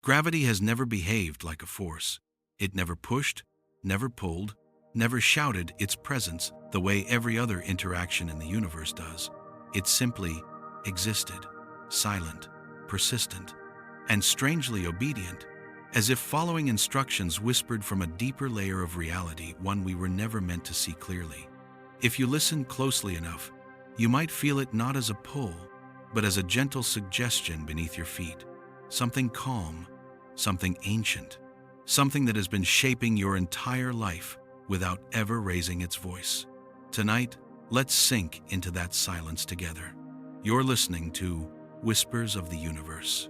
Gravity has never behaved like a force. It never pushed, never pulled, never shouted its presence the way every other interaction in the universe does. It simply existed, silent, persistent, and strangely obedient, as if following instructions whispered from a deeper layer of reality, one we were never meant to see clearly. If you listen closely enough, you might feel it not as a pull, but as a gentle suggestion beneath your feet. Something calm, something ancient, something that has been shaping your entire life without ever raising its voice. Tonight, let's sink into that silence together. You're listening to Whispers of the Universe.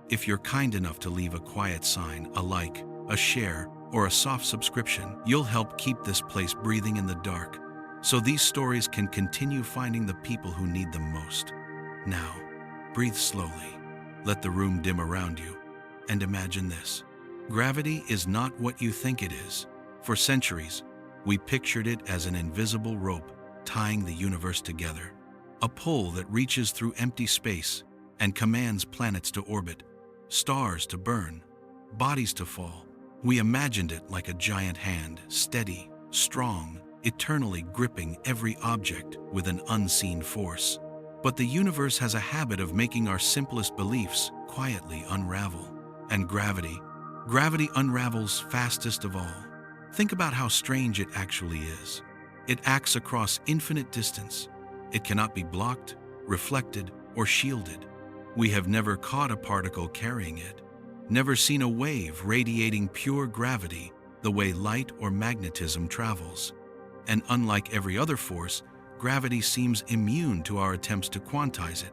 If you're kind enough to leave a quiet sign, a like, a share, or a soft subscription, you'll help keep this place breathing in the dark, so these stories can continue finding the people who need them most. Now, breathe slowly, let the room dim around you, and imagine this. Gravity is not what you think it is. For centuries, we pictured it as an invisible rope tying the universe together, a pull that reaches through empty space and commands planets to orbit, stars to burn, bodies to fall. We imagined it like a giant hand, steady, strong, eternally gripping every object with an unseen force. But the universe has a habit of making our simplest beliefs quietly unravel. And gravity unravels fastest of all. Think about how strange it actually is. It acts across infinite distance. It cannot be blocked, reflected, or shielded. We have never caught a particle carrying it, never seen a wave radiating pure gravity the way light or magnetism travels. And unlike every other force, gravity seems immune to our attempts to quantize it,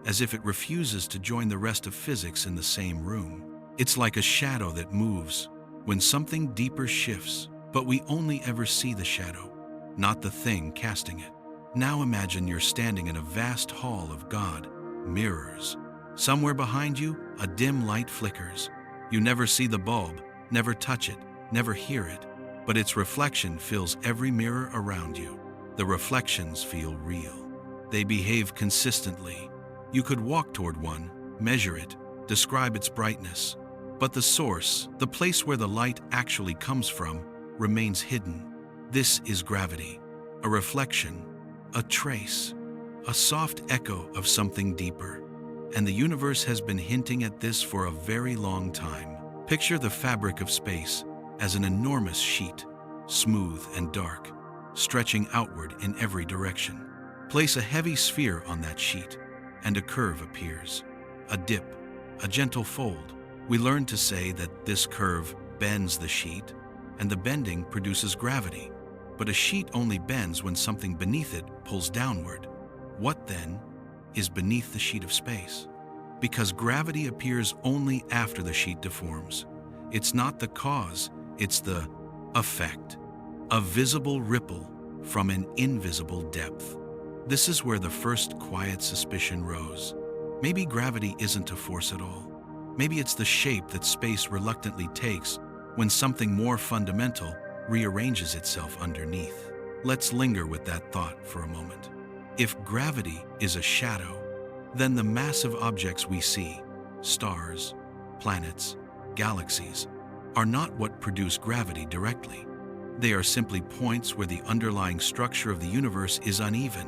as if it refuses to join the rest of physics in the same room. It's like a shadow that moves when something deeper shifts, but we only ever see the shadow, not the thing casting it. Now imagine you're standing in a vast hall of God, mirrors. Somewhere behind you, a dim light flickers. You never see the bulb, never touch it, never hear it, but its reflection fills every mirror around you. The reflections feel real. They behave consistently. You could walk toward one, measure it, describe its brightness, but the source, the place where the light actually comes from, remains hidden. This is gravity, a reflection, a trace, a soft echo of something deeper. And the universe has been hinting at this for a very long time. Picture the fabric of space as an enormous sheet, smooth and dark, stretching outward in every direction. Place a heavy sphere on that sheet, and a curve appears. A dip, a gentle fold. We learn to say that this curve bends the sheet, and the bending produces gravity. But a sheet only bends when something beneath it pulls downward. What then is beneath the sheet of space? Because gravity appears only after the sheet deforms. It's not the cause, it's the effect. A visible ripple from an invisible depth. This is where the first quiet suspicion rose. Maybe gravity isn't a force at all. Maybe it's the shape that space reluctantly takes when something more fundamental rearranges itself underneath. Let's linger with that thought for a moment. If gravity is a shadow, then the massive objects we see, stars, planets, galaxies, are not what produce gravity directly. They are simply points where the underlying structure of the universe is uneven,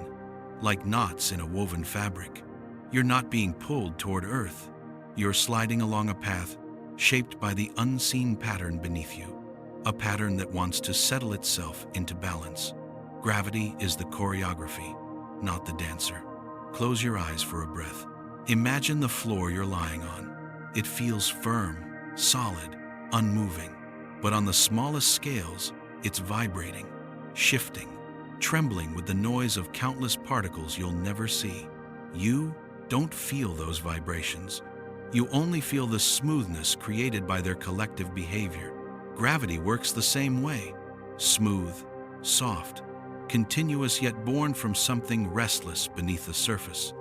like knots in a woven fabric. You're not being pulled toward Earth. You're sliding along a path shaped by the unseen pattern beneath you, a pattern that wants to settle itself into balance. Gravity is the choreography, not the dancer. Close your eyes for a breath. Imagine the floor you're lying on. It feels firm, solid, unmoving. But on the smallest scales, it's vibrating, shifting, trembling with the noise of countless particles you'll never see. You don't feel those vibrations. You only feel the smoothness created by their collective behavior. Gravity works the same way. Smooth, soft, continuous, yet born from something restless beneath the surface.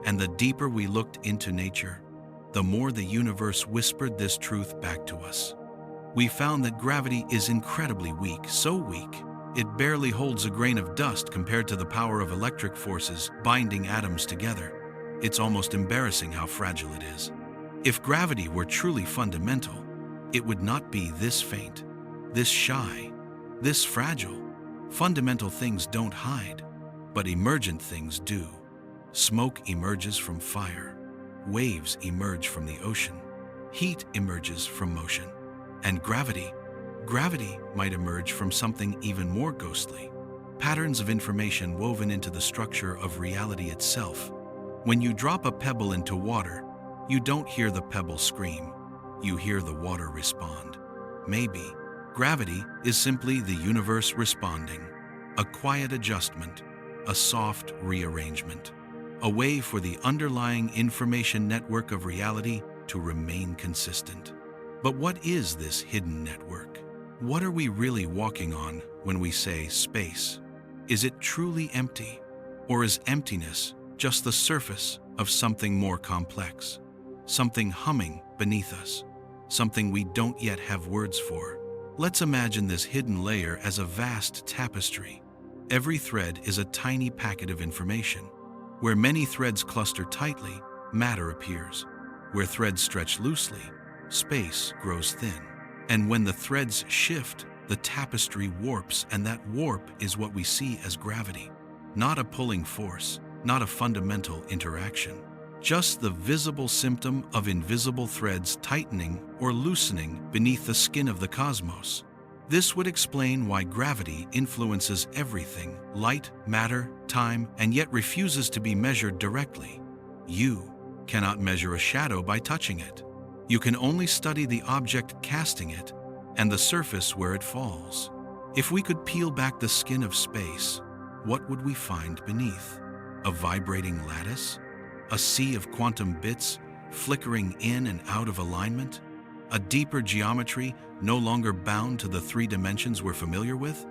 And the deeper we looked into nature, the more the universe whispered this truth back to us. We found that gravity is incredibly weak, so weak, it barely holds a grain of dust compared to the power of electric forces binding atoms together. It's almost embarrassing how fragile it is. If gravity were truly fundamental, it would not be this faint, this shy, this fragile. Fundamental things don't hide, but emergent things do. Smoke emerges from fire. Waves emerge from the ocean. Heat emerges from motion. And gravity might emerge from something even more ghostly. Patterns of information woven into the structure of reality itself. When you drop a pebble into water, you don't hear the pebble scream. You hear the water respond. Maybe gravity is simply the universe responding. A quiet adjustment, a soft rearrangement. A way for the underlying information network of reality to remain consistent. But what is this hidden network? What are we really walking on when we say space? Is it truly empty? Or is emptiness just the surface of something more complex? Something humming beneath us? Something we don't yet have words for? Let's imagine this hidden layer as a vast tapestry. Every thread is a tiny packet of information. Where many threads cluster tightly, matter appears. Where threads stretch loosely, space grows thin. And when the threads shift, the tapestry warps, and that warp is what we see as gravity. Not a pulling force, not a fundamental interaction. Just the visible symptom of invisible threads tightening or loosening beneath the skin of the cosmos. This would explain why gravity influences everything, light, matter, time, and yet refuses to be measured directly. You cannot measure a shadow by touching it. You can only study the object casting it and the surface where it falls. If we could peel back the skin of space, what would we find beneath? A vibrating lattice? A sea of quantum bits flickering in and out of alignment? A deeper geometry no longer bound to the three dimensions we're familiar with?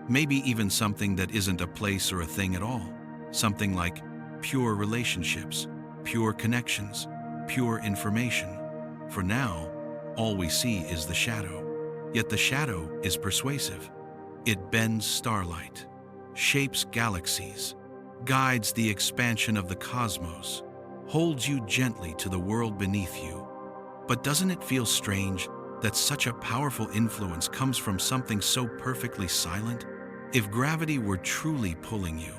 Maybe even something that isn't a place or a thing at all. Something like pure relationships, pure connections, pure information. For now, all we see is the shadow. Yet the shadow is persuasive. It bends starlight, shapes galaxies, guides the expansion of the cosmos, holds you gently to the world beneath you. But doesn't it feel strange that such a powerful influence comes from something so perfectly silent? If gravity were truly pulling you,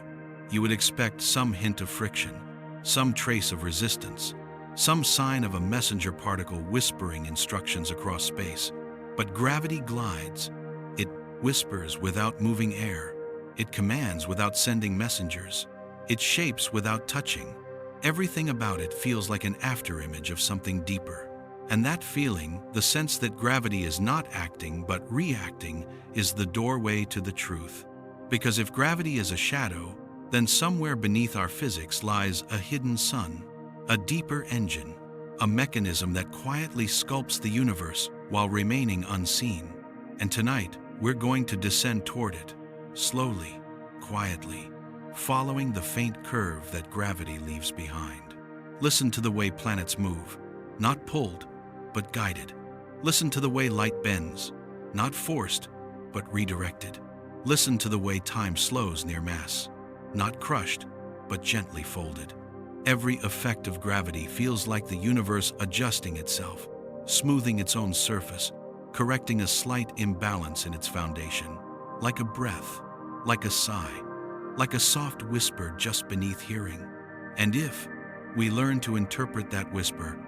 you would expect some hint of friction, some trace of resistance, some sign of a messenger particle whispering instructions across space. But gravity glides. It whispers without moving air. It commands without sending messengers. It shapes without touching. Everything about it feels like an afterimage of something deeper. And that feeling, the sense that gravity is not acting but reacting, is the doorway to the truth. Because if gravity is a shadow, then somewhere beneath our physics lies a hidden sun, a deeper engine, a mechanism that quietly sculpts the universe while remaining unseen. And tonight, we're going to descend toward it, slowly, quietly, following the faint curve that gravity leaves behind. Listen to the way planets move, not pulled, but guided. Listen to the way light bends, not forced, but redirected. Listen to the way time slows near mass, not crushed, but gently folded. Every effect of gravity feels like the universe adjusting itself, smoothing its own surface, correcting a slight imbalance in its foundation, like a breath, like a sigh, like a soft whisper just beneath hearing. And if we learn to interpret that whisper,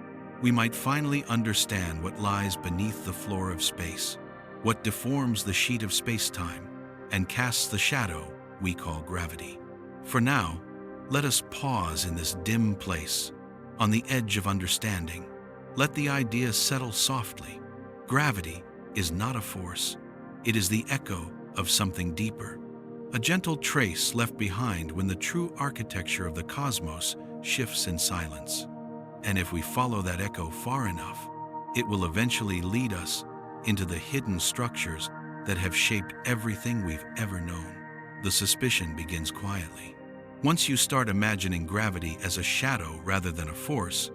we might finally understand what lies beneath the floor of space, what deforms the sheet of space-time and casts the shadow we call gravity. For now, let us pause in this dim place, on the edge of understanding. Let the idea settle softly. Gravity is not a force. It is the echo of something deeper, a gentle trace left behind when the true architecture of the cosmos shifts in silence. And if we follow that echo far enough, it will eventually lead us into the hidden structures that have shaped everything we've ever known. The suspicion begins quietly. Once you start imagining gravity as a shadow rather than a force,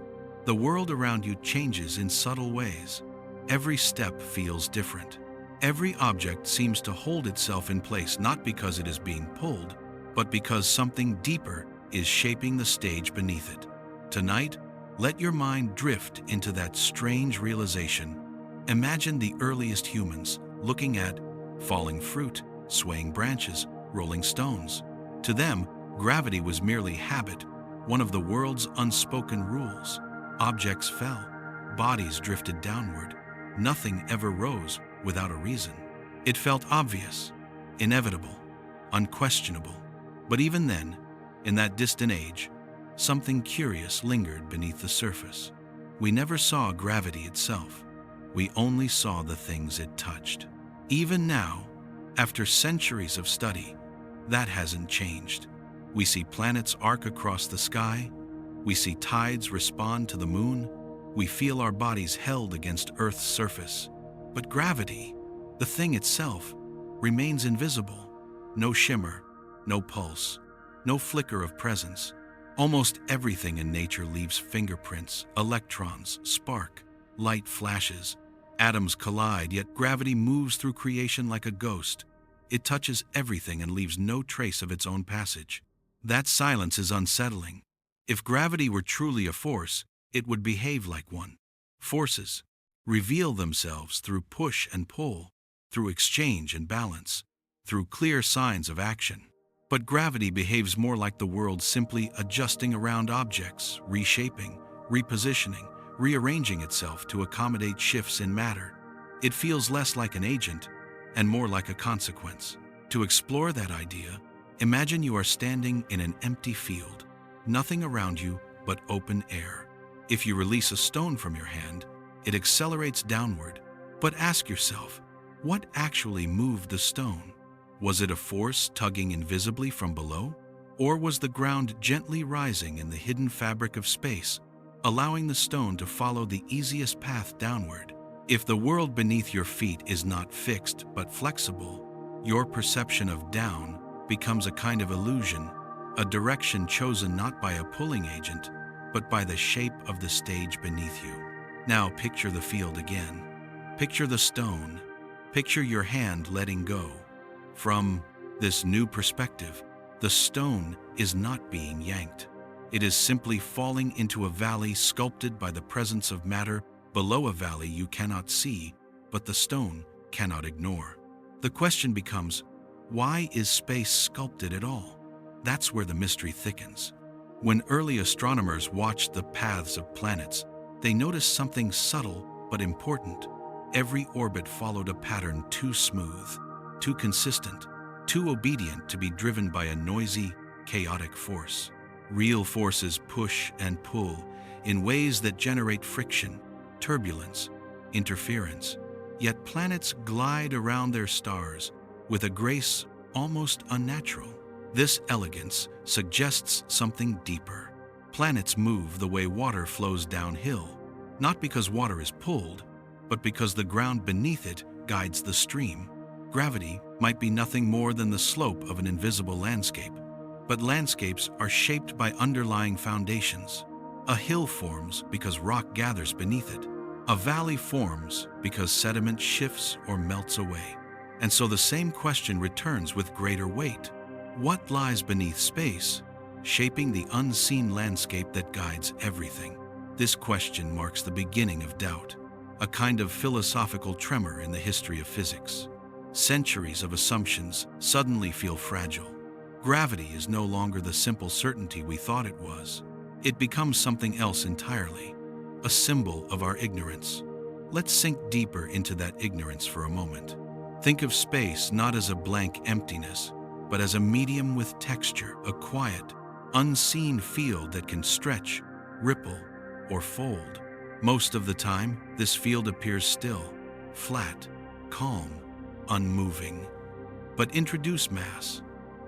the world around you changes in subtle ways. Every step feels different. Every object seems to hold itself in place not because it is being pulled, but because something deeper is shaping the stage beneath it. Tonight, Let your mind drift into that strange realization. Imagine the earliest humans looking at falling fruit, swaying branches, rolling stones. To them, gravity was merely habit, one of the world's unspoken rules. Objects fell, bodies drifted downward. Nothing ever rose without a reason. It felt obvious, inevitable, unquestionable. But even then, in that distant age, something curious lingered beneath the surface. We never saw gravity itself. We only saw the things it touched. Even now, after centuries of study, that hasn't changed. We see planets arc across the sky. We see tides respond to the moon. We feel our bodies held against Earth's surface. But gravity, the thing itself, remains invisible. No shimmer, no pulse, no flicker of presence. Almost everything in nature leaves fingerprints, electrons spark, light flashes, atoms collide, yet gravity moves through creation like a ghost. It touches everything and leaves no trace of its own passage. That silence is unsettling. If gravity were truly a force, it would behave like one. Forces reveal themselves through push and pull, through exchange and balance, through clear signs of action. But gravity behaves more like the world simply adjusting around objects, reshaping, repositioning, rearranging itself to accommodate shifts in matter. It feels less like an agent and more like a consequence. To explore that idea, imagine you are standing in an empty field, nothing around you but open air. If you release a stone from your hand, it accelerates downward. But ask yourself, what actually moved the stone? Was it a force tugging invisibly from below? Or was the ground gently rising in the hidden fabric of space, allowing the stone to follow the easiest path downward? If the world beneath your feet is not fixed but flexible, your perception of down becomes a kind of illusion, a direction chosen not by a pulling agent, but by the shape of the stage beneath you. Now picture the field again. Picture the stone. Picture your hand letting go. From this new perspective, the stone is not being yanked. It is simply falling into a valley sculpted by the presence of matter below a valley you cannot see, but the stone cannot ignore. The question becomes, why is space sculpted at all? That's where the mystery thickens. When early astronomers watched the paths of planets, they noticed something subtle but important. Every orbit followed a pattern too smooth, too consistent, too obedient to be driven by a noisy, chaotic force. Real forces push and pull in ways that generate friction, turbulence, interference. Yet planets glide around their stars with a grace almost unnatural. This elegance suggests something deeper. Planets move the way water flows downhill, not because water is pulled, but because the ground beneath it guides the stream. Gravity might be nothing more than the slope of an invisible landscape, but landscapes are shaped by underlying foundations. A hill forms because rock gathers beneath it. A valley forms because sediment shifts or melts away. And so the same question returns with greater weight. What lies beneath space, shaping the unseen landscape that guides everything? This question marks the beginning of doubt, a kind of philosophical tremor in the history of physics. Centuries of assumptions suddenly feel fragile. Gravity is no longer the simple certainty we thought it was. It becomes something else entirely, a symbol of our ignorance. Let's sink deeper into that ignorance for a moment. Think of space not as a blank emptiness, but as a medium with texture, a quiet, unseen field that can stretch, ripple, or fold. Most of the time, this field appears still, flat, calm, unmoving. But introduce mass,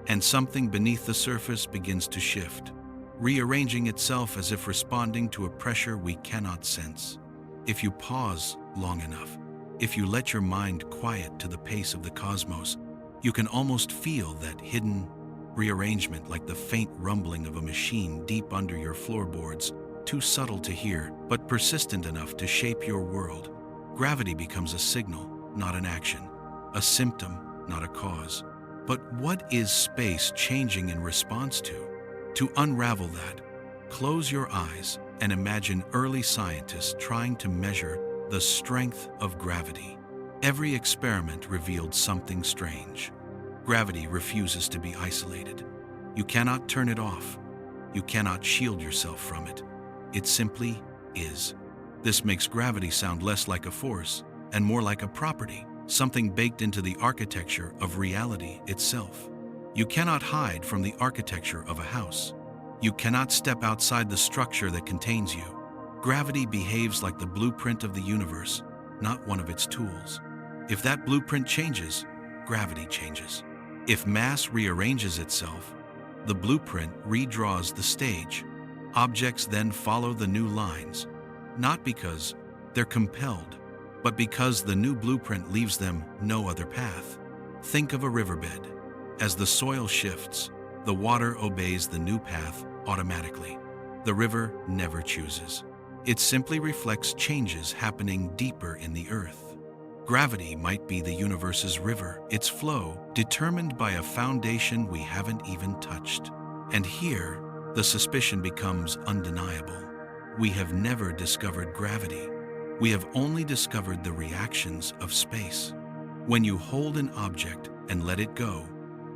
and something beneath the surface begins to shift, rearranging itself as if responding to a pressure we cannot sense. If you pause long enough, if you let your mind quiet to the pace of the cosmos, you can almost feel that hidden rearrangement, like the faint rumbling of a machine deep under your floorboards, too subtle to hear, but persistent enough to shape your world. Gravity becomes a signal, not an action, a symptom, not a cause. But what is space changing in response to? To unravel that, close your eyes and imagine early scientists trying to measure the strength of gravity. Every experiment revealed something strange. Gravity refuses to be isolated. You cannot turn it off. You cannot shield yourself from it. It simply is. This makes gravity sound less like a force and more like a property, something baked into the architecture of reality itself. You cannot hide from the architecture of a house. You cannot step outside the structure that contains you. Gravity behaves like the blueprint of the universe, not one of its tools. If that blueprint changes, gravity changes. If mass rearranges itself, the blueprint redraws the stage. Objects then follow the new lines, not because they're compelled, but because the new blueprint leaves them no other path. Think of a riverbed. As the soil shifts, the water obeys the new path automatically. The river never chooses. It simply reflects changes happening deeper in the earth. Gravity might be the universe's river, its flow determined by a foundation we haven't even touched. And here, the suspicion becomes undeniable. We have never discovered gravity. We have only discovered the reactions of space. When you hold an object and let it go,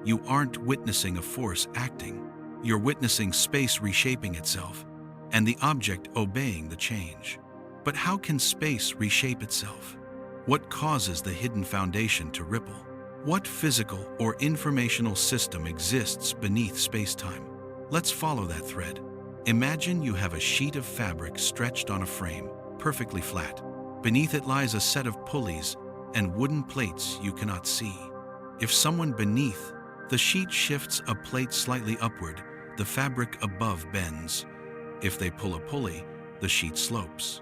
you aren't witnessing a force acting. You're witnessing space reshaping itself, and the object obeying the change. But how can space reshape itself? What causes the hidden foundation to ripple? What physical or informational system exists beneath space-time? Let's follow that thread. Imagine you have a sheet of fabric stretched on a frame, perfectly flat. Beneath it lies a set of pulleys and wooden plates you cannot see. If someone beneath the sheet shifts a plate slightly upward, the fabric above bends. If they pull a pulley, the sheet slopes.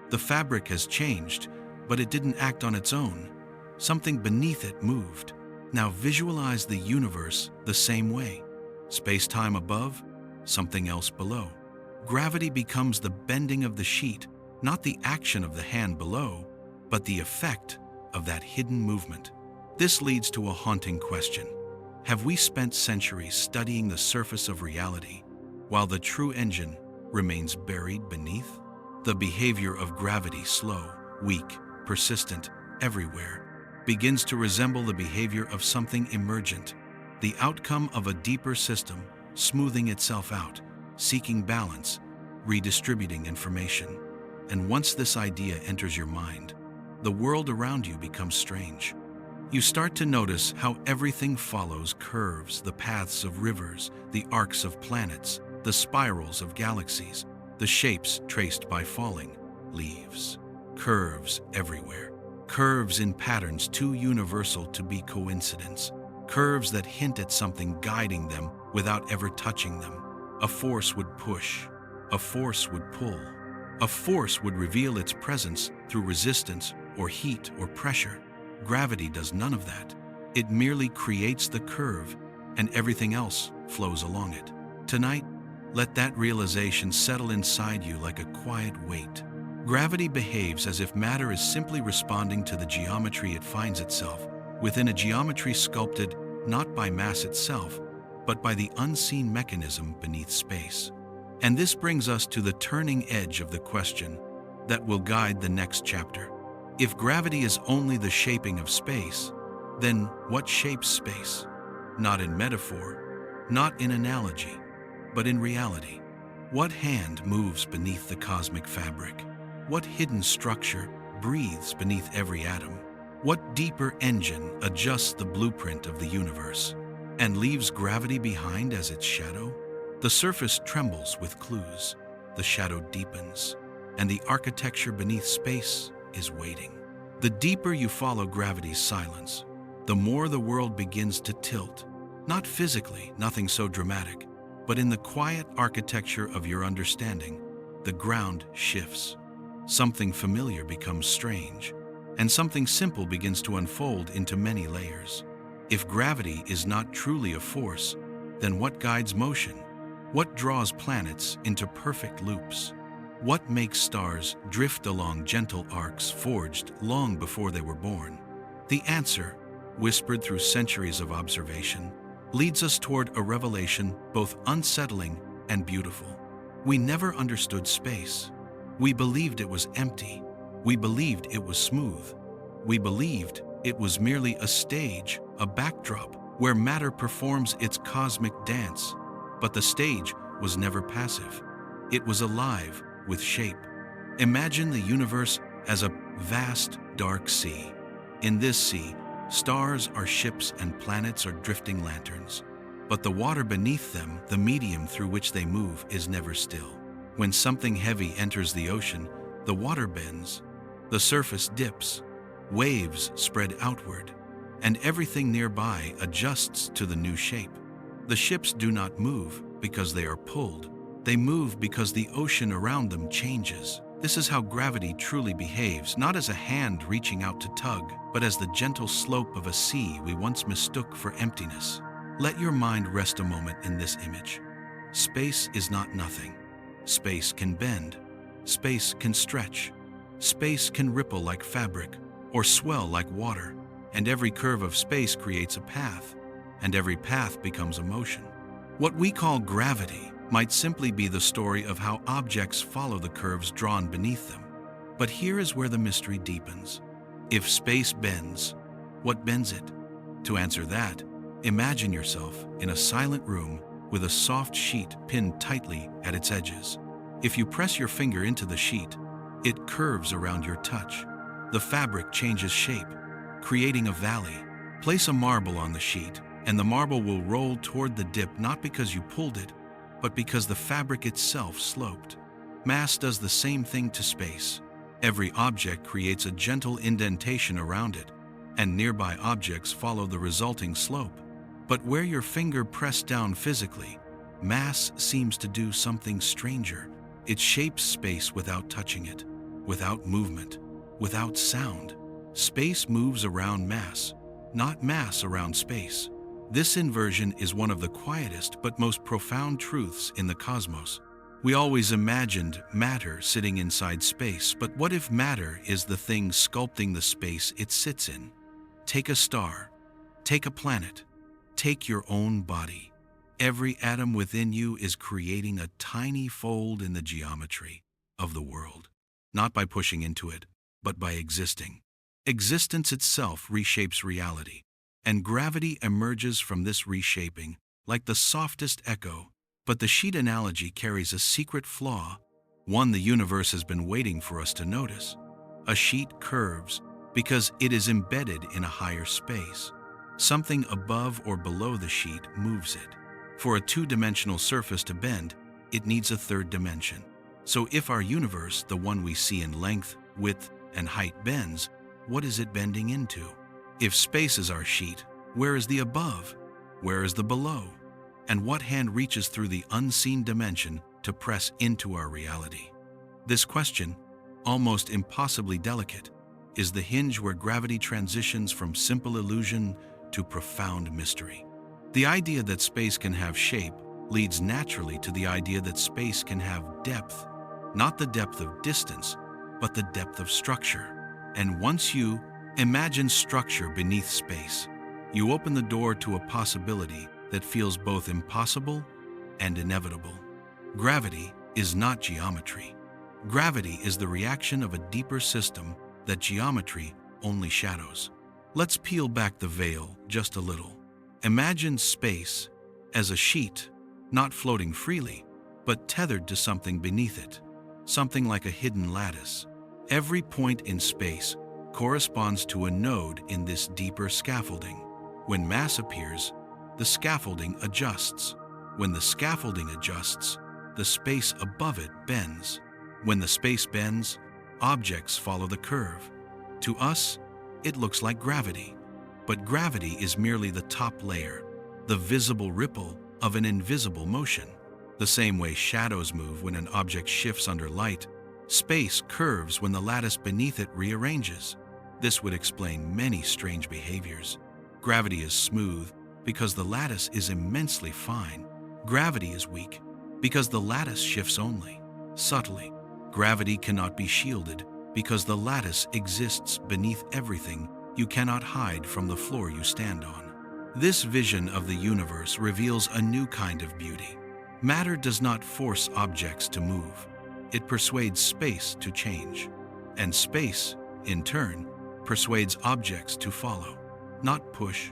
The fabric has changed, but it didn't act on its own. Something beneath it moved. Now visualize the universe the same way. Space-time above, something else below. Gravity becomes the bending of the sheet, not the action of the hand below, but the effect of that hidden movement. This leads to a haunting question. Have we spent centuries studying the surface of reality, while the true engine remains buried beneath? The behavior of gravity, slow, weak, persistent, everywhere, begins to resemble the behavior of something emergent, the outcome of a deeper system, smoothing itself out, seeking balance, redistributing information. And once this idea enters your mind, the world around you becomes strange. You start to notice how everything follows curves, the paths of rivers, the arcs of planets, the spirals of galaxies, the shapes traced by falling leaves. Curves everywhere. Curves in patterns too universal to be coincidence. Curves that hint at something guiding them without ever touching them. A force would push. A force would pull. A force would reveal its presence through resistance or heat or pressure. Gravity does none of that. It merely creates the curve, and everything else flows along it. Tonight, let that realization settle inside you like a quiet weight. Gravity behaves as if matter is simply responding to the geometry it finds itself within, a geometry sculpted not by mass itself, but by the unseen mechanism beneath space. And this brings us to the turning edge of the question that will guide the next chapter. If gravity is only the shaping of space, then what shapes space? Not in metaphor, not in analogy, but in reality. What hand moves beneath the cosmic fabric? What hidden structure breathes beneath every atom? What deeper engine adjusts the blueprint of the universe and leaves gravity behind as its shadow? The surface trembles with clues, the shadow deepens, and the architecture beneath space is waiting. The deeper you follow gravity's silence, the more the world begins to tilt. Not physically, nothing so dramatic, but in the quiet architecture of your understanding, the ground shifts. Something familiar becomes strange, and something simple begins to unfold into many layers. If gravity is not truly a force, then what guides motion? What draws planets into perfect loops? What makes stars drift along gentle arcs forged long before they were born? The answer, whispered through centuries of observation, leads us toward a revelation both unsettling and beautiful. We never understood space. We believed it was empty. We believed it was smooth. We believed it was merely a stage, a backdrop, where matter performs its cosmic dance. But the stage was never passive. It was alive, with shape. Imagine the universe as a vast, dark sea. In this sea, stars are ships and planets are drifting lanterns. But the water beneath them, the medium through which they move, is never still. When something heavy enters the ocean, the water bends, the surface dips, waves spread outward, and everything nearby adjusts to the new shape. The ships do not move because they are pulled. They move because the ocean around them changes. This is how gravity truly behaves, not as a hand reaching out to tug, but as the gentle slope of a sea we once mistook for emptiness. Let your mind rest a moment in this image. Space is not nothing. Space can bend. Space can stretch. Space can ripple like fabric or swell like water. And every curve of space creates a path, and every path becomes a motion. What we call gravity might simply be the story of how objects follow the curves drawn beneath them. But here is where the mystery deepens. If space bends, what bends it? To answer that, imagine yourself in a silent room with a soft sheet pinned tightly at its edges. If you press your finger into the sheet, it curves around your touch. The fabric changes shape, creating a valley. Place a marble on the sheet, and the marble will roll toward the dip not because you pulled it, but because the fabric itself sloped. Mass does the same thing to space. Every object creates a gentle indentation around it, and nearby objects follow the resulting slope. But where your finger pressed down physically, mass seems to do something stranger. It shapes space without touching it, without movement, without sound. Space moves around mass, not mass around space. This inversion is one of the quietest but most profound truths in the cosmos. We always imagined matter sitting inside space, but what if matter is the thing sculpting the space it sits in? Take a star, take a planet, take your own body. Every atom within you is creating a tiny fold in the geometry of the world, not by pushing into it, but by existing. Existence itself reshapes reality, and gravity emerges from this reshaping like the softest echo. But the sheet analogy carries a secret flaw, one the universe has been waiting for us to notice. A sheet curves because it is embedded in a higher space. Something above or below the sheet moves it. For a two-dimensional surface to bend, it needs a third dimension. So if our universe, the one we see in length, width, and height, bends, what is it bending into? If space is our sheet, where is the above? Where is the below? And what hand reaches through the unseen dimension to press into our reality? This question, almost impossibly delicate, is the hinge where gravity transitions from simple illusion to profound mystery. The idea that space can have shape leads naturally to the idea that space can have depth, not the depth of distance, but the depth of structure. And once you imagine structure beneath space, you open the door to a possibility that feels both impossible and inevitable. Gravity is not geometry. Gravity is the reaction of a deeper system that geometry only shadows. Let's peel back the veil just a little. Imagine space as a sheet, not floating freely, but tethered to something beneath it, something like a hidden lattice. Every point in space corresponds to a node in this deeper scaffolding. When mass appears, the scaffolding adjusts. When the scaffolding adjusts, the space above it bends. When the space bends, objects follow the curve. To us, it looks like gravity. But gravity is merely the top layer, the visible ripple of an invisible motion. The same way shadows move when an object shifts under light, space curves when the lattice beneath it rearranges. This would explain many strange behaviors. Gravity is smooth because the lattice is immensely fine. Gravity is weak because the lattice shifts only subtly. Gravity cannot be shielded because the lattice exists beneath everything you cannot hide from the floor you stand on. This vision of the universe reveals a new kind of beauty. Matter does not force objects to move. It persuades space to change. And space, in turn, persuades objects to follow. Not push,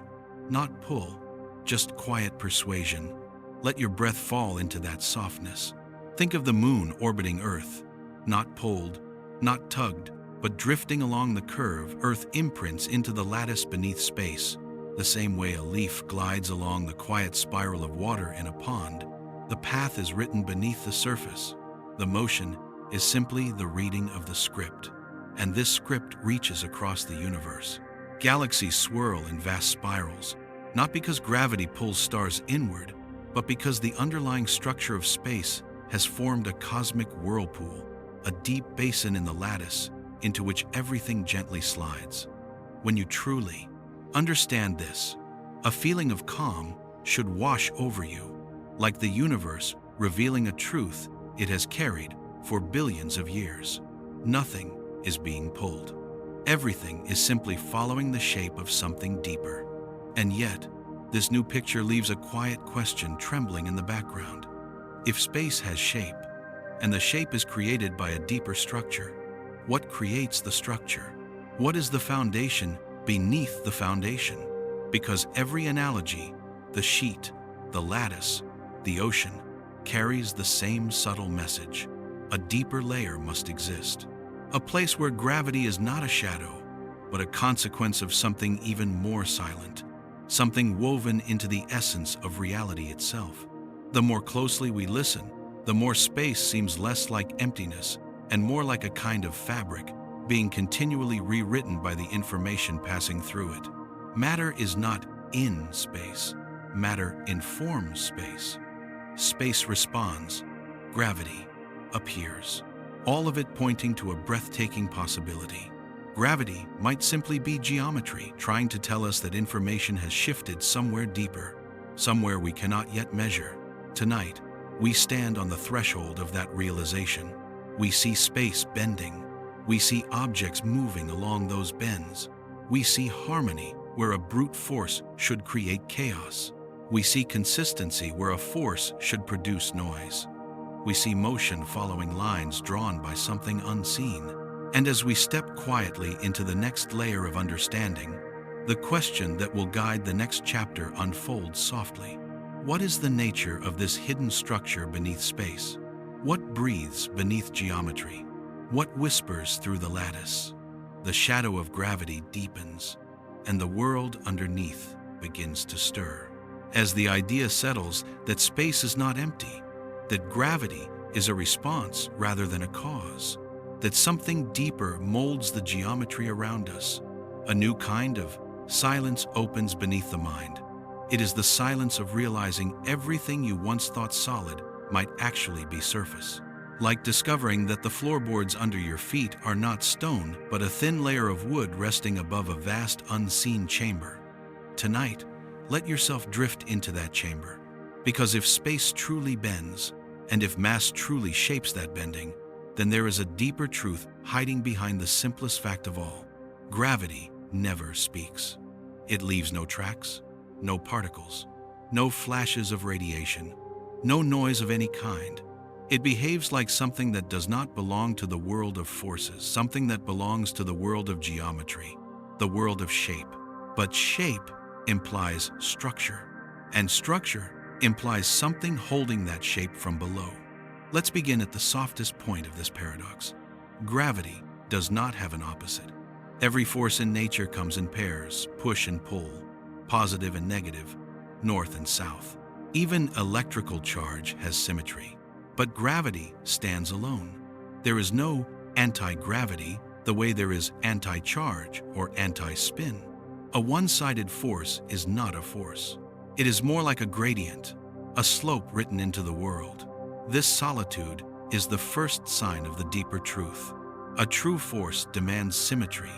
not pull, just quiet persuasion. Let your breath fall into that softness. Think of the moon orbiting Earth. Not pulled, not tugged, but drifting along the curve Earth imprints into the lattice beneath space. The same way a leaf glides along the quiet spiral of water in a pond, the path is written beneath the surface. The motion is simply the reading of the script, and this script reaches across the universe. Galaxies swirl in vast spirals, not because gravity pulls stars inward, but because the underlying structure of space has formed a cosmic whirlpool, a deep basin in the lattice into which everything gently slides. When you truly understand this, a feeling of calm should wash over you, like the universe revealing a truth it has carried for billions of years. Nothing is being pulled. Everything is simply following the shape of something deeper. And yet, this new picture leaves a quiet question trembling in the background. If space has shape, and the shape is created by a deeper structure, what creates the structure? What is the foundation beneath the foundation? Because every analogy, the sheet, the lattice, the ocean, carries the same subtle message. A deeper layer must exist. A place where gravity is not a shadow, but a consequence of something even more silent, something woven into the essence of reality itself. The more closely we listen, the more space seems less like emptiness and more like a kind of fabric, being continually rewritten by the information passing through it. Matter is not in space. Matter informs space. Space responds. Gravity appears. All of it pointing to a breathtaking possibility. Gravity might simply be geometry, trying to tell us that information has shifted somewhere deeper, somewhere we cannot yet measure. Tonight, we stand on the threshold of that realization. We see space bending. We see objects moving along those bends. We see harmony where a brute force should create chaos. We see consistency where a force should produce noise. We see motion following lines drawn by something unseen. And as we step quietly into the next layer of understanding, the question that will guide the next chapter unfolds softly. What is the nature of this hidden structure beneath space? What breathes beneath geometry? What whispers through the lattice? The shadow of gravity deepens, and the world underneath begins to stir. As the idea settles that space is not empty, that gravity is a response rather than a cause, that something deeper molds the geometry around us, a new kind of silence opens beneath the mind. It is the silence of realizing everything you once thought solid might actually be surface. Like discovering that the floorboards under your feet are not stone, but a thin layer of wood resting above a vast unseen chamber. Tonight, let yourself drift into that chamber, because if space truly bends, and if mass truly shapes that bending, then there is a deeper truth hiding behind the simplest fact of all. Gravity never speaks. It leaves no tracks, no particles, no flashes of radiation, no noise of any kind. It behaves like something that does not belong to the world of forces, something that belongs to the world of geometry, the world of shape. But shape implies structure, and structure implies something holding that shape from below. Let's begin at the softest point of this paradox. Gravity does not have an opposite. Every force in nature comes in pairs, push and pull, positive and negative, north and south. Even electrical charge has symmetry. But gravity stands alone. There is no anti-gravity the way there is anti-charge or anti-spin. A one-sided force is not a force. It is more like a gradient, a slope written into the world. This solitude is the first sign of the deeper truth. A true force demands symmetry.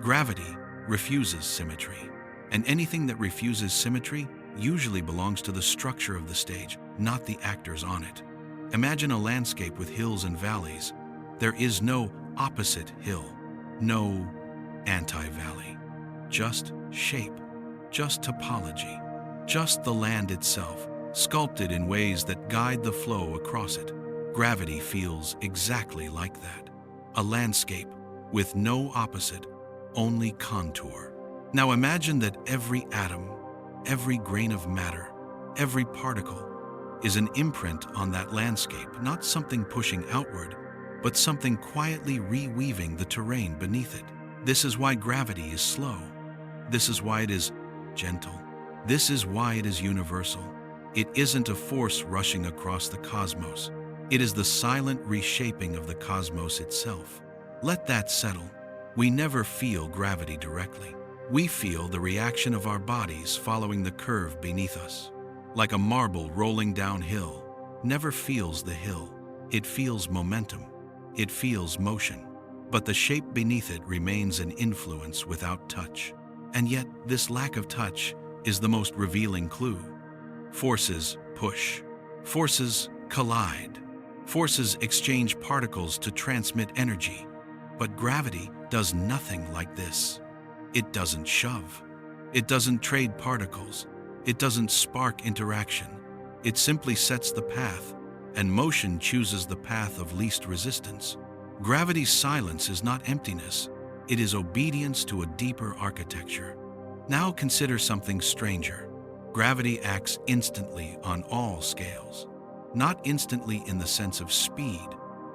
Gravity refuses symmetry. And anything that refuses symmetry usually belongs to the structure of the stage, not the actors on it. Imagine a landscape with hills and valleys. There is no opposite hill, no anti-valley. Just shape, just topology, just the land itself. sculpted in ways that guide the flow across it. Gravity feels exactly like that. A landscape with no opposite, only contour. Now imagine that every atom, every grain of matter, every particle is an imprint on that landscape, not something pushing outward, but something quietly reweaving the terrain beneath it. This is why gravity is slow. This is why it is gentle. This is why it is universal. It isn't a force rushing across the cosmos. It is the silent reshaping of the cosmos itself. Let that settle. We never feel gravity directly. We feel the reaction of our bodies following the curve beneath us. Like a marble rolling downhill, never feels the hill. It feels momentum. It feels motion. But the shape beneath it remains an influence without touch. And yet, this lack of touch is the most revealing clue. Forces push. Forces collide. Forces exchange particles to transmit energy. But gravity does nothing like this. It doesn't shove. It doesn't trade particles. It doesn't spark interaction. It simply sets the path, and motion chooses the path of least resistance. Gravity's silence is not emptiness. It is obedience to a deeper architecture. Now consider something stranger. Gravity acts instantly on all scales. Not instantly in the sense of speed,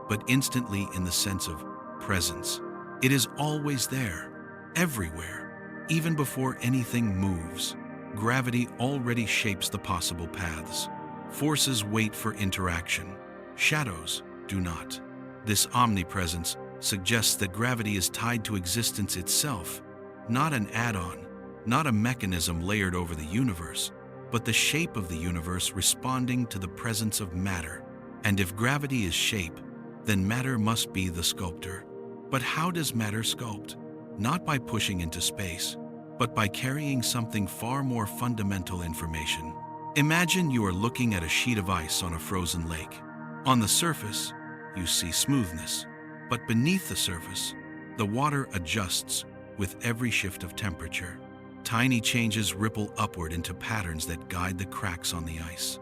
but instantly in the sense of presence. It is always there, everywhere. Even before anything moves, gravity already shapes the possible paths. Forces wait for interaction. Shadows do not. This omnipresence suggests that gravity is tied to existence itself, not an add-on, not a mechanism layered over the universe, but the shape of the universe responding to the presence of matter. And if gravity is shape, then matter must be the sculptor. But how does matter sculpt? Not by pushing into space, but by carrying something far more fundamental information. Imagine you are looking at a sheet of ice on a frozen lake. On the surface, you see smoothness, but beneath the surface, the water adjusts with every shift of temperature. Tiny changes ripple upward into patterns that guide the cracks on the ice.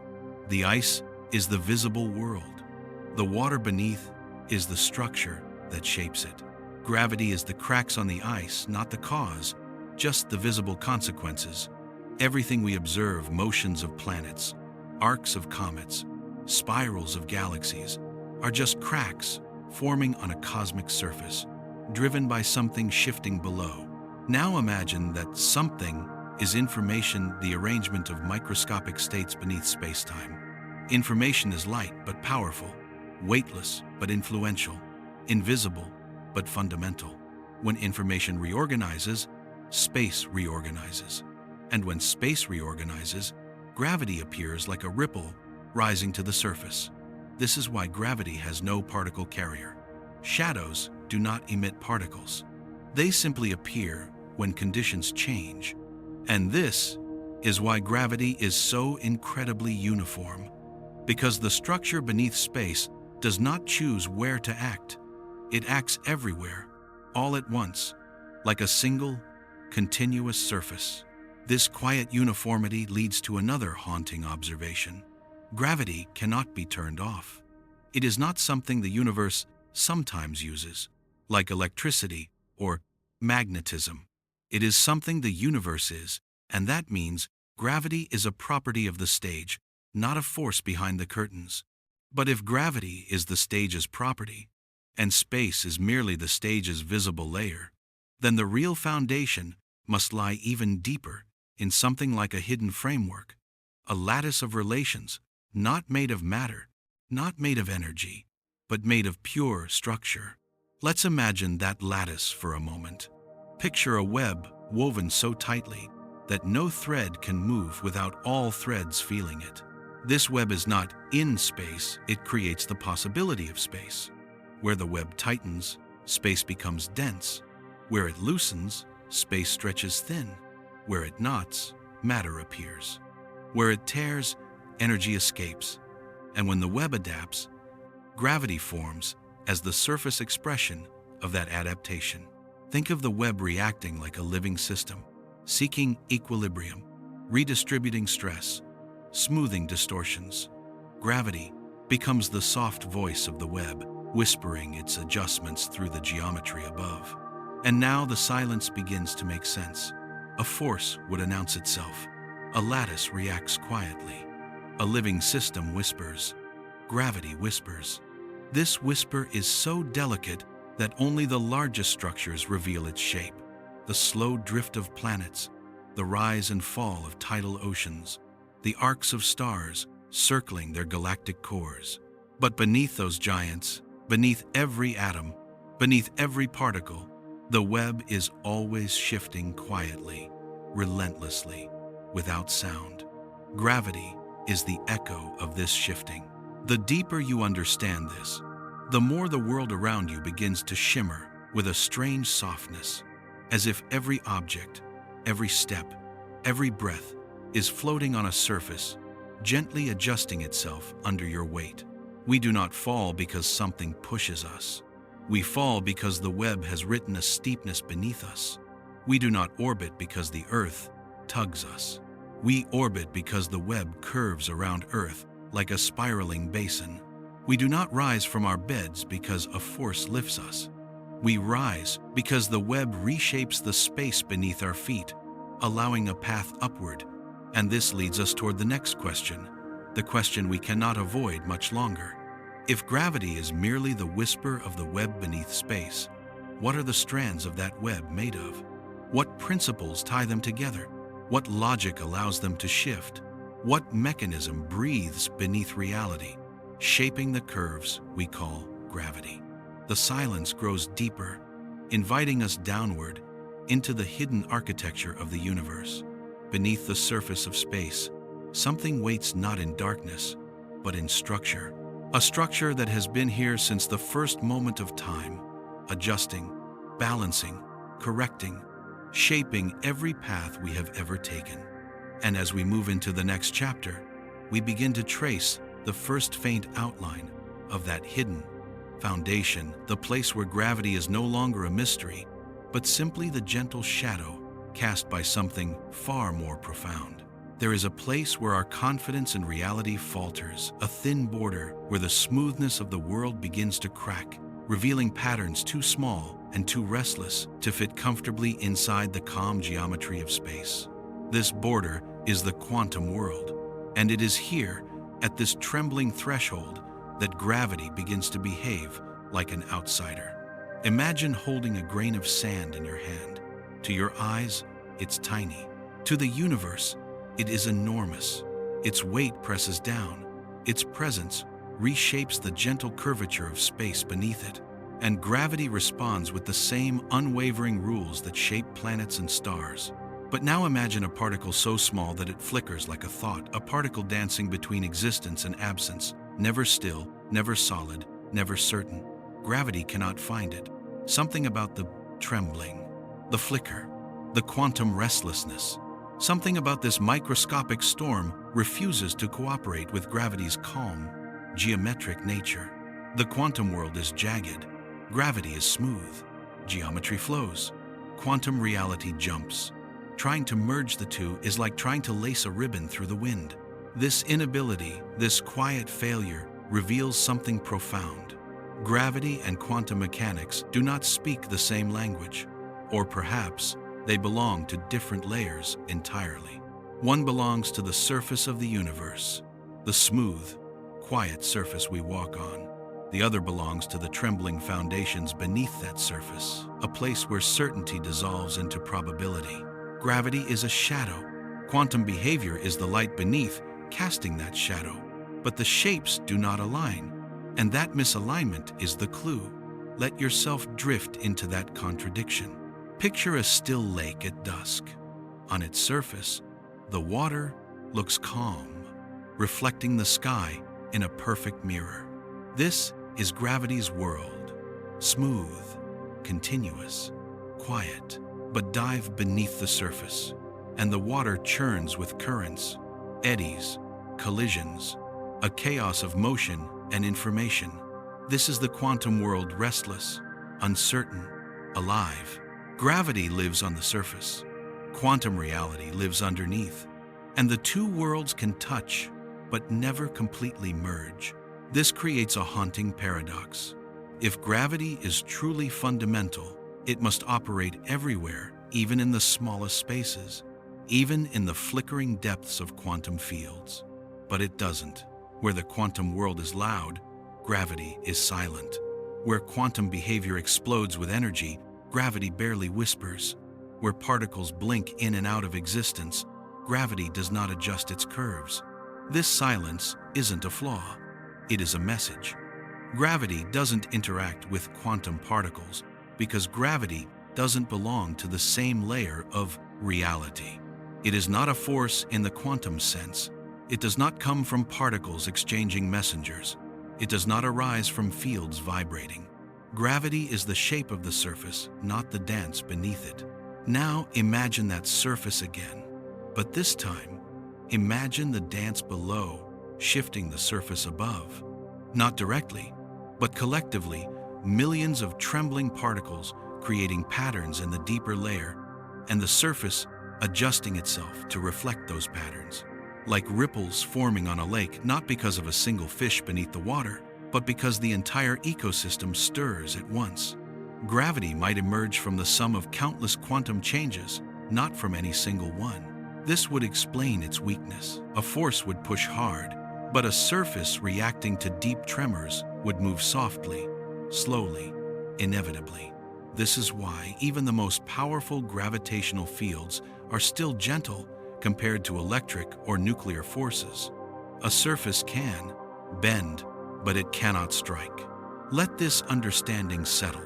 The ice is the visible world. The water beneath is the structure that shapes it. Gravity is the cracks on the ice, not the cause, just the visible consequences. Everything we observe, motions of planets, arcs of comets, spirals of galaxies, are just cracks forming on a cosmic surface, driven by something shifting below. Now imagine that something is information, the arrangement of microscopic states beneath spacetime. Information is light but powerful, weightless but influential, invisible but fundamental. When information reorganizes, space reorganizes. And when space reorganizes, gravity appears like a ripple rising to the surface. This is why gravity has no particle carrier. Shadows do not emit particles. They simply appear when conditions change. And this is why gravity is so incredibly uniform, because the structure beneath space does not choose where to act. It acts everywhere, all at once, like a single, continuous surface. This quiet uniformity leads to another haunting observation. Gravity cannot be turned off. It is not something the universe sometimes uses, like electricity or magnetism. It is something the universe is, and that means gravity is a property of the stage, not a force behind the curtains. But if gravity is the stage's property, and space is merely the stage's visible layer, then the real foundation must lie even deeper in something like a hidden framework, a lattice of relations, not made of matter, not made of energy, but made of pure structure. Let's imagine that lattice for a moment. Picture a web woven so tightly that no thread can move without all threads feeling it. This web is not in space, it creates the possibility of space. Where the web tightens, space becomes dense. Where it loosens, space stretches thin. Where it knots, matter appears. Where it tears, energy escapes. And when the web adapts, gravity forms as the surface expression of that adaptation. Think of the web reacting like a living system, seeking equilibrium, redistributing stress, smoothing distortions. Gravity becomes the soft voice of the web, whispering its adjustments through the geometry above. And now the silence begins to make sense. A force would announce itself. A lattice reacts quietly. A living system whispers. Gravity whispers. This whisper is so delicate that only the largest structures reveal its shape. The slow drift of planets, the rise and fall of tidal oceans, the arcs of stars circling their galactic cores. But beneath those giants, beneath every atom, beneath every particle, the web is always shifting quietly, relentlessly, without sound. Gravity is the echo of this shifting. The deeper you understand this, the more the world around you begins to shimmer with a strange softness, as if every object, every step, every breath is floating on a surface, gently adjusting itself under your weight. We do not fall because something pushes us. We fall because the web has written a steepness beneath us. We do not orbit because the Earth tugs us. We orbit because the web curves around Earth like a spiraling basin. We do not rise from our beds because a force lifts us. We rise because the web reshapes the space beneath our feet, allowing a path upward. And this leads us toward the next question, the question we cannot avoid much longer. If gravity is merely the whisper of the web beneath space, what are the strands of that web made of? What principles tie them together? What logic allows them to shift? What mechanism breathes beneath reality, shaping the curves we call gravity? The silence grows deeper, inviting us downward into the hidden architecture of the universe. Beneath the surface of space, something waits not in darkness, but in structure. A structure that has been here since the first moment of time, adjusting, balancing, correcting, shaping every path we have ever taken. And as we move into the next chapter, we begin to trace the first faint outline of that hidden foundation, the place where gravity is no longer a mystery, but simply the gentle shadow cast by something far more profound. There is a place where our confidence in reality falters, a thin border where the smoothness of the world begins to crack, revealing patterns too small and too restless to fit comfortably inside the calm geometry of space. This border is the quantum world, and it is here, at this trembling threshold, that gravity begins to behave like an outsider. Imagine holding a grain of sand in your hand. To your eyes, it's tiny. To the universe, it is enormous. Its weight presses down. Its presence reshapes the gentle curvature of space beneath it. And gravity responds with the same unwavering rules that shape planets and stars. But now imagine a particle so small that it flickers like a thought, a particle dancing between existence and absence, never still, never solid, never certain. Gravity cannot find it. Something about the trembling, the flicker, the quantum restlessness, something about this microscopic storm refuses to cooperate with gravity's calm, geometric nature. The quantum world is jagged. Gravity is smooth. Geometry flows. Quantum reality jumps. Trying to merge the two is like trying to lace a ribbon through the wind. This inability, this quiet failure, reveals something profound. Gravity and quantum mechanics do not speak the same language. Or perhaps they belong to different layers entirely. One belongs to the surface of the universe, the smooth, quiet surface we walk on. The other belongs to the trembling foundations beneath that surface, a place where certainty dissolves into probability. Gravity is a shadow. Quantum behavior is the light beneath, casting that shadow. But the shapes do not align, and that misalignment is the clue. Let yourself drift into that contradiction. Picture a still lake at dusk. On its surface, the water looks calm, reflecting the sky in a perfect mirror. This is gravity's world. Smooth, continuous, quiet. But dive beneath the surface, and the water churns with currents, eddies, collisions, a chaos of motion and information. This is the quantum world, restless, uncertain, alive. Gravity lives on the surface. Quantum reality lives underneath. and the two worlds can touch, but never completely merge. This creates a haunting paradox. If gravity is truly fundamental, it must operate everywhere, even in the smallest spaces, even in the flickering depths of quantum fields. But it doesn't. Where the quantum world is loud, gravity is silent. Where quantum behavior explodes with energy, gravity barely whispers. Where particles blink in and out of existence, gravity does not adjust its curves. This silence isn't a flaw. It is a message. Gravity doesn't interact with quantum particles because gravity doesn't belong to the same layer of reality. It is not a force in the quantum sense. It does not come from particles exchanging messengers. It does not arise from fields vibrating. Gravity is the shape of the surface, not the dance beneath it. Now imagine that surface again. But this time, imagine the dance below, shifting the surface above. Not directly, but collectively, millions of trembling particles creating patterns in the deeper layer, and the surface adjusting itself to reflect those patterns. Like ripples forming on a lake, not because of a single fish beneath the water, but because the entire ecosystem stirs at once. Gravity might emerge from the sum of countless quantum changes, not from any single one. This would explain its weakness. A force would push hard, but a surface reacting to deep tremors would move softly, slowly, inevitably. This is why even the most powerful gravitational fields are still gentle compared to electric or nuclear forces. A surface can bend, but it cannot strike. Let this understanding settle.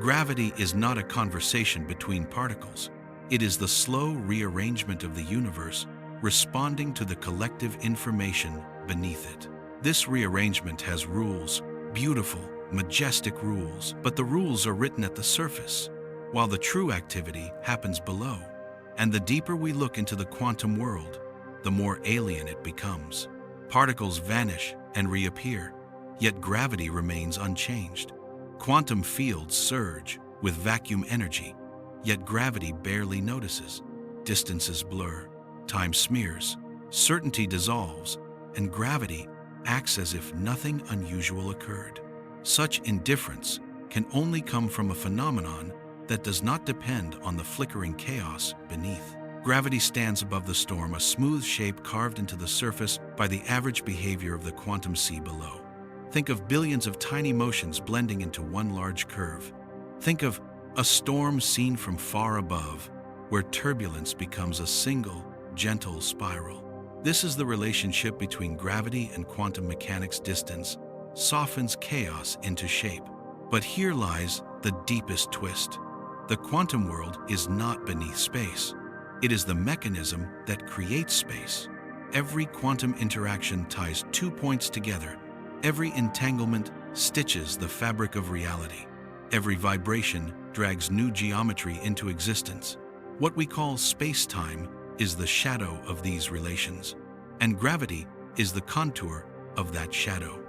Gravity is not a conversation between particles. It is the slow rearrangement of the universe responding to the collective information beneath it. This rearrangement has rules, beautiful, majestic rules, but the rules are written at the surface, while the true activity happens below. And the deeper we look into the quantum world, the more alien it becomes. Particles vanish and reappear, yet gravity remains unchanged. Quantum fields surge with vacuum energy, yet gravity barely notices. Distances blur, time smears, certainty dissolves, and gravity acts as if nothing unusual occurred. Such indifference can only come from a phenomenon that does not depend on the flickering chaos beneath. Gravity stands above the storm, a smooth shape carved into the surface by the average behavior of the quantum sea below. Think of billions of tiny motions blending into one large curve. Think of a storm seen from far above, where turbulence becomes a single, gentle spiral. This is the relationship between gravity and quantum mechanics. Distance softens chaos into shape. But here lies the deepest twist. The quantum world is not beneath space. It is the mechanism that creates space. Every quantum interaction ties 2 points together. Every entanglement stitches the fabric of reality. Every vibration drags new geometry into existence. What we call space-time is the shadow of these relations, and gravity is the contour of that shadow,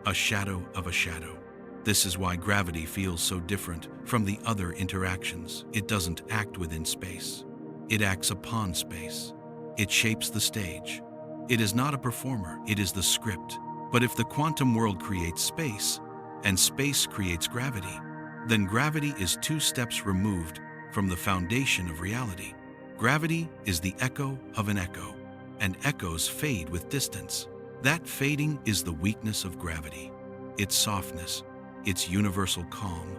a shadow of a shadow. This is why gravity feels so different from the other interactions. It doesn't act within space. It acts upon space. It shapes the stage. It is not a performer, it is the script. But if the quantum world creates space, and space creates gravity, then gravity is 2 steps removed from the foundation of reality. Gravity is the echo of an echo, and echoes fade with distance. That fading is the weakness of gravity, its softness, its universal calm.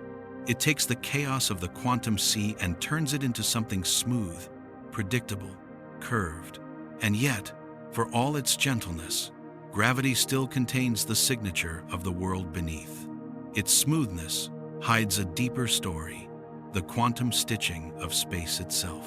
It takes the chaos of the quantum sea and turns it into something smooth, predictable, curved. And yet, for all its gentleness, gravity still contains the signature of the world beneath. Its smoothness hides a deeper story, the quantum stitching of space itself.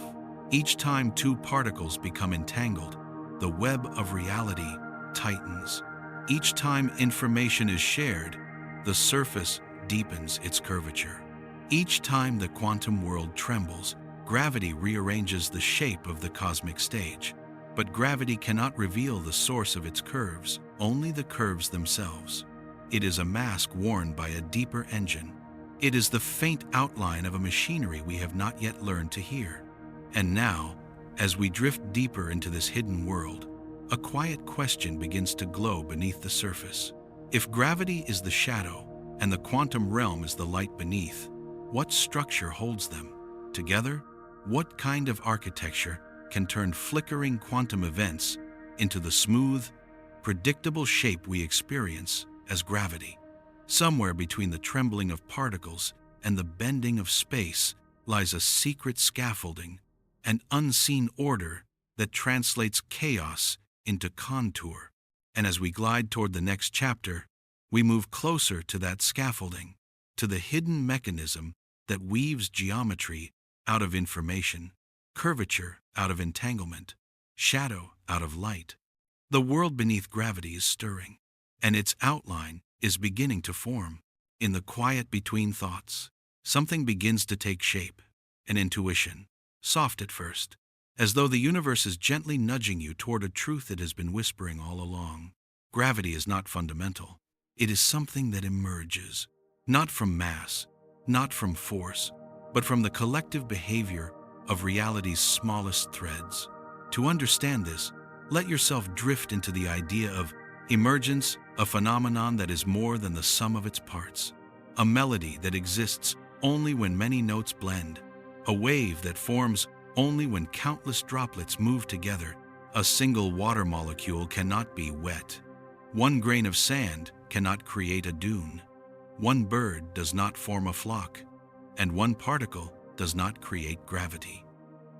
Each time 2 particles become entangled, the web of reality tightens. Each time information is shared, the surface deepens its curvature. Each time the quantum world trembles, gravity rearranges the shape of the cosmic stage. But gravity cannot reveal the source of its curves, only the curves themselves. It is a mask worn by a deeper engine. It is the faint outline of a machinery we have not yet learned to hear. And now, As we drift deeper into this hidden world, a quiet question begins to glow beneath the surface. If gravity is the shadow and the quantum realm is the light beneath, what structure holds them together? What kind of architecture can turn flickering quantum events into the smooth, predictable shape we experience as gravity? Somewhere between the trembling of particles and the bending of space lies a secret scaffolding, an unseen order that translates chaos into contour. And as we glide toward the next chapter, we move closer to that scaffolding, to the hidden mechanism that weaves geometry out of information, curvature out of entanglement, shadow out of light. The world beneath gravity is stirring, and its outline is beginning to form. In the quiet between thoughts, something begins to take shape, an intuition, soft at first, as though the universe is gently nudging you toward a truth it has been whispering all along. Gravity is not fundamental. It is something that emerges, not from mass, not from force, but from the collective behavior of reality's smallest threads. To understand this, let yourself drift into the idea of emergence, a phenomenon that is more than the sum of its parts, a melody that exists only when many notes blend, a wave that forms only when countless droplets move together. A single water molecule cannot be wet. One grain of sand cannot create a dune. One bird does not form a flock, and one particle does not create gravity.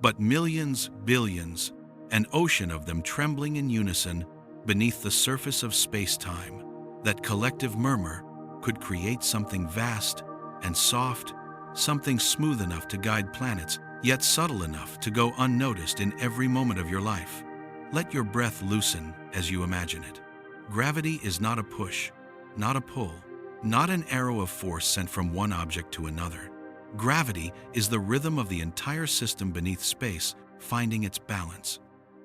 But millions, billions, an ocean of them trembling in unison beneath the surface of space-time, that collective murmur could create something vast and soft, something smooth enough to guide planets, yet subtle enough to go unnoticed in every moment of your life. Let your breath loosen as you imagine it. Gravity is not a push, not a pull, not an arrow of force sent from one object to another. Gravity is the rhythm of the entire system beneath space, finding its balance.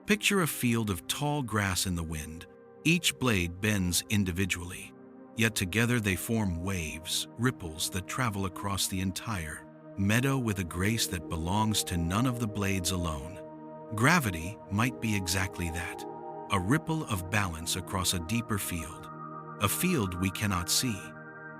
Picture a field of tall grass in the wind. Each blade bends individually, yet together they form waves, ripples that travel across the entire meadow with a grace that belongs to none of the blades alone. Gravity might be exactly that, a ripple of balance across a deeper field, a field we cannot see,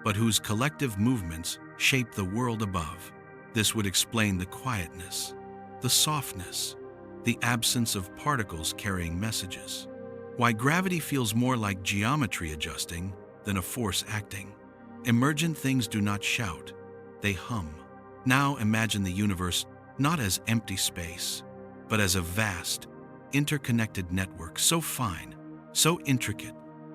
but whose collective movements shape the world above. This would explain the quietness, the softness, the absence of particles carrying messages. Why gravity feels more like geometry adjusting than a force acting. Emergent things do not shout, they hum. Now imagine the universe not as empty space, but as a vast, interconnected network so fine, so intricate,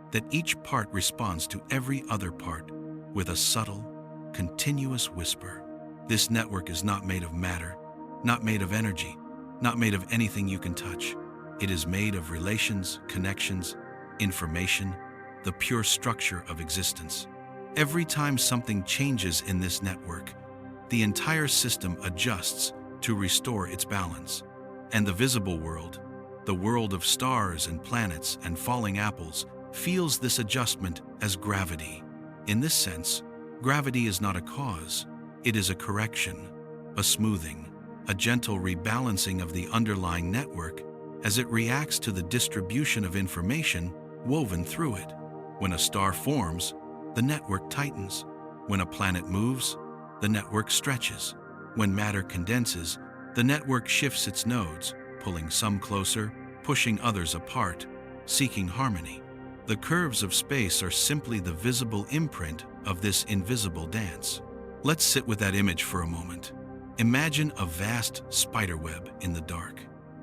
that each part responds to every other part with a subtle, continuous whisper. This network is not made of matter, not made of energy, not made of anything you can touch. It is made of relations, connections, information, the pure structure of existence. Every time something changes in this network, the entire system adjusts to restore its balance. And the visible world, the world of stars and planets and falling apples, feels this adjustment as gravity. In this sense, gravity is not a cause, it is a correction, a smoothing, a gentle rebalancing of the underlying network as it reacts to the distribution of information woven through it. When a star forms, the network tightens. When a planet moves, the network stretches. When matter condenses, the network shifts its nodes, pulling some closer, pushing others apart, seeking harmony. The curves of space are simply the visible imprint of this invisible dance. Let's sit with that image for a moment. Imagine a vast spiderweb in the dark.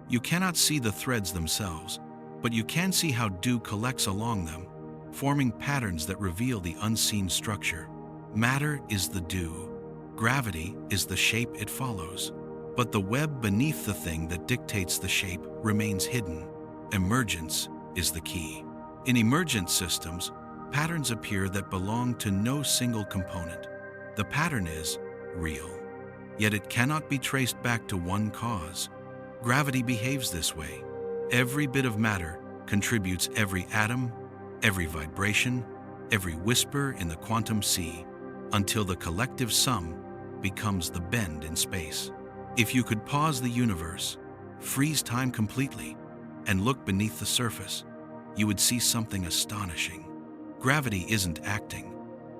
You cannot see the threads themselves, but you can see how dew collects along them, forming patterns that reveal the unseen structure. Matter is the dew. Gravity is the shape it follows. But the web beneath the thing that dictates the shape remains hidden. Emergence is the key. In emergent systems, patterns appear that belong to no single component. The pattern is real, yet it cannot be traced back to one cause. Gravity behaves this way. Every bit of matter contributes every atom, every vibration, every whisper in the quantum sea, until the collective sum becomes the bend in space. If you could pause the universe, freeze time completely, and look beneath the surface, you would see something astonishing. Gravity isn't acting.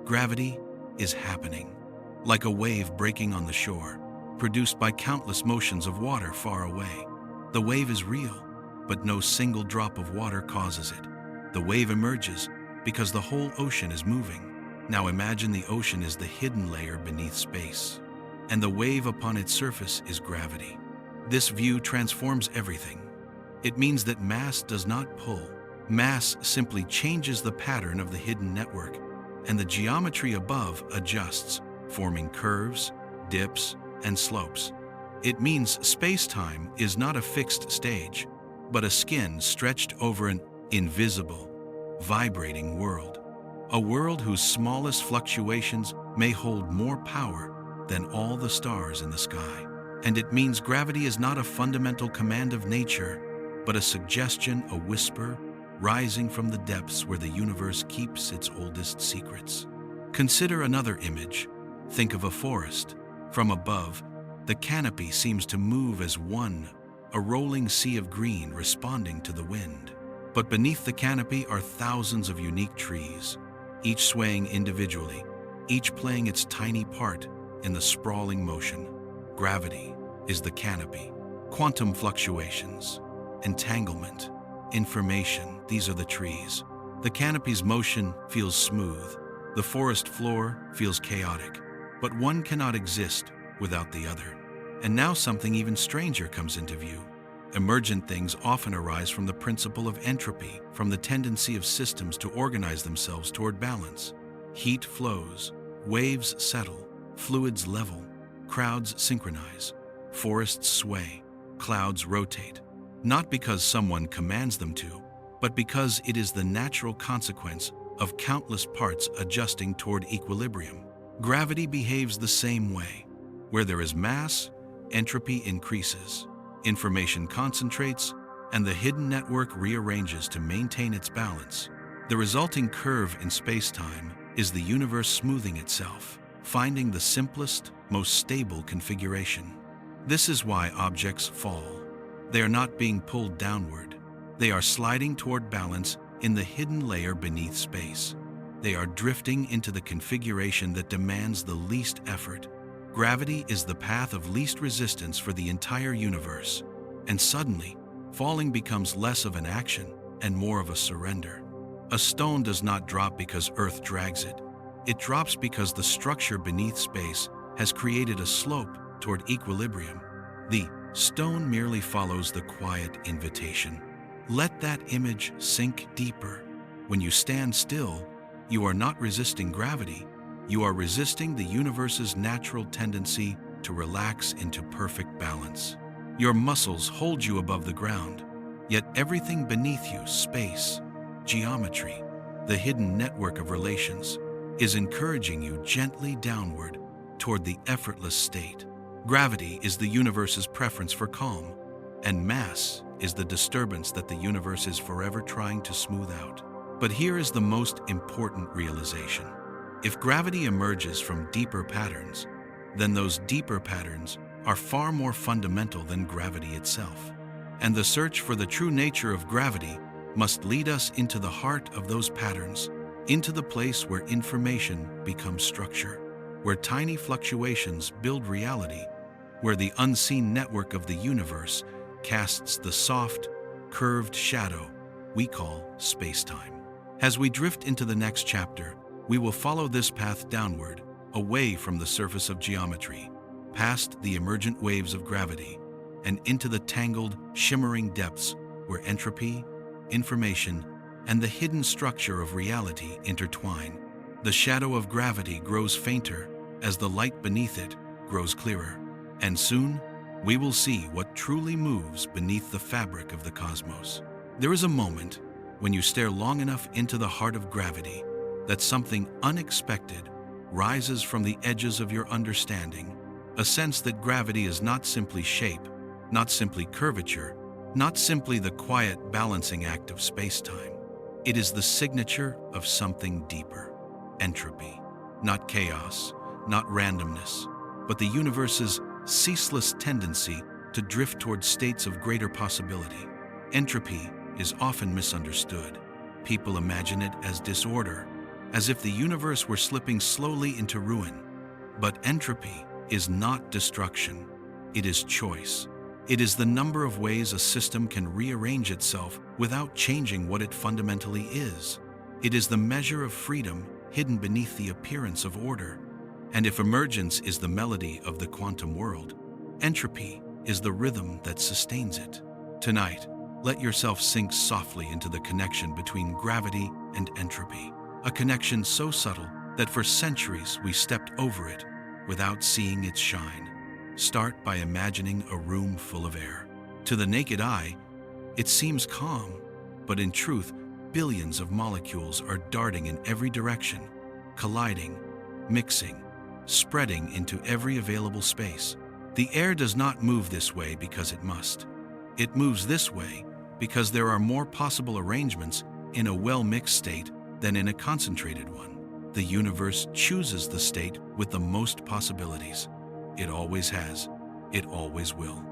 Gravity is happening. Like a wave breaking on the shore, produced by countless motions of water far away. The wave is real, but no single drop of water causes it. The wave emerges because the whole ocean is moving. Now imagine the ocean is the hidden layer beneath space, and the wave upon its surface is gravity. This view transforms everything. It means that mass does not pull. Mass simply changes the pattern of the hidden network, and the geometry above adjusts, forming curves, dips, and slopes. It means space-time is not a fixed stage, but a skin stretched over an invisible, vibrating world. A world whose smallest fluctuations may hold more power than all the stars in the sky. And it means gravity is not a fundamental command of nature, but a suggestion, a whisper, rising from the depths where the universe keeps its oldest secrets. Consider another image. Think of a forest. From above, the canopy seems to move as one, a rolling sea of green responding to the wind. But beneath the canopy are thousands of unique trees, each swaying individually, each playing its tiny part in the sprawling motion. Gravity is the canopy. Quantum fluctuations, entanglement, information, these are the trees. The canopy's motion feels smooth. The forest floor feels chaotic. But one cannot exist without the other. And now something even stranger comes into view. Emergent things often arise from the principle of entropy, from the tendency of systems to organize themselves toward balance. Heat flows, waves settle, fluids level, crowds synchronize, forests sway, clouds rotate. Not because someone commands them to, but because it is the natural consequence of countless parts adjusting toward equilibrium. Gravity behaves the same way. Where there is mass, entropy increases, information concentrates, and the hidden network rearranges to maintain its balance. The resulting curve in space-time is the universe smoothing itself, finding the simplest, most stable configuration. This is why objects fall. They are not being pulled downward. They are sliding toward balance in the hidden layer beneath space. They are drifting into the configuration that demands the least effort. Gravity is the path of least resistance for the entire universe. And suddenly, falling becomes less of an action and more of a surrender. A stone does not drop because Earth drags it. It drops because the structure beneath space has created a slope toward equilibrium. The stone merely follows the quiet invitation. Let that image sink deeper. When you stand still, you are not resisting gravity. You are resisting the universe's natural tendency to relax into perfect balance. Your muscles hold you above the ground, yet everything beneath you, space, geometry, the hidden network of relations, is encouraging you gently downward toward the effortless state. Gravity is the universe's preference for calm, and mass is the disturbance that the universe is forever trying to smooth out. But here is the most important realization. If gravity emerges from deeper patterns, then those deeper patterns are far more fundamental than gravity itself. And the search for the true nature of gravity must lead us into the heart of those patterns, into the place where information becomes structure, where tiny fluctuations build reality, where the unseen network of the universe casts the soft, curved shadow we call space-time. As we drift into the next chapter, we will follow this path downward, away from the surface of geometry, past the emergent waves of gravity, and into the tangled, shimmering depths where entropy, information, and the hidden structure of reality intertwine. The shadow of gravity grows fainter as the light beneath it grows clearer, and soon we will see what truly moves beneath the fabric of the cosmos. There is a moment when you stare long enough into the heart of gravity that something unexpected rises from the edges of your understanding, a sense that gravity is not simply shape, not simply curvature, not simply the quiet balancing act of space-time. It is the signature of something deeper, entropy, not chaos, not randomness, but the universe's ceaseless tendency to drift towards states of greater possibility. Entropy is often misunderstood. People imagine it as disorder, as if the universe were slipping slowly into ruin. But entropy is not destruction. It is choice. It is the number of ways a system can rearrange itself without changing what it fundamentally is. It is the measure of freedom hidden beneath the appearance of order. And if emergence is the melody of the quantum world, entropy is the rhythm that sustains it. Tonight, let yourself sink softly into the connection between gravity and entropy, a connection so subtle that for centuries we stepped over it without seeing its shine. Start by imagining a room full of air. To the naked eye, it seems calm, but in truth, billions of molecules are darting in every direction, colliding, mixing, spreading into every available space. The air does not move this way because it must. It moves this way because there are more possible arrangements in a well-mixed state than in a concentrated one. The universe chooses the state with the most possibilities. It always has. It always will.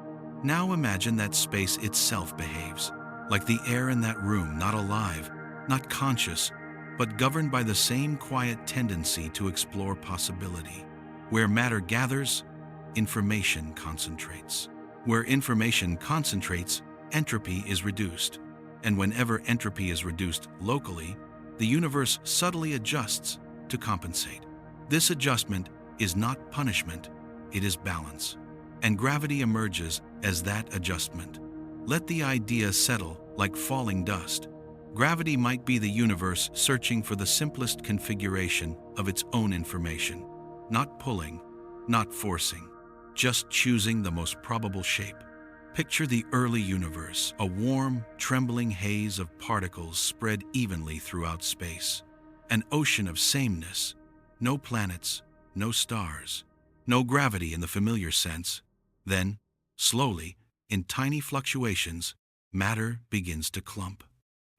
Now imagine that space itself behaves like the air in that room, not alive, not conscious, but governed by the same quiet tendency to explore possibility. Where matter gathers, information concentrates. Where information concentrates, entropy is reduced. And whenever entropy is reduced locally, the universe subtly adjusts to compensate. This adjustment is not punishment, it is balance. And gravity emerges as that adjustment. Let the idea settle like falling dust. Gravity might be the universe searching for the simplest configuration of its own information. Not pulling, not forcing, just choosing the most probable shape. Picture the early universe, a warm, trembling haze of particles spread evenly throughout space. An ocean of sameness, no planets, no stars, no gravity in the familiar sense. Then, slowly, in tiny fluctuations, matter begins to clump.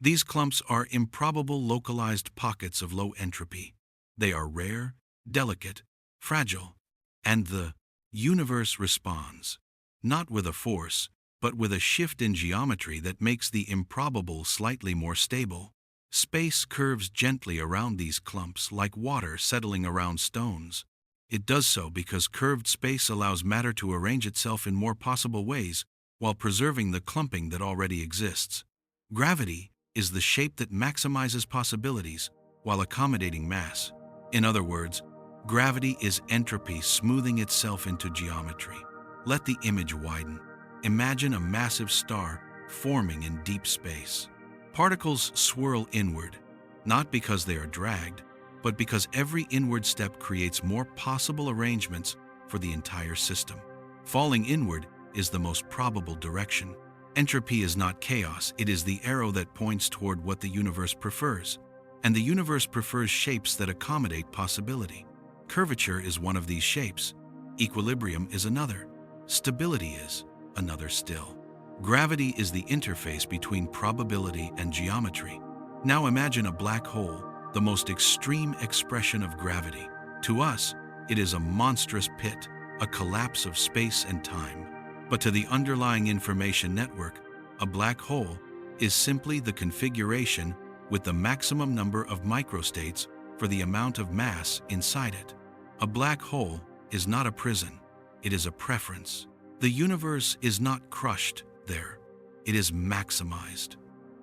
These clumps are improbable localized pockets of low entropy. They are rare, delicate, fragile, and the universe responds, not with a force, but with a shift in geometry that makes the improbable slightly more stable. Space curves gently around these clumps like water settling around stones. It does so because curved space allows matter to arrange itself in more possible ways while preserving the clumping that already exists. Gravity is the shape that maximizes possibilities while accommodating mass. In other words, gravity is entropy smoothing itself into geometry. Let the image widen. Imagine a massive star forming in deep space. Particles swirl inward, not because they are dragged, but because every inward step creates more possible arrangements for the entire system. Falling inward is the most probable direction. Entropy is not chaos, it is the arrow that points toward what the universe prefers. And the universe prefers shapes that accommodate possibility. Curvature is one of these shapes. Equilibrium is another. Stability is another still. Gravity is the interface between probability and geometry. Now imagine a black hole, the most extreme expression of gravity. To us, it is a monstrous pit, a collapse of space and time. But to the underlying information network, a black hole is simply the configuration with the maximum number of microstates for the amount of mass inside it. A black hole is not a prison, it is a preference. The universe is not crushed there, it is maximized.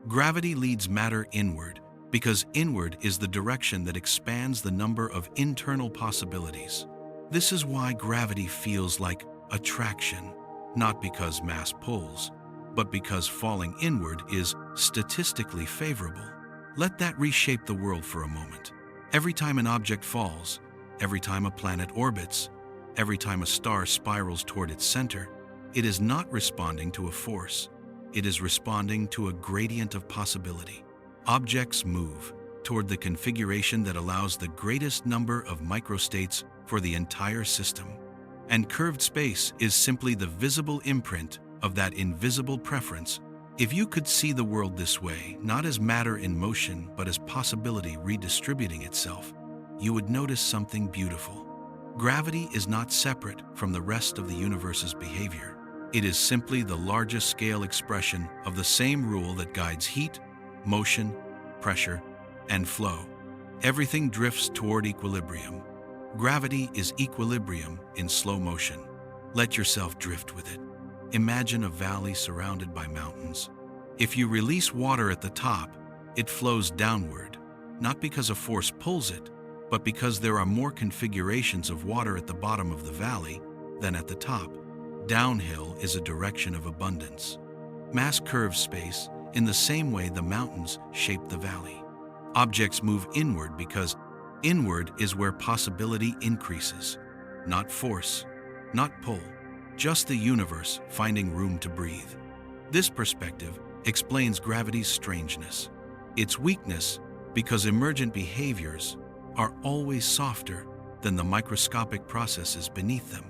Gravity leads matter inward because inward is the direction that expands the number of internal possibilities. This is why gravity feels like attraction, not because mass pulls, but because falling inward is statistically favorable. Let that reshape the world for a moment. Every time an object falls, every time a planet orbits, every time a star spirals toward its center, it is not responding to a force. It is responding to a gradient of possibility. Objects move toward the configuration that allows the greatest number of microstates for the entire system. And curved space is simply the visible imprint of that invisible preference. If you could see the world this way, not as matter in motion, but as possibility redistributing itself, you would notice something beautiful. Gravity is not separate from the rest of the universe's behavior. It is simply the largest scale expression of the same rule that guides heat, motion, pressure, and flow. Everything drifts toward equilibrium. Gravity is equilibrium in slow motion. Let yourself drift with it. Imagine a valley surrounded by mountains. If you release water at the top, it flows downward, not because a force pulls it, but because there are more configurations of water at the bottom of the valley than at the top. Downhill is a direction of abundance. Mass curves space in the same way the mountains shape the valley. Objects move inward because inward is where possibility increases. Not force, not pull, just the universe finding room to breathe. This perspective explains gravity's strangeness. Its weakness because emergent behaviors are always softer than the microscopic processes beneath them.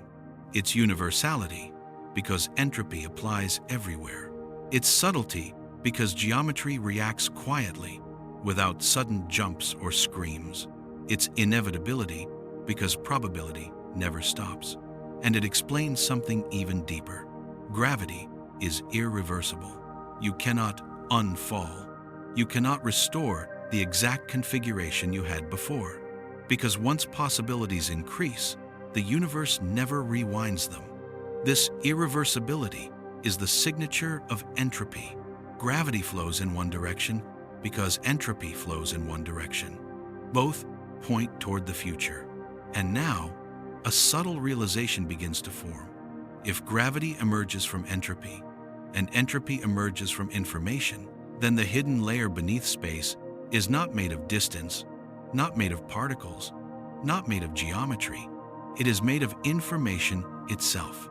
Its universality because entropy applies everywhere. Its subtlety because geometry reacts quietly, without sudden jumps or screams. Its inevitability because probability never stops. And it explains something even deeper. Gravity is irreversible. You cannot unfall. You cannot restore the exact configuration you had before. Because once possibilities increase, the universe never rewinds them. This irreversibility is the signature of entropy. Gravity flows in one direction because entropy flows in one direction. Both point toward the future. And now, a subtle realization begins to form. If gravity emerges from entropy, and entropy emerges from information, then the hidden layer beneath space is not made of distance, not made of particles, not made of geometry. It is made of information itself.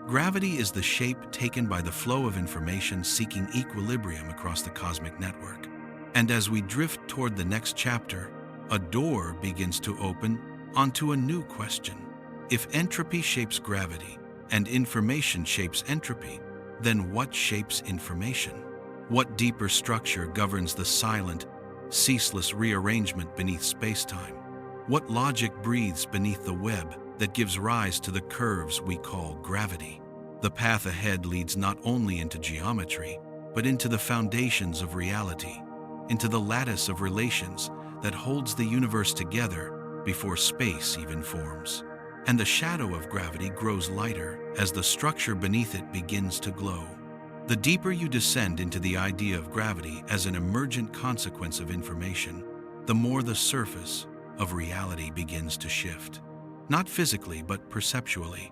Gravity is the shape taken by the flow of information seeking equilibrium across the cosmic network. And as we drift toward the next chapter, a door begins to open onto a new question. If entropy shapes gravity and information shapes entropy, then what shapes information? What deeper structure governs the silent, ceaseless rearrangement beneath spacetime? What logic breathes beneath the web that gives rise to the curves we call gravity? The path ahead leads not only into geometry, but into the foundations of reality, into the lattice of relations that holds the universe together before space even forms. And the shadow of gravity grows lighter as the structure beneath it begins to glow. The deeper you descend into the idea of gravity as an emergent consequence of information, the more the surface of reality begins to shift. Not physically, but perceptually,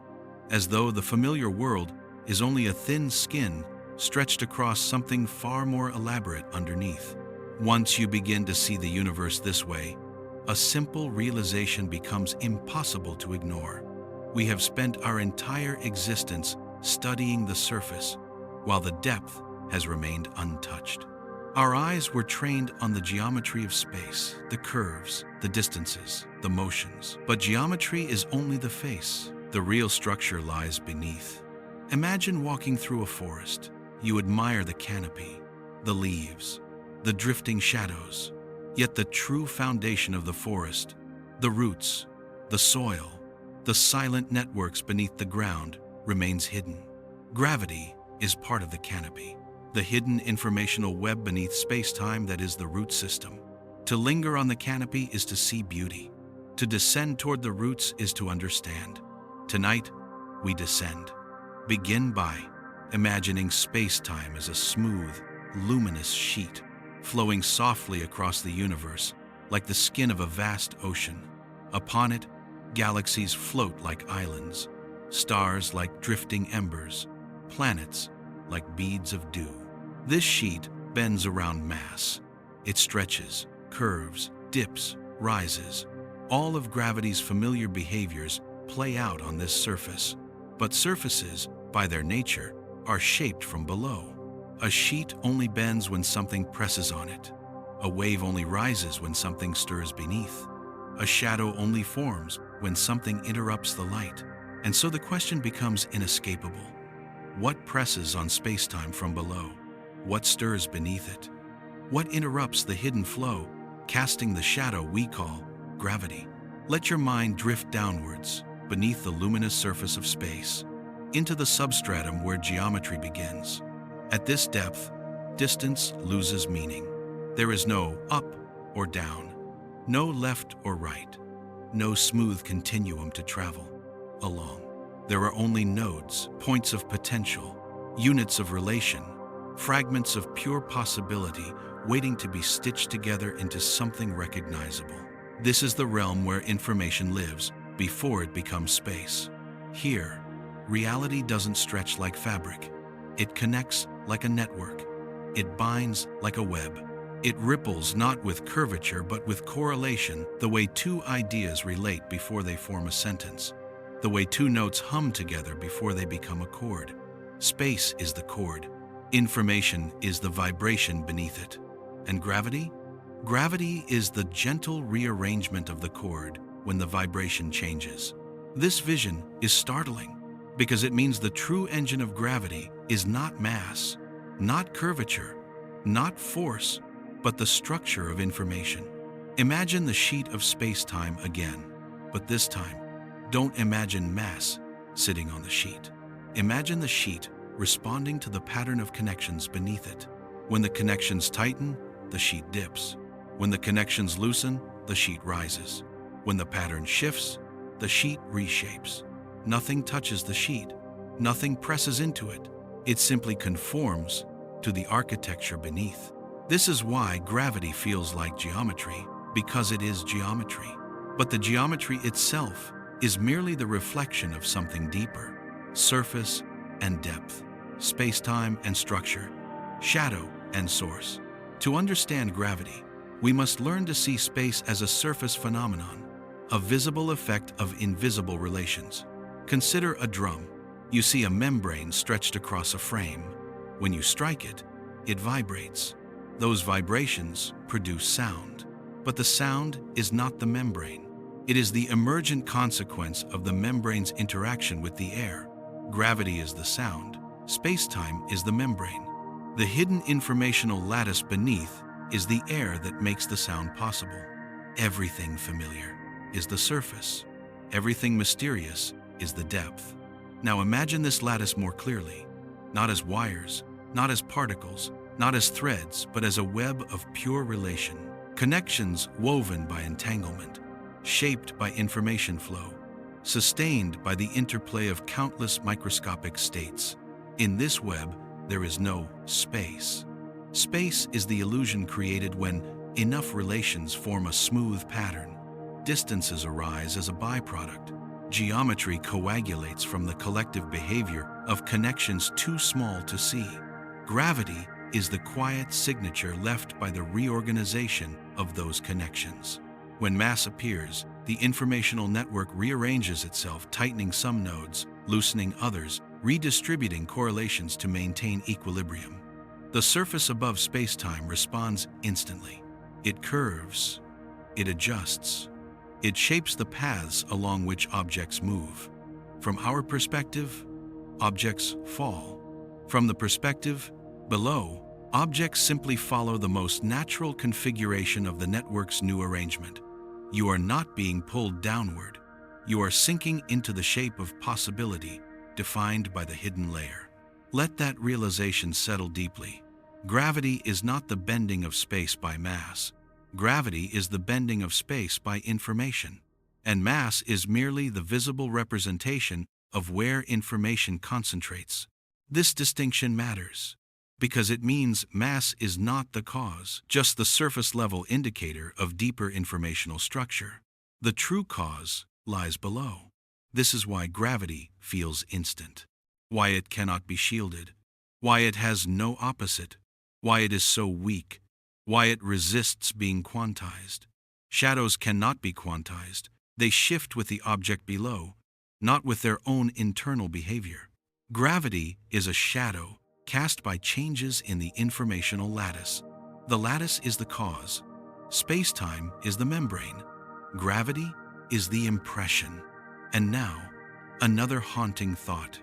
as though the familiar world is only a thin skin stretched across something far more elaborate underneath. Once you begin to see the universe this way, a simple realization becomes impossible to ignore. We have spent our entire existence studying the surface, while the depth has remained untouched. Our eyes were trained on the geometry of space, the curves, the distances, the motions. But geometry is only the face. The real structure lies beneath. Imagine walking through a forest. You admire the canopy, the leaves, the drifting shadows. Yet the true foundation of the forest, the roots, the soil, the silent networks beneath the ground, remains hidden. Gravity is part of the canopy, the hidden informational web beneath space-time that is the root system. To linger on the canopy is to see beauty. To descend toward the roots is to understand. Tonight, we descend. Begin by imagining space-time as a smooth, luminous sheet, flowing softly across the universe like the skin of a vast ocean. Upon it, galaxies float like islands, stars like drifting embers, planets like beads of dew. This sheet bends around mass. It stretches, curves, dips, rises. All of gravity's familiar behaviors play out on this surface. But surfaces, by their nature, are shaped from below. A sheet only bends when something presses on it. A wave only rises when something stirs beneath. A shadow only forms when something interrupts the light. And so the question becomes inescapable. What presses on spacetime from below? What stirs beneath it? What interrupts the hidden flow, casting the shadow we call gravity? Let your mind drift downwards, beneath the luminous surface of space. into the substratum where geometry begins. At this depth, distance loses meaning. There is no up or down, no left or right, no smooth continuum to travel along. There are only nodes, points of potential, units of relation, fragments of pure possibility waiting to be stitched together into something recognizable. This is the realm where information lives before it becomes space. Here, reality doesn't stretch like fabric. It connects like a network. It binds like a web. It ripples not with curvature but with correlation, the way two ideas relate before they form a sentence, the way two notes hum together before they become a chord. Space is the chord. Information is the vibration beneath it. And gravity? Gravity is the gentle rearrangement of the chord when the vibration changes. This vision is startling because it means the true engine of gravity is not mass, not curvature, not force, but the structure of information. Imagine the sheet of space-time again, but this time, don't imagine mass sitting on the sheet. Imagine the sheet responding to the pattern of connections beneath it. When the connections tighten, the sheet dips. When the connections loosen, the sheet rises. When the pattern shifts, the sheet reshapes. Nothing touches the sheet. Nothing presses into it. It simply conforms to the architecture beneath. This is why gravity feels like geometry, because it is geometry. But the geometry itself is merely the reflection of something deeper: surface and depth, space-time and structure, shadow and source. To understand gravity, we must learn to see space as a surface phenomenon, a visible effect of invisible relations. Consider a drum. You see a membrane stretched across a frame. When you strike it, it vibrates. Those vibrations produce sound. But the sound is not the membrane. It is the emergent consequence of the membrane's interaction with the air. Gravity is the sound. Space-time is the membrane. The hidden informational lattice beneath is the air that makes the sound possible. Everything familiar is the surface. Everything mysterious is the depth. Now imagine this lattice more clearly, not as wires, not as particles, not as threads, but as a web of pure relation. Connections woven by entanglement, shaped by information flow, sustained by the interplay of countless microscopic states. In this web, there is no space. Space is the illusion created when enough relations form a smooth pattern. Distances arise as a byproduct. Geometry coagulates from the collective behavior of connections too small to see. Gravity is the quiet signature left by the reorganization of those connections. When mass appears, the informational network rearranges itself, tightening some nodes, loosening others, redistributing correlations to maintain equilibrium. The surface above space-time responds instantly. It curves, it adjusts, it shapes the paths along which objects move. From our perspective, objects fall. From the perspective below, objects simply follow the most natural configuration of the network's new arrangement. You are not being pulled downward. You are sinking into the shape of possibility defined by the hidden layer. Let that realization settle deeply. Gravity is not the bending of space by mass. Gravity is the bending of space by information. And mass is merely the visible representation of where information concentrates. This distinction matters because it means mass is not the cause, just the surface-level indicator of deeper informational structure. The true cause lies below. This is why gravity feels instant, why it cannot be shielded, why it has no opposite, why it is so weak, why it resists being quantized. Shadows cannot be quantized. They shift with the object below, not with their own internal behavior. Gravity is a shadow cast by changes in the informational lattice. The lattice is the cause. Space-time is the membrane. Gravity is the impression. And now, another haunting thought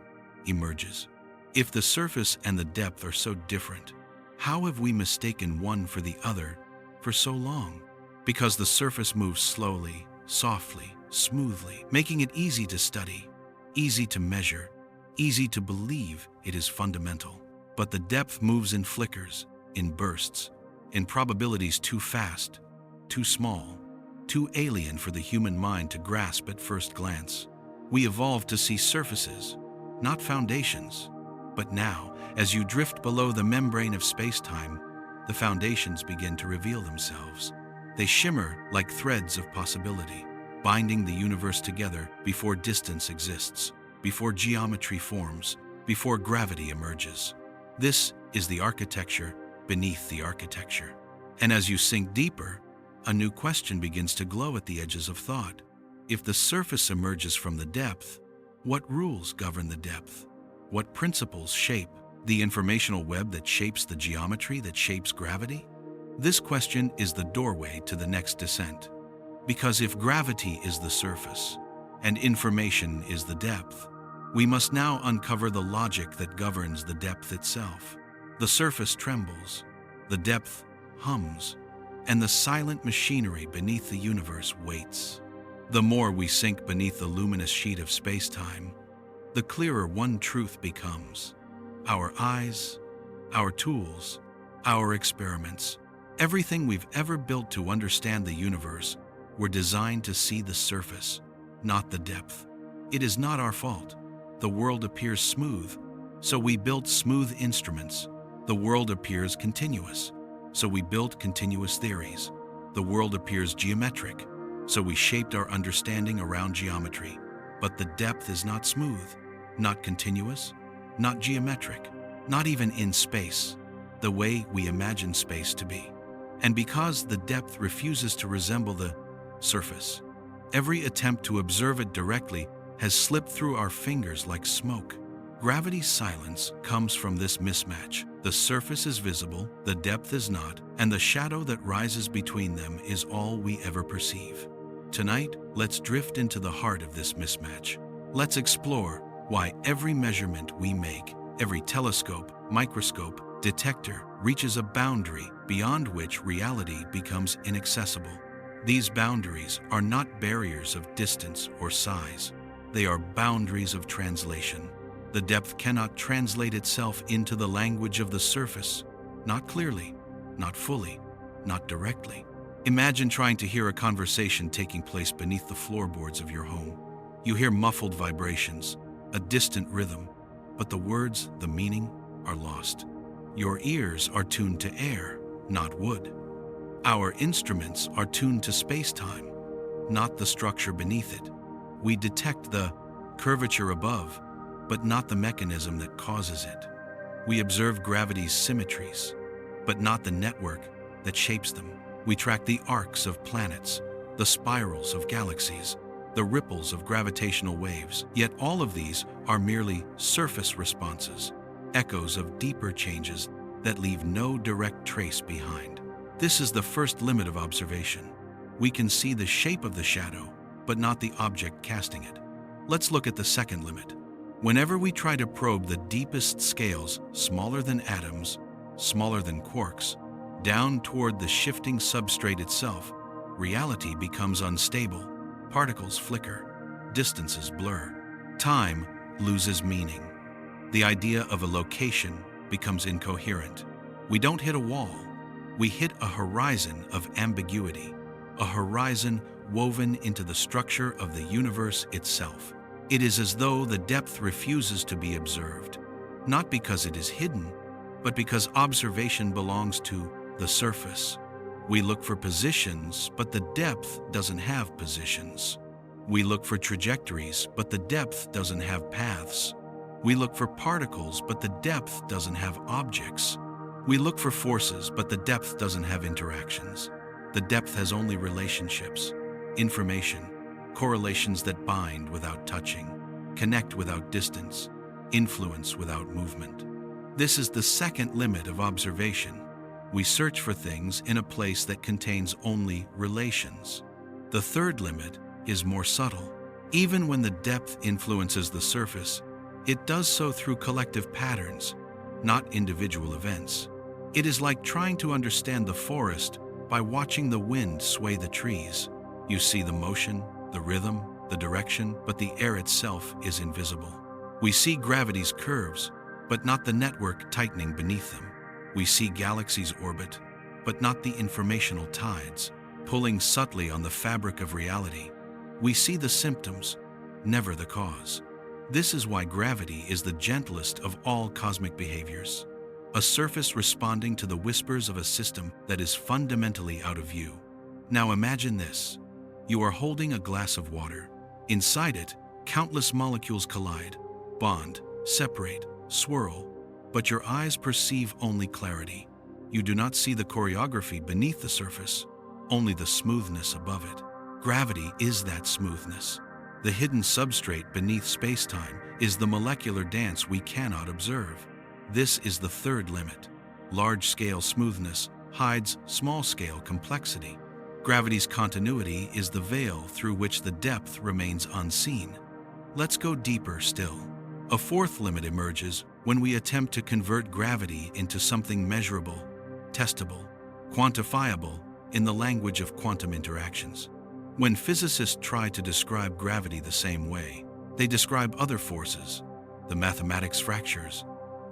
emerges. If the surface and the depth are so different, how have we mistaken one for the other for so long? Because the surface moves slowly, softly, smoothly, making it easy to study, easy to measure, easy to believe, it is fundamental. But the depth moves in flickers, in bursts, in probabilities too fast, too small, too alien for the human mind to grasp at first glance. We evolved to see surfaces, not foundations. But now, as you drift below the membrane of space-time, the foundations begin to reveal themselves. They shimmer like threads of possibility, binding the universe together before distance exists, before geometry forms, before gravity emerges. This is the architecture beneath the architecture. And as you sink deeper, a new question begins to glow at the edges of thought. If the surface emerges from the depth, what rules govern the depth? What principles shape the informational web that shapes the geometry that shapes gravity? This question is the doorway to the next descent. Because if gravity is the surface and information is the depth, we must now uncover the logic that governs the depth itself. The surface trembles, the depth hums, and the silent machinery beneath the universe waits. The more we sink beneath the luminous sheet of space-time, the clearer one truth becomes. Our eyes, our tools, our experiments, everything we've ever built to understand the universe were designed to see the surface, not the depth. It is not our fault. The world appears smooth, so we built smooth instruments. The world appears continuous, so we built continuous theories. The world appears geometric, so we shaped our understanding around geometry. But the depth is not smooth, not continuous, not geometric, not even in space, the way we imagine space to be. And because the depth refuses to resemble the surface, every attempt to observe it directly has slipped through our fingers like smoke. Gravity's silence comes from this mismatch. The surface is visible, the depth is not, and the shadow that rises between them is all we ever perceive. Tonight, let's drift into the heart of this mismatch. Let's explore why every measurement we make, every telescope, microscope, detector reaches a boundary beyond which reality becomes inaccessible. These boundaries are not barriers of distance or size. They are boundaries of translation. The depth cannot translate itself into the language of the surface, not clearly, not fully, not directly. Imagine trying to hear a conversation taking place beneath the floorboards of your home. You hear muffled vibrations, a distant rhythm, but the words, the meaning, are lost. Your ears are tuned to air, not wood. Our instruments are tuned to space-time, not the structure beneath it. We detect the curvature above, but not the mechanism that causes it. We observe gravity's symmetries, but not the network that shapes them. We track the arcs of planets, the spirals of galaxies, the ripples of gravitational waves. Yet all of these are merely surface responses, echoes of deeper changes that leave no direct trace behind. This is the first limit of observation. We can see the shape of the shadow, but not the object casting it. Let's look at the second limit. Whenever we try to probe the deepest scales, smaller than atoms, smaller than quarks, down toward the shifting substrate itself, reality becomes unstable. Particles flicker, distances blur, time loses meaning. The idea of a location becomes incoherent. We don't hit a wall, we hit a horizon of ambiguity, a horizon woven into the structure of the universe itself. It is as though the depth refuses to be observed, not because it is hidden, but because observation belongs to the surface. We look for positions, but the depth doesn't have positions. We look for trajectories, but the depth doesn't have paths. We look for particles, but the depth doesn't have objects. We look for forces, but the depth doesn't have interactions. The depth has only relationships, information, correlations that bind without touching, connect without distance, influence without movement. This is the second limit of observation. We search for things in a place that contains only relations. The third limit is more subtle. Even when the depth influences the surface, it does so through collective patterns, not individual events. It is like trying to understand the forest by watching the wind sway the trees. You see the motion, the rhythm, the direction, but the air itself is invisible. We see gravity's curves, but not the network tightening beneath them. We see galaxies orbit, but not the informational tides, pulling subtly on the fabric of reality. We see the symptoms, never the cause. This is why gravity is the gentlest of all cosmic behaviors. A surface responding to the whispers of a system that is fundamentally out of view. Now imagine this. You are holding a glass of water. Inside it, countless molecules collide, bond, separate, swirl, but your eyes perceive only clarity. You do not see the choreography beneath the surface, only the smoothness above it. Gravity is that smoothness. The hidden substrate beneath spacetime is the molecular dance we cannot observe. This is the third limit. Large-scale smoothness hides small-scale complexity. Gravity's continuity is the veil through which the depth remains unseen. Let's go deeper still. A fourth limit emerges when we attempt to convert gravity into something measurable, testable, quantifiable in the language of quantum interactions. When physicists try to describe gravity the same way, they describe other forces. The mathematics fractures.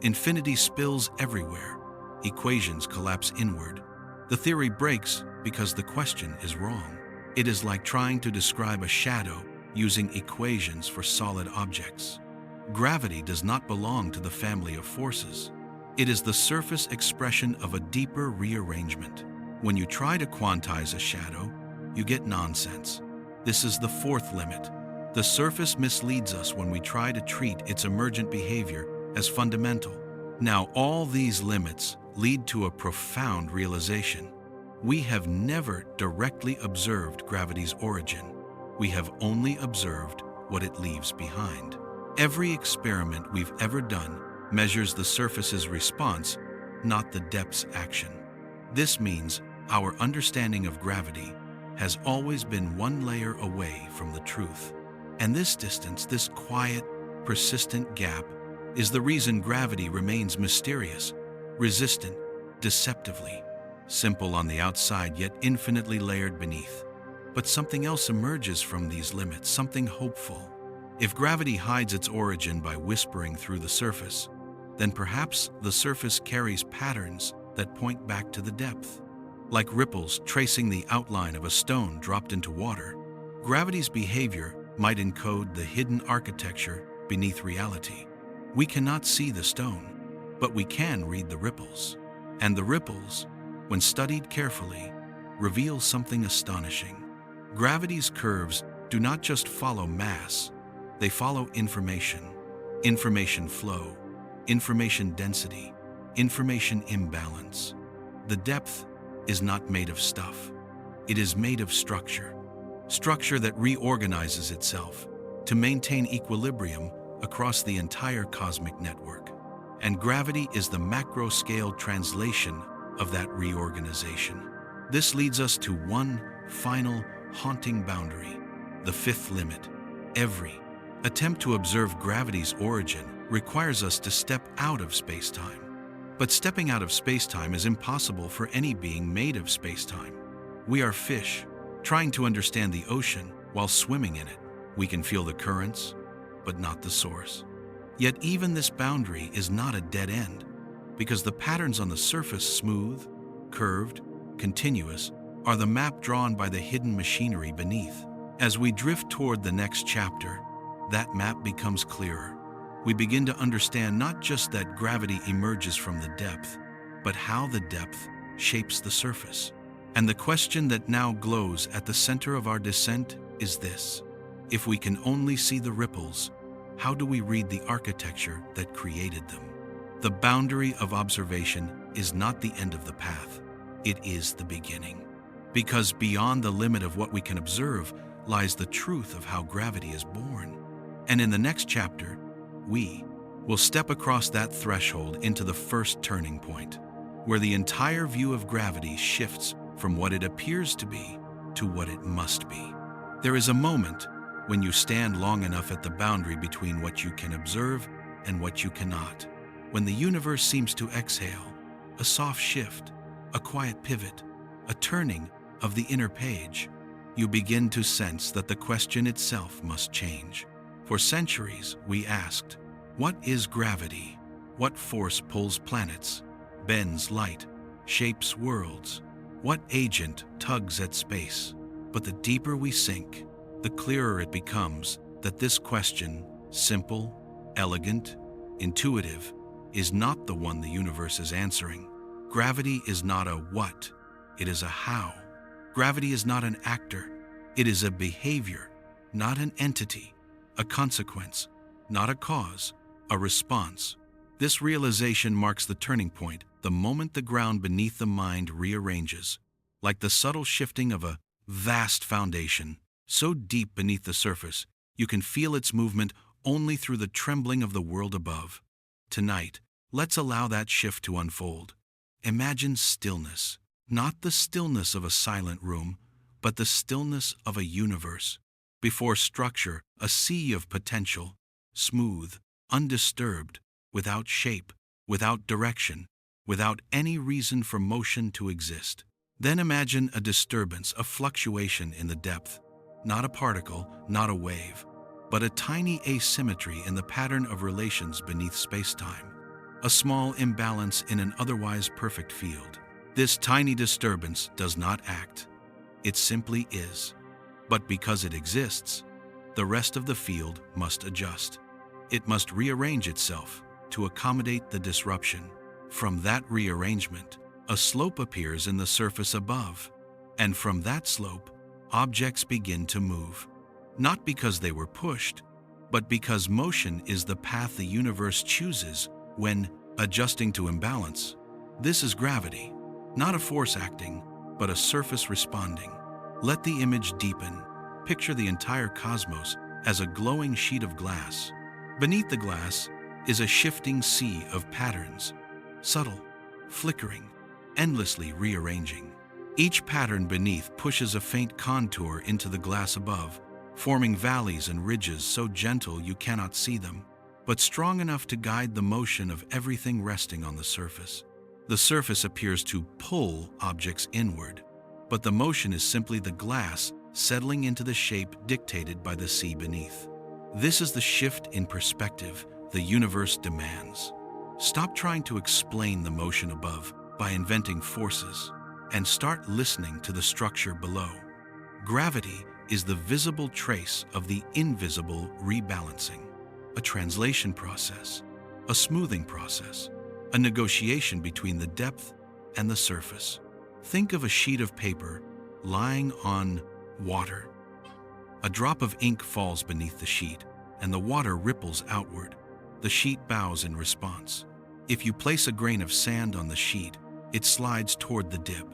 Infinity spills everywhere. Equations collapse inward. The theory breaks because the question is wrong. It is like trying to describe a shadow using equations for solid objects. Gravity does not belong to the family of forces. It is the surface expression of a deeper rearrangement. When you try to quantize a shadow, you get nonsense. This is the fourth limit. The surface misleads us when we try to treat its emergent behavior as fundamental. Now, all these limits lead to a profound realization. We have never directly observed gravity's origin. We have only observed what it leaves behind. Every experiment we've ever done measures the surface's response, not the depth's action. This means our understanding of gravity has always been one layer away from the truth. And this distance, this quiet, persistent gap, is the reason gravity remains mysterious, resistant, deceptively, simple on the outside yet infinitely layered beneath. But something else emerges from these limits, something hopeful. If gravity hides its origin by whispering through the surface, then perhaps the surface carries patterns that point back to the depth. Like ripples tracing the outline of a stone dropped into water, gravity's behavior might encode the hidden architecture beneath reality. We cannot see the stone, but we can read the ripples. And the ripples, when studied carefully, reveal something astonishing. Gravity's curves do not just follow mass, they follow information. Information flow, information density, information imbalance. The depth is not made of stuff. It is made of structure. Structure that reorganizes itself to maintain equilibrium across the entire cosmic network. And gravity is the macro-scale translation of that reorganization. This leads us to one final, haunting boundary, the fifth limit. Every attempt to observe gravity's origin requires us to step out of space-time. But stepping out of space-time is impossible for any being made of space-time. We are fish, trying to understand the ocean while swimming in it. We can feel the currents, but not the source. Yet even this boundary is not a dead end, because the patterns on the surface, smooth, curved, continuous, are the map drawn by the hidden machinery beneath. As we drift toward the next chapter, that map becomes clearer. We begin to understand not just that gravity emerges from the depth, but how the depth shapes the surface. And the question that now glows at the center of our descent is this: if we can only see the ripples, how do we read the architecture that created them? The boundary of observation is not the end of the path, it is the beginning. Because beyond the limit of what we can observe lies the truth of how gravity is born. And in the next chapter, we will step across that threshold into the first turning point, where the entire view of gravity shifts from what it appears to be to what it must be. There is a moment when you stand long enough at the boundary between what you can observe and what you cannot, when the universe seems to exhale, a soft shift, a quiet pivot, a turning of the inner page. You begin to sense that the question itself must change. For centuries, we asked, What is gravity? What force pulls planets, bends light, shapes worlds? What agent tugs at space? But the deeper we sink, the clearer it becomes that this question, simple, elegant, intuitive, is not the one the universe is answering. Gravity is not a what, it is a how. Gravity is not an actor, it is a behavior, not an entity, a consequence, not a cause, a response. This realization marks the turning point, the moment the ground beneath the mind rearranges, like the subtle shifting of a vast foundation, so deep beneath the surface, you can feel its movement only through the trembling of the world above. Tonight, let's allow that shift to unfold. Imagine stillness, not the stillness of a silent room, but the stillness of a universe. Before structure, a sea of potential, smooth, undisturbed, without shape, without direction, without any reason for motion to exist. Then imagine a disturbance, a fluctuation in the depth, not a particle, not a wave, but a tiny asymmetry in the pattern of relations beneath spacetime, a small imbalance in an otherwise perfect field. This tiny disturbance does not act, it simply is. But because it exists, the rest of the field must adjust. It must rearrange itself to accommodate the disruption. From that rearrangement, a slope appears in the surface above, and from that slope, objects begin to move. Not because they were pushed, but because motion is the path the universe chooses when adjusting to imbalance. This is gravity, not a force acting, but a surface responding. Let the image deepen. Picture the entire cosmos as a glowing sheet of glass. Beneath the glass is a shifting sea of patterns, subtle, flickering, endlessly rearranging. Each pattern beneath pushes a faint contour into the glass above, forming valleys and ridges so gentle you cannot see them, but strong enough to guide the motion of everything resting on the surface. The surface appears to pull objects inward, but the motion is simply the glass settling into the shape dictated by the sea beneath. This is the shift in perspective the universe demands. Stop trying to explain the motion above by inventing forces, and start listening to the structure below. Gravity is the visible trace of the invisible rebalancing, a translation process, a smoothing process, a negotiation between the depth and the surface. Think of a sheet of paper lying on water. A drop of ink falls beneath the sheet, and the water ripples outward. The sheet bows in response. If you place a grain of sand on the sheet, it slides toward the dip.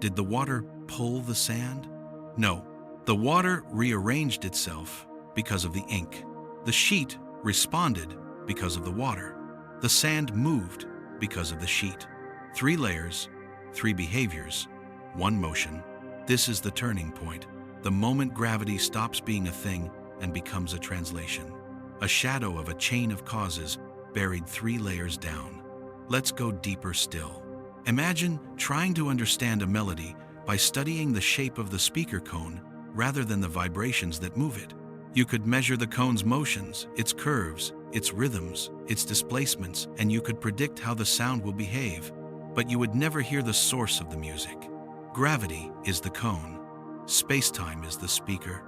Did the water pull the sand? No. The water rearranged itself because of the ink. The sheet responded because of the water. The sand moved because of the sheet. 3 layers, 3 behaviors, 1 motion. This is the turning point, the moment gravity stops being a thing and becomes a translation, a shadow of a chain of causes buried 3 layers down. Let's go deeper still. Imagine trying to understand a melody by studying the shape of the speaker cone rather than the vibrations that move it. You could measure the cone's motions, its curves, its rhythms, its displacements, and you could predict how the sound will behave, but you would never hear the source of the music. Gravity is the cone. Spacetime is the speaker.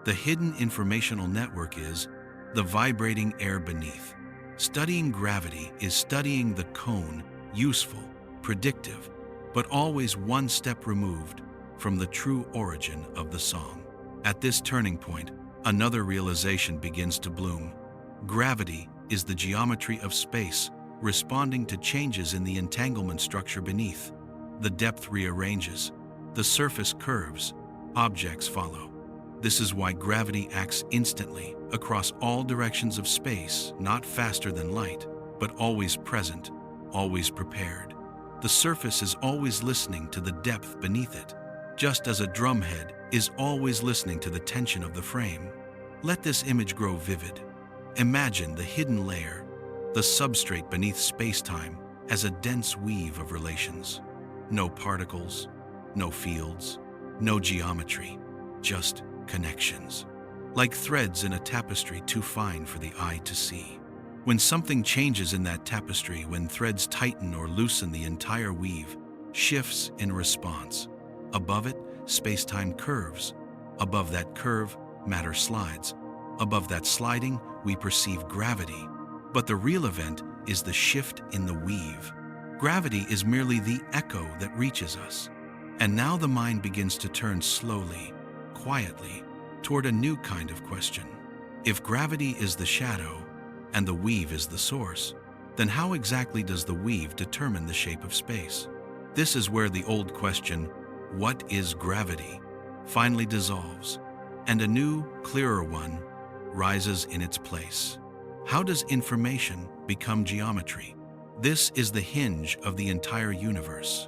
The hidden informational network is the vibrating air beneath. Studying gravity is studying the cone, useful, predictive, but always one step removed from the true origin of the song. At this turning point, another realization begins to bloom. Gravity is the geometry of space, responding to changes in the entanglement structure beneath. The depth rearranges, the surface curves, objects follow. This is why gravity acts instantly across all directions of space, not faster than light, but always present, always prepared. The surface is always listening to the depth beneath it, just as a drumhead is always listening to the tension of the frame. Let this image grow vivid. Imagine the hidden layer, the substrate beneath space-time, as a dense weave of relations. No particles, no fields, no geometry, just connections. Like threads in a tapestry too fine for the eye to see. When something changes in that tapestry, when threads tighten or loosen, the entire weave shifts in response. Above it, space-time curves. Above that curve, matter slides. Above that sliding, we perceive gravity. But the real event is the shift in the weave. Gravity is merely the echo that reaches us. And now the mind begins to turn slowly, quietly, toward a new kind of question. If gravity is the shadow and the weave is the source, then how exactly does the weave determine the shape of space? This is where the old question, what is gravity, finally dissolves, and a new, clearer one rises in its place. How does information become geometry? This is the hinge of the entire universe,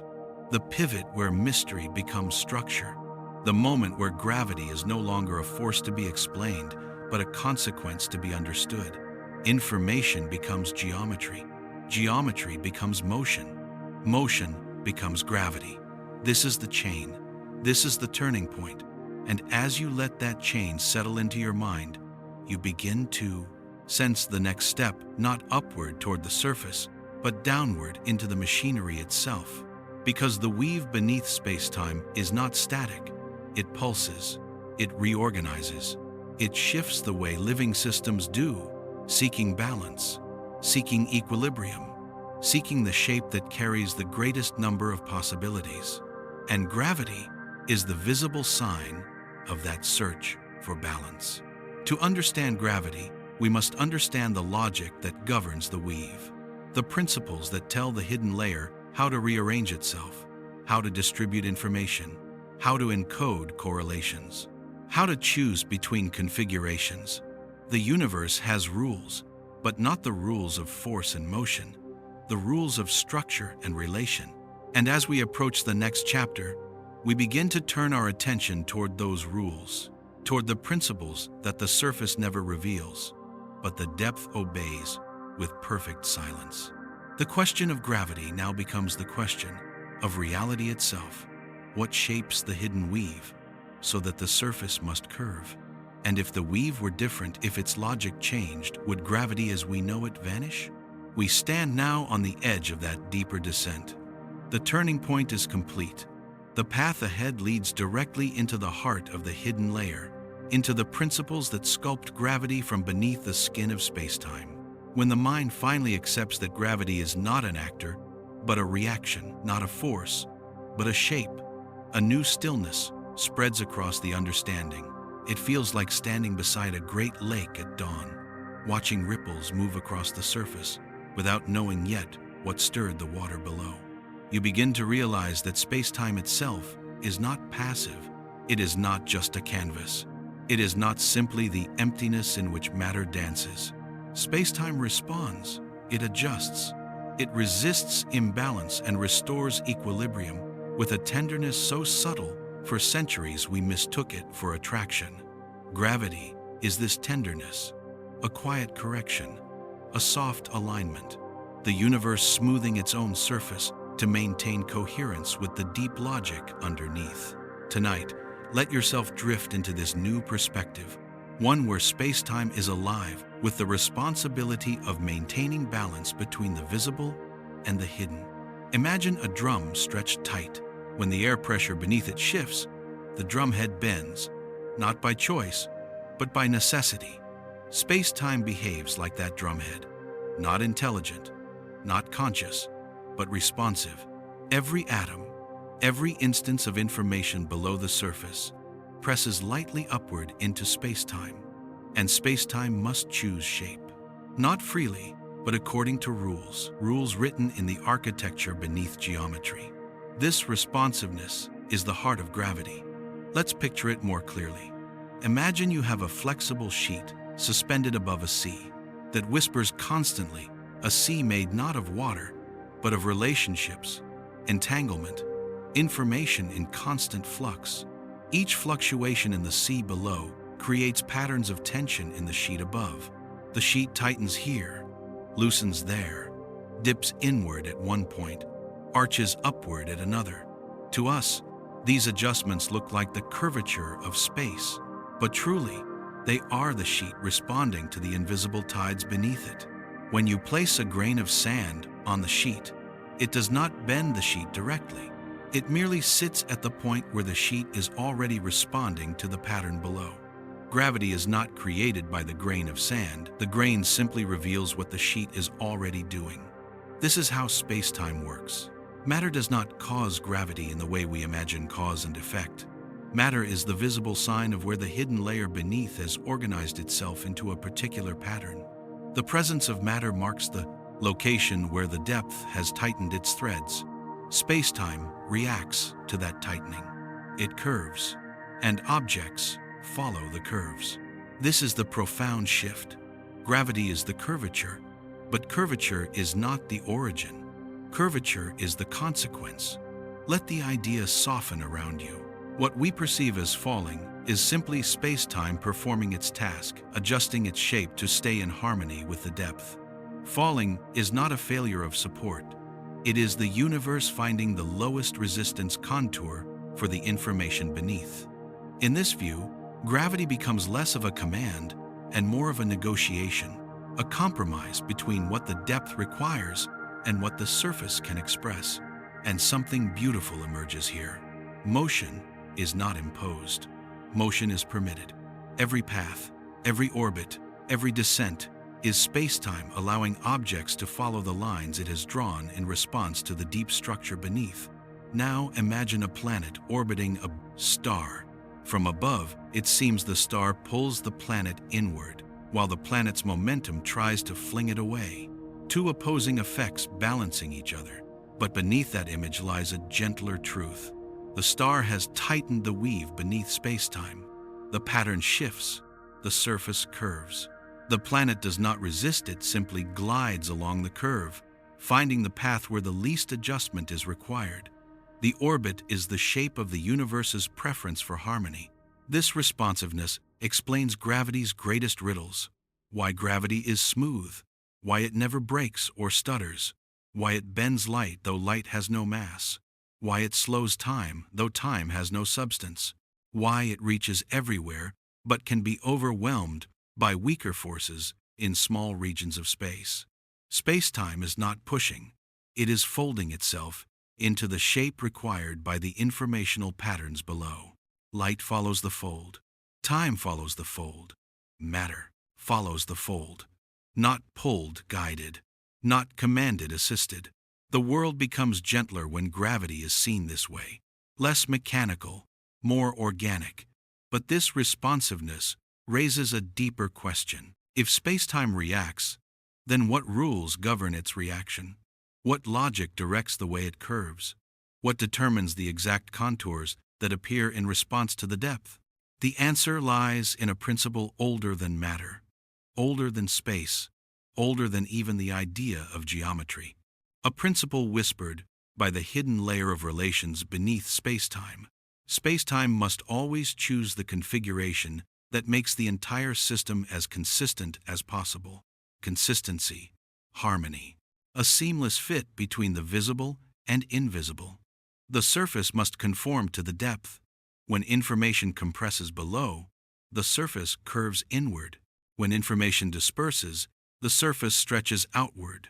the pivot where mystery becomes structure, the moment where gravity is no longer a force to be explained, but a consequence to be understood. Information becomes geometry. Geometry becomes motion. Motion becomes gravity. This is the chain. This is the turning point. And as you let that chain settle into your mind, you begin to sense the next step, not upward toward the surface, but downward into the machinery itself. Because the weave beneath space-time is not static. It pulses. It reorganizes. It shifts the way living systems do, seeking balance, seeking equilibrium, seeking the shape that carries the greatest number of possibilities. And gravity is the visible sign of that search for balance. To understand gravity, we must understand the logic that governs the weave, the principles that tell the hidden layer how to rearrange itself, how to distribute information, how to encode correlations, how to choose between configurations. The universe has rules, but not the rules of force and motion, the rules of structure and relation. And as we approach the next chapter, we begin to turn our attention toward those rules, toward the principles that the surface never reveals, but the depth obeys with perfect silence. The question of gravity now becomes the question of reality itself. What shapes the hidden weave so that the surface must curve? And if the weave were different, if its logic changed, would gravity as we know it vanish? We stand now on the edge of that deeper descent. The turning point is complete. The path ahead leads directly into the heart of the hidden layer, into the principles that sculpt gravity from beneath the skin of space-time. When the mind finally accepts that gravity is not an actor, but a reaction, not a force, but a shape, a new stillness spreads across the understanding. It feels like standing beside a great lake at dawn, watching ripples move across the surface without knowing yet what stirred the water below. You begin to realize that space-time itself is not passive. It is not just a canvas. It is not simply the emptiness in which matter dances. Space-time responds. It adjusts. It resists imbalance and restores equilibrium with a tenderness so subtle, for centuries we mistook it for attraction. Gravity is this tenderness, a quiet correction, a soft alignment, the universe smoothing its own surface to maintain coherence with the deep logic underneath. Tonight, let yourself drift into this new perspective, one where space-time is alive with the responsibility of maintaining balance between the visible and the hidden. Imagine a drum stretched tight. When the air pressure beneath it shifts, the drum head bends, not by choice, but by necessity. Space-time behaves like that drumhead, not intelligent, not conscious, but responsive. Every atom, every instance of information below the surface presses lightly upward into space-time, and space-time must choose shape. Not freely, but according to rules written in the architecture beneath geometry. This responsiveness is the heart of gravity. Let's picture it more clearly. Imagine you have a flexible sheet suspended above a sea that whispers constantly, a sea made not of water, but of relationships, entanglement, information in constant flux. Each fluctuation in the sea below creates patterns of tension in the sheet above. The sheet tightens here, loosens there, dips inward at one point, arches upward at another. To us, these adjustments look like the curvature of space, but truly, they are the sheet responding to the invisible tides beneath it. When you place a grain of sand on the sheet, it does not bend the sheet directly. It merely sits at the point where the sheet is already responding to the pattern below. Gravity is not created by the grain of sand. The grain simply reveals what the sheet is already doing. This is how space-time works. Matter does not cause gravity in the way we imagine cause and effect. Matter is the visible sign of where the hidden layer beneath has organized itself into a particular pattern. The presence of matter marks the location where the depth has tightened its threads. Space-time reacts to that tightening. It curves, and objects follow the curves. This is the profound shift. Gravity is the curvature, but curvature is not the origin. Curvature is the consequence. Let the idea soften around you. What we perceive as falling is simply space-time performing its task, adjusting its shape to stay in harmony with the depth. Falling is not a failure of support. It is the universe finding the lowest resistance contour for the information beneath. In this view, gravity becomes less of a command and more of a negotiation, a compromise between what the depth requires and what the surface can express. And something beautiful emerges here. Motion is not imposed. Motion is permitted. Every path, every orbit, every descent is space-time allowing objects to follow the lines it has drawn in response to the deep structure beneath. Now imagine a planet orbiting a star. From above, it seems the star pulls the planet inward, while the planet's momentum tries to fling it away. Two opposing effects balancing each other. But beneath that image lies a gentler truth. The star has tightened the weave beneath space-time. The pattern shifts, the surface curves. The planet does not resist it, simply glides along the curve, finding the path where the least adjustment is required. The orbit is the shape of the universe's preference for harmony. This responsiveness explains gravity's greatest riddles. Why gravity is smooth, why it never breaks or stutters, why it bends light though light has no mass, why it slows time though time has no substance, why it reaches everywhere but can be overwhelmed by weaker forces in small regions of space. Space-time is not pushing, it is folding itself into the shape required by the informational patterns below. Light follows the fold, time follows the fold, matter follows the fold. Not pulled, guided, not commanded, assisted. The world becomes gentler when gravity is seen this way, less mechanical, more organic. But this responsiveness raises a deeper question. If space-time reacts, then what rules govern its reaction? What logic directs the way it curves? What determines the exact contours that appear in response to the depth? The answer lies in a principle older than matter, older than space, older than even the idea of geometry. A principle whispered by the hidden layer of relations beneath space-time. Space-time must always choose the configuration that makes the entire system as consistent as possible. Consistency, harmony, a seamless fit between the visible and invisible. The surface must conform to the depth. When information compresses below, the surface curves inward. When information disperses, the surface stretches outward.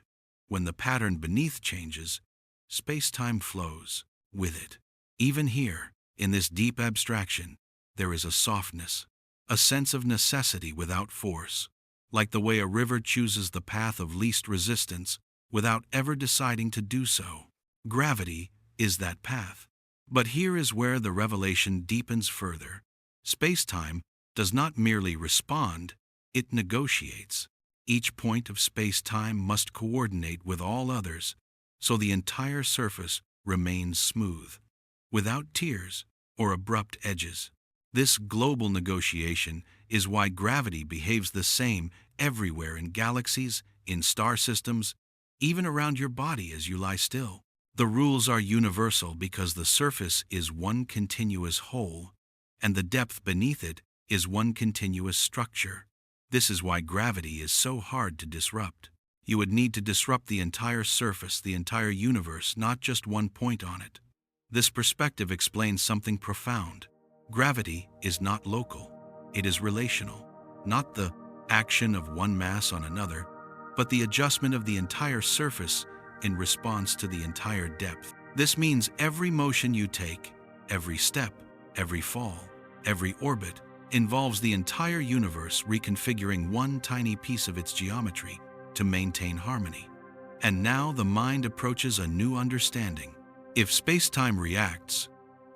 When the pattern beneath changes, space-time flows with it. Even here, in this deep abstraction, there is a softness, a sense of necessity without force, like the way a river chooses the path of least resistance without ever deciding to do so. Gravity is that path. But here is where the revelation deepens further. Space-time does not merely respond, it negotiates. Each point of space-time must coordinate with all others, so the entire surface remains smooth, without tears or abrupt edges. This global negotiation is why gravity behaves the same everywhere in galaxies, in star systems, even around your body as you lie still. The rules are universal because the surface is one continuous whole, and the depth beneath it is one continuous structure. This is why gravity is so hard to disrupt. You would need to disrupt the entire surface, the entire universe, not just one point on it. This perspective explains something profound. Gravity is not local. It is relational, not the action of one mass on another, but the adjustment of the entire surface in response to the entire depth. This means every motion you take, every step, every fall, every orbit, involves the entire universe reconfiguring one tiny piece of its geometry to maintain harmony. And now the mind approaches a new understanding. If space-time reacts,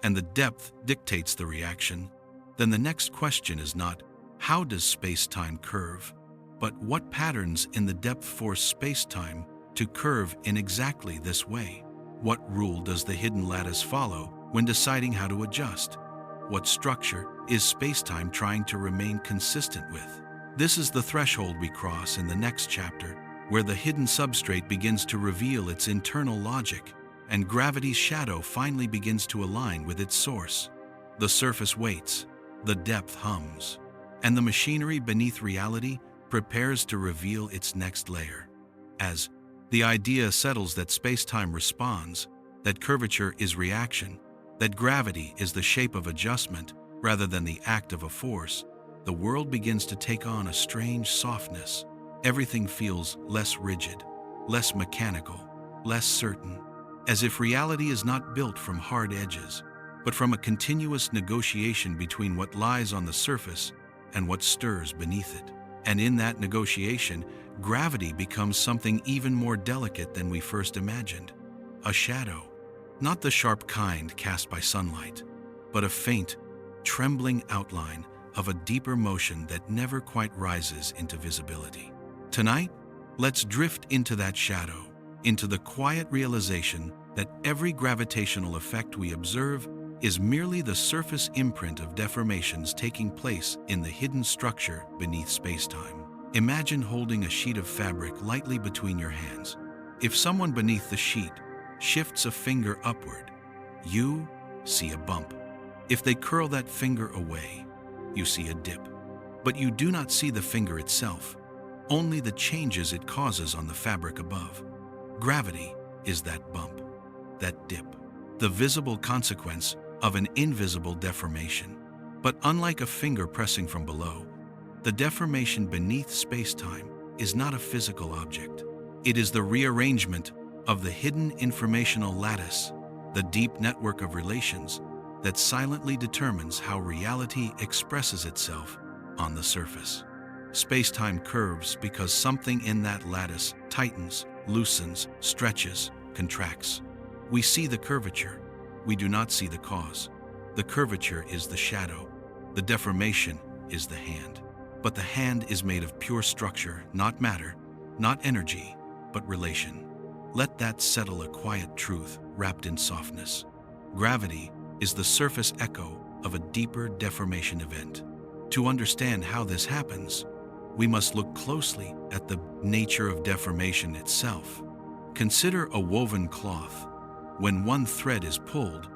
and the depth dictates the reaction, then the next question is not, how does space-time curve? But what patterns in the depth force space-time to curve in exactly this way? What rule does the hidden lattice follow when deciding how to adjust? What structure is space-time trying to remain consistent with? This is the threshold we cross in the next chapter, where the hidden substrate begins to reveal its internal logic, and gravity's shadow finally begins to align with its source. The surface waits, the depth hums, and the machinery beneath reality prepares to reveal its next layer. As the idea settles that space-time responds, that curvature is reaction, that gravity is the shape of adjustment rather than the act of a force, the world begins to take on a strange softness. Everything feels less rigid, less mechanical, less certain, as if reality is not built from hard edges, but from a continuous negotiation between what lies on the surface and what stirs beneath it. And in that negotiation, gravity becomes something even more delicate than we first imagined. A shadow, not the sharp kind cast by sunlight, but a faint, trembling outline of a deeper motion that never quite rises into visibility. Tonight, let's drift into that shadow, into the quiet realization that every gravitational effect we observe is merely the surface imprint of deformations taking place in the hidden structure beneath spacetime. Imagine holding a sheet of fabric lightly between your hands. If someone beneath the sheet shifts a finger upward, you see a bump. If they curl that finger away, you see a dip. But you do not see the finger itself, only the changes it causes on the fabric above. Gravity is that bump, that dip, the visible consequence of an invisible deformation. But unlike a finger pressing from below, the deformation beneath spacetime is not a physical object. It is the rearrangement of the hidden informational lattice, the deep network of relations that silently determines how reality expresses itself on the surface. Spacetime curves because something in that lattice tightens, loosens, stretches, contracts. We see the curvature. We do not see the cause. The curvature is the shadow. The deformation is the hand. But the hand is made of pure structure, not matter, not energy, but relation. Let that settle, a quiet truth wrapped in softness. Gravity is the surface echo of a deeper deformation event. To understand how this happens, we must look closely at the nature of deformation itself. Consider a woven cloth. When one thread is pulled,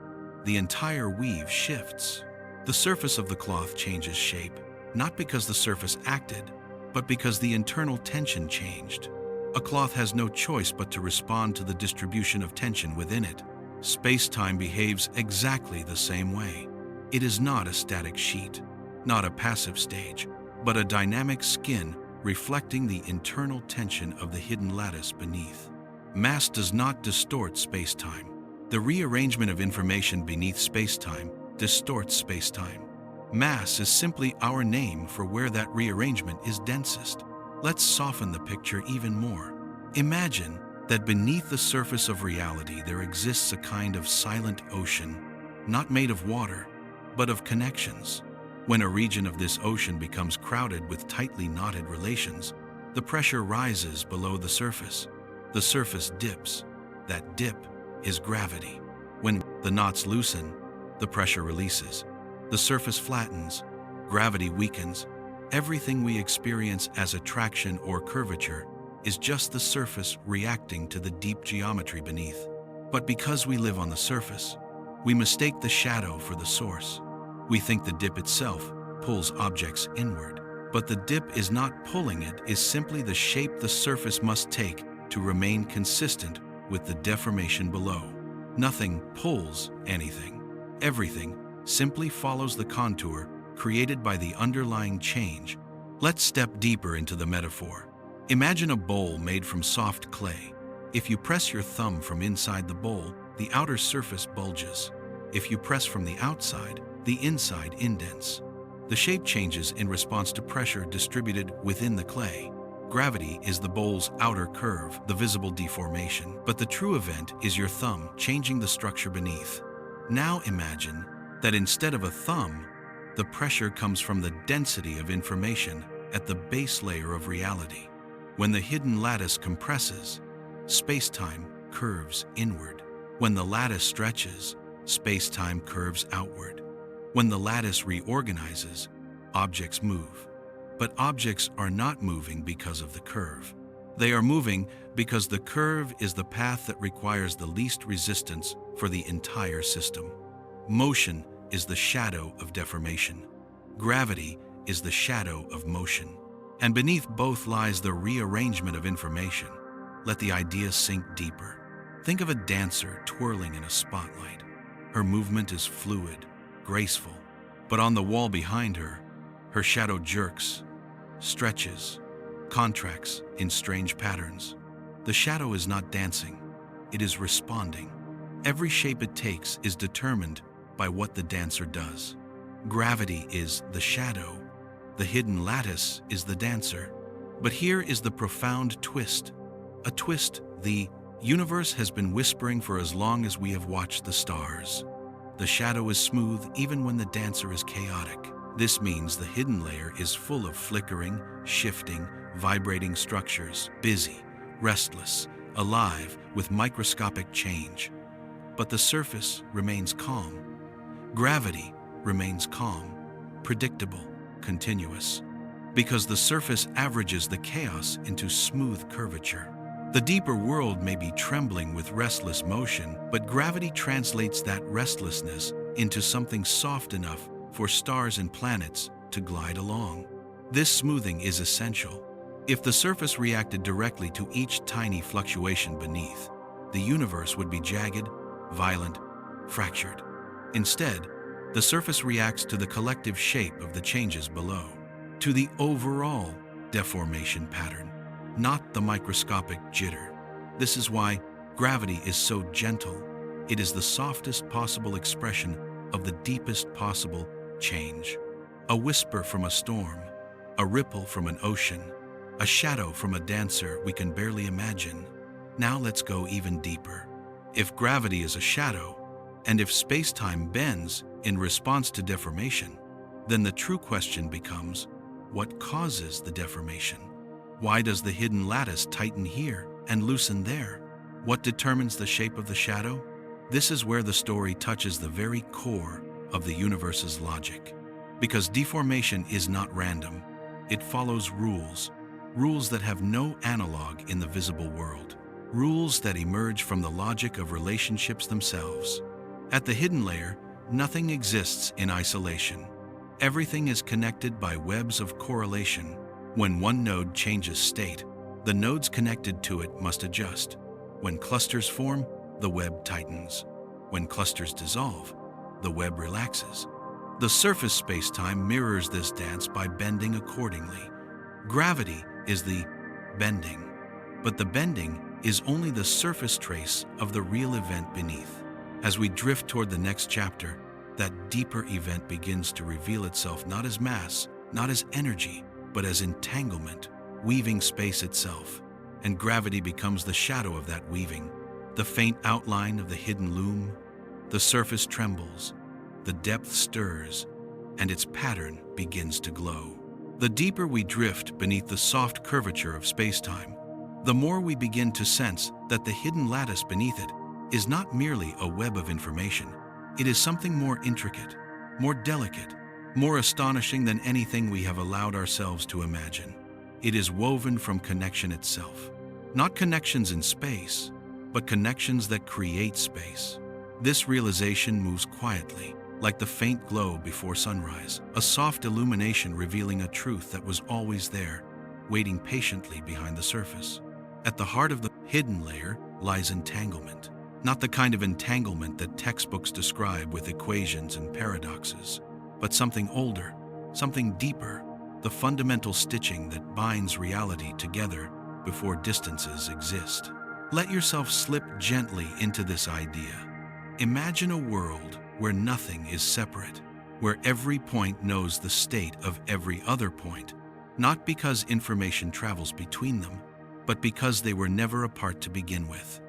the entire weave shifts. The surface of the cloth changes shape, not because the surface acted, but because the internal tension changed. A cloth has no choice but to respond to the distribution of tension within it. Space-time behaves exactly the same way. It is not a static sheet, not a passive stage, but a dynamic skin reflecting the internal tension of the hidden lattice beneath. Mass does not distort space-time. The rearrangement of information beneath space-time distorts space-time. Mass is simply our name for where that rearrangement is densest. Let's soften the picture even more. Imagine that beneath the surface of reality there exists a kind of silent ocean, not made of water, but of connections. When a region of this ocean becomes crowded with tightly knotted relations, the pressure rises below the surface. The surface dips. That dip is gravity. When the knots loosen, the pressure releases. The surface flattens. Gravity weakens. Everything we experience as attraction or curvature is just the surface reacting to the deep geometry beneath. But because we live on the surface, we mistake the shadow for the source. We think the dip itself pulls objects inward, but the dip is not pulling, it is simply the shape the surface must take to remain consistent with the deformation below. Nothing pulls anything. Everything simply follows the contour created by the underlying change. Let's step deeper into the metaphor. Imagine a bowl made from soft clay. If you press your thumb from inside the bowl, the outer surface bulges. If you press from the outside, the inside indents. The shape changes in response to pressure distributed within the clay. Gravity is the bowl's outer curve, the visible deformation, but the true event is your thumb changing the structure beneath. Now imagine that instead of a thumb, the pressure comes from the density of information at the base layer of reality. When the hidden lattice compresses, space-time curves inward. When the lattice stretches, space-time curves outward. When the lattice reorganizes, objects move. But objects are not moving because of the curve. They are moving because the curve is the path that requires the least resistance for the entire system. Motion is the shadow of deformation. Gravity is the shadow of motion. And beneath both lies the rearrangement of information. Let the idea sink deeper. Think of a dancer twirling in a spotlight. Her movement is fluid, graceful, but on the wall behind her, her shadow jerks, stretches, contracts in strange patterns. The shadow is not dancing, it is responding. Every shape it takes is determined by what the dancer does. Gravity is the shadow, the hidden lattice is the dancer. But here is the profound twist. A twist the universe has been whispering for as long as we have watched the stars. The shadow is smooth even when the dancer is chaotic. This means the hidden layer is full of flickering, shifting, vibrating structures, busy, restless, alive with microscopic change. But the surface remains calm. Gravity remains calm, predictable, continuous, because the surface averages the chaos into smooth curvature. The deeper world may be trembling with restless motion, but gravity translates that restlessness into something soft enough for stars and planets to glide along. This smoothing is essential. If the surface reacted directly to each tiny fluctuation beneath, the universe would be jagged, violent, fractured. Instead, the surface reacts to the collective shape of the changes below, to the overall deformation pattern, not the microscopic jitter. This is why gravity is so gentle. It is the softest possible expression of the deepest possible change. A whisper from a storm, a ripple from an ocean, a shadow from a dancer we can barely imagine. Now let's go even deeper. If gravity is a shadow, and if space-time bends in response to deformation, then the true question becomes, what causes the deformation? Why does the hidden lattice tighten here and loosen there? What determines the shape of the shadow? This is where the story touches the very core of the universe's logic. Because deformation is not random, it follows rules, rules that have no analog in the visible world, rules that emerge from the logic of relationships themselves. At the hidden layer, nothing exists in isolation. Everything is connected by webs of correlation. When one node changes state, the nodes connected to it must adjust. When clusters form, the web tightens. When clusters dissolve, the web relaxes. The surface spacetime mirrors this dance by bending accordingly. Gravity is the bending, but the bending is only the surface trace of the real event beneath. As we drift toward the next chapter, that deeper event begins to reveal itself not as mass, not as energy, but as entanglement, weaving space itself. And gravity becomes the shadow of that weaving, the faint outline of the hidden loom. The surface trembles, the depth stirs, and its pattern begins to glow. The deeper we drift beneath the soft curvature of space-time, the more we begin to sense that the hidden lattice beneath it is not merely a web of information. It is something more intricate, more delicate, more astonishing than anything we have allowed ourselves to imagine. It is woven from connection itself. Not connections in space, but connections that create space. This realization moves quietly, like the faint glow before sunrise, a soft illumination revealing a truth that was always there, waiting patiently behind the surface. At the heart of the hidden layer lies entanglement. Not the kind of entanglement that textbooks describe with equations and paradoxes, but something older, something deeper, the fundamental stitching that binds reality together before distances exist. Let yourself slip gently into this idea. Imagine a world where nothing is separate, where every point knows the state of every other point, not because information travels between them, but because they were never apart to begin with.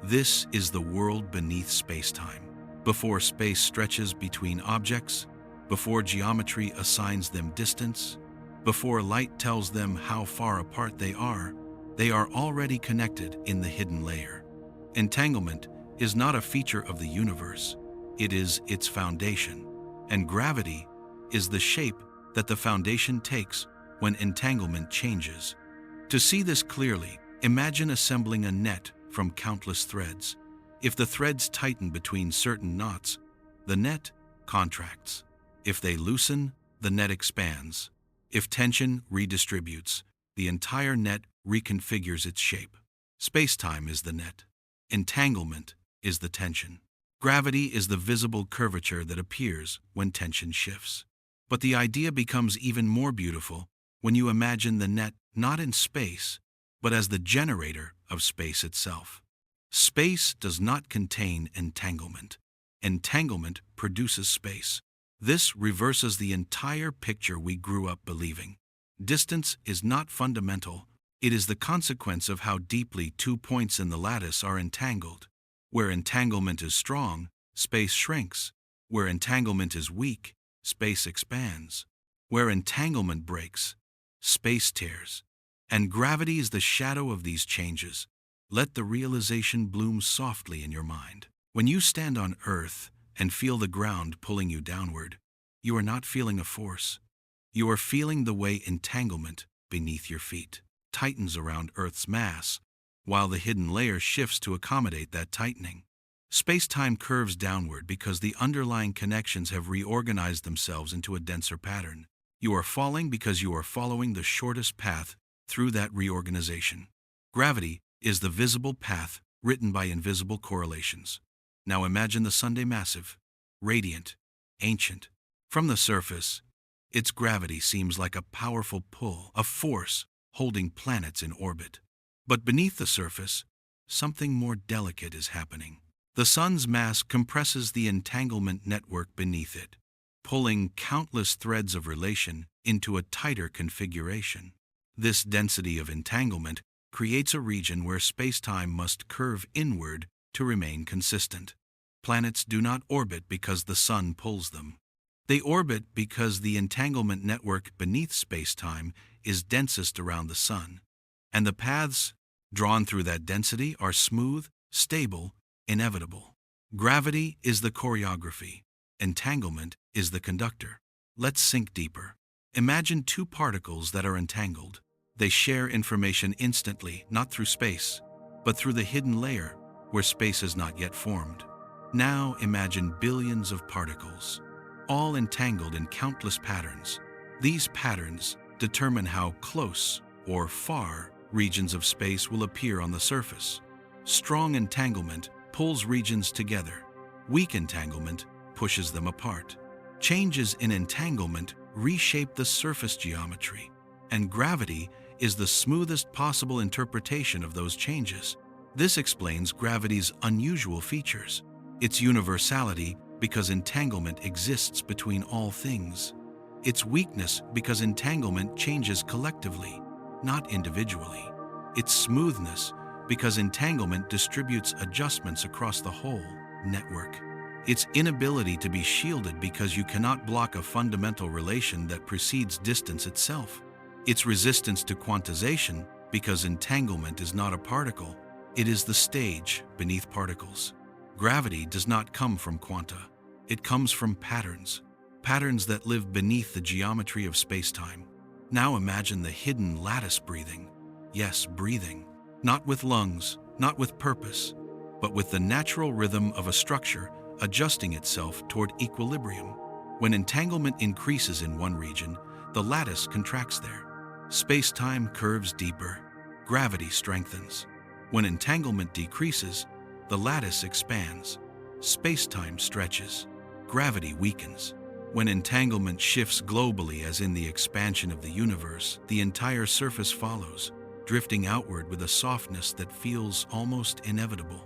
This is the world beneath spacetime. Before space stretches between objects, before geometry assigns them distance, before light tells them how far apart they are already connected in the hidden layer. Entanglement is not a feature of the universe, it is its foundation. And gravity is the shape that the foundation takes when entanglement changes. To see this clearly, imagine assembling a net from countless threads. If the threads tighten between certain knots, the net contracts. If they loosen, the net expands. If tension redistributes, the entire net reconfigures its shape. Spacetime is the net. Entanglement is the tension. Gravity is the visible curvature that appears when tension shifts. But the idea becomes even more beautiful when you imagine the net not in space, but as the generator of space itself. Space does not contain entanglement. Entanglement produces space. This reverses the entire picture we grew up believing. Distance is not fundamental. It is the consequence of how deeply 2 points in the lattice are entangled. Where entanglement is strong, space shrinks. Where entanglement is weak, space expands. Where entanglement breaks, space tears. And gravity is the shadow of these changes. Let the realization bloom softly in your mind. When you stand on Earth and feel the ground pulling you downward, you are not feeling a force. You are feeling the way entanglement beneath your feet tightens around Earth's mass, while the hidden layer shifts to accommodate that tightening. Space-time curves downward because the underlying connections have reorganized themselves into a denser pattern. You are falling because you are following the shortest path through that reorganization. Gravity is the visible path written by invisible correlations. Now imagine the Sunday massive, radiant, ancient. From the surface, its gravity seems like a powerful pull, a force holding planets in orbit. But beneath the surface, something more delicate is happening. The sun's mass compresses the entanglement network beneath it, pulling countless threads of relation into a tighter configuration. This density of entanglement creates a region where spacetime must curve inward to remain consistent. Planets do not orbit because the sun pulls them. They orbit because the entanglement network beneath spacetime is densest around the sun, and the paths drawn through that density are smooth, stable, inevitable. Gravity is the choreography. Entanglement is the conductor. Let's sink deeper. Imagine 2 particles that are entangled. They share information instantly, not through space, but through the hidden layer where space has not yet formed. Now imagine billions of particles, all entangled in countless patterns. These patterns determine how close or far regions of space will appear on the surface. Strong entanglement pulls regions together. Weak entanglement pushes them apart. Changes in entanglement reshape the surface geometry, and gravity is the smoothest possible interpretation of those changes. This explains gravity's unusual features, its universality because entanglement exists between all things, its weakness because entanglement changes collectively, not individually, its smoothness because entanglement distributes adjustments across the whole network, its inability to be shielded because you cannot block a fundamental relation that precedes distance itself, its resistance to quantization because entanglement is not a particle, it is the stage beneath particles. Gravity does not come from quanta. It comes from patterns, patterns that live beneath the geometry of spacetime. Now imagine the hidden lattice breathing. Yes, breathing. Not with lungs, not with purpose, but with the natural rhythm of a structure adjusting itself toward equilibrium. When entanglement increases in one region, the lattice contracts there. Spacetime curves deeper. Gravity strengthens. When entanglement decreases, the lattice expands. Spacetime stretches. Gravity weakens. When entanglement shifts globally, as in the expansion of the universe, the entire surface follows, drifting outward with a softness that feels almost inevitable.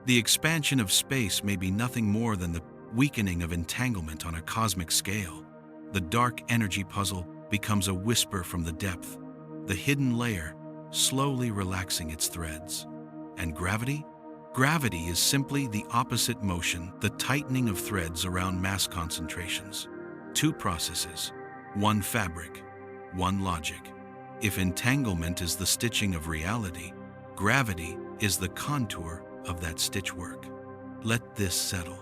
The expansion of space may be nothing more than the weakening of entanglement on a cosmic scale. The dark energy puzzle becomes a whisper from the depth, the hidden layer slowly relaxing its threads. And gravity? Gravity is simply the opposite motion, the tightening of threads around mass concentrations. Two processes, one fabric, one logic. If entanglement is the stitching of reality, gravity is the contour of that stitchwork. Let this settle.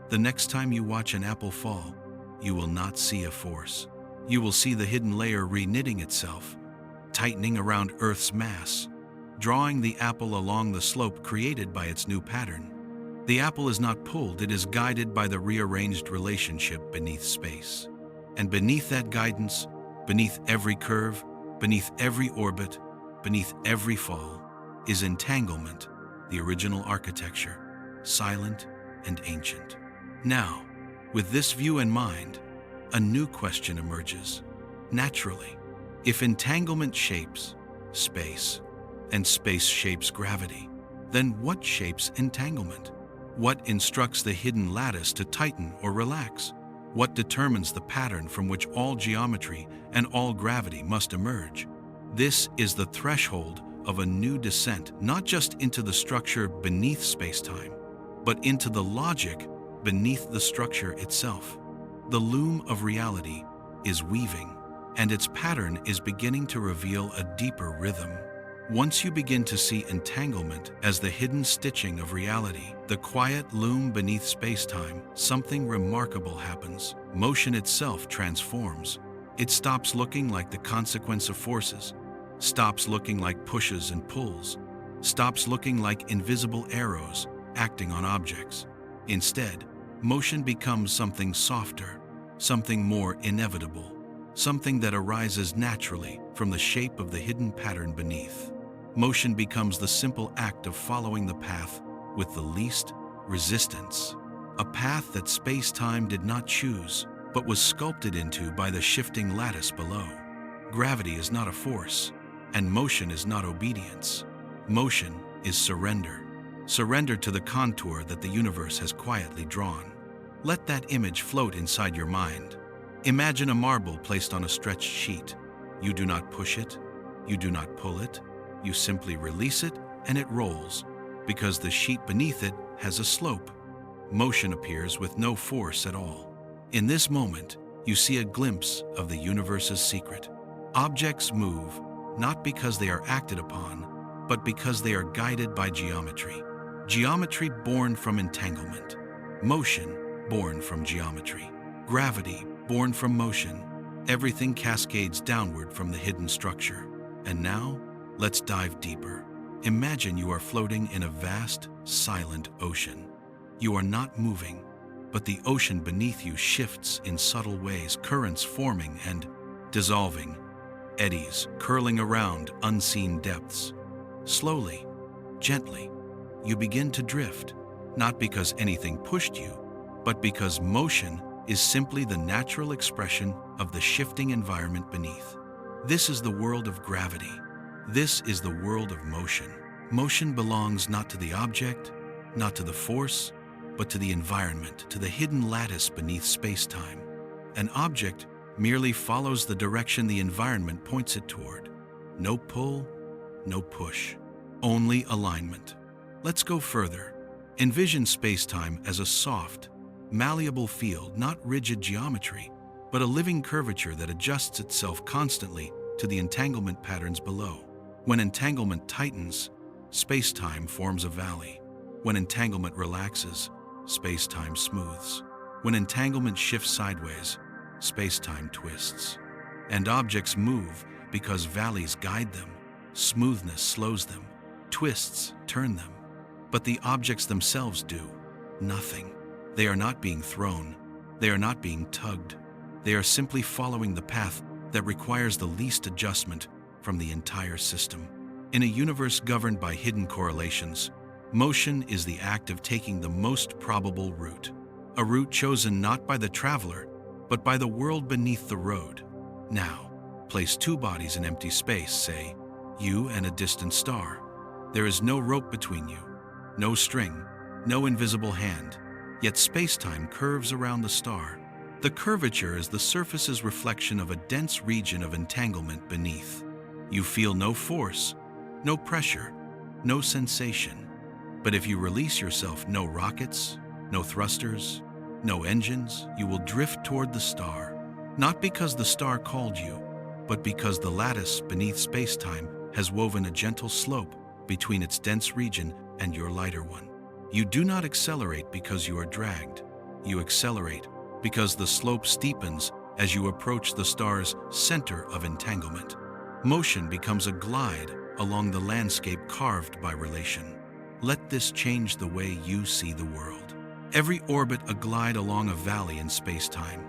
The next time you watch an apple fall, you will not see a force. You will see the hidden layer reknitting itself, tightening around Earth's mass, drawing the apple along the slope created by its new pattern. The apple is not pulled, it is guided by the rearranged relationship beneath space. And beneath that guidance, beneath every curve, beneath every orbit, beneath every fall, is entanglement, the original architecture, silent and ancient. Now, with this view in mind, a new question emerges. Naturally, if entanglement shapes space, and space shapes gravity, then what shapes entanglement? What instructs the hidden lattice to tighten or relax? What determines the pattern from which all geometry and all gravity must emerge? This is the threshold of a new descent, not just into the structure beneath spacetime, but into the logic beneath the structure itself. The loom of reality is weaving, and its pattern is beginning to reveal a deeper rhythm. Once you begin to see entanglement as the hidden stitching of reality, the quiet loom beneath spacetime, something remarkable happens. Motion itself transforms. It stops looking like the consequence of forces, stops looking like pushes and pulls, stops looking like invisible arrows acting on objects. Instead, motion becomes something softer, something more inevitable, something that arises naturally from the shape of the hidden pattern beneath. Motion becomes the simple act of following the path with the least resistance, a path that space-time did not choose, but was sculpted into by the shifting lattice below. Gravity is not a force, and motion is not obedience. Motion is surrender. Surrender to the contour that the universe has quietly drawn. Let that image float inside your mind. Imagine a marble placed on a stretched sheet. You do not push it, you do not pull it, you simply release it and it rolls, because the sheet beneath it has a slope. Motion appears with no force at all. In this moment, you see a glimpse of the universe's secret. Objects move, not because they are acted upon, but because they are guided by geometry. Geometry born from entanglement. Motion born from geometry. Gravity born from motion. Everything cascades downward from the hidden structure. And now, let's dive deeper. Imagine you are floating in a vast, silent ocean. You are not moving, but the ocean beneath you shifts in subtle ways, currents forming and dissolving, eddies curling around unseen depths. Slowly, gently, you begin to drift, not because anything pushed you, but because motion is simply the natural expression of the shifting environment beneath. This is the world of gravity. This is the world of motion. Motion belongs not to the object, not to the force, but to the environment, to the hidden lattice beneath space-time. An object merely follows the direction the environment points it toward. No pull, no push, only alignment. Let's go further. Envision space-time as a soft, malleable field, not rigid geometry, but a living curvature that adjusts itself constantly to the entanglement patterns below. When entanglement tightens, space-time forms a valley. When entanglement relaxes, space-time smooths. When entanglement shifts sideways, space-time twists. And objects move because valleys guide them, smoothness slows them, twists turn them. But the objects themselves do nothing. They are not being thrown, they are not being tugged. They are simply following the path that requires the least adjustment from the entire system. In a universe governed by hidden correlations, motion is the act of taking the most probable route. A route chosen not by the traveler, but by the world beneath the road. Now, place two bodies in empty space, say, you and a distant star. There is no rope between you, no string, no invisible hand, yet space-time curves around the star. The curvature is the surface's reflection of a dense region of entanglement beneath. You feel no force, no pressure, no sensation. But if you release yourself, no rockets, no thrusters, no engines, you will drift toward the star. Not because the star called you, but because the lattice beneath space-time has woven a gentle slope between its dense region and your lighter one. You do not accelerate because you are dragged. You accelerate because the slope steepens as you approach the star's center of entanglement. Motion becomes a glide along the landscape carved by relation. Let this change the way you see the world. Every orbit a glide along a valley in space-time.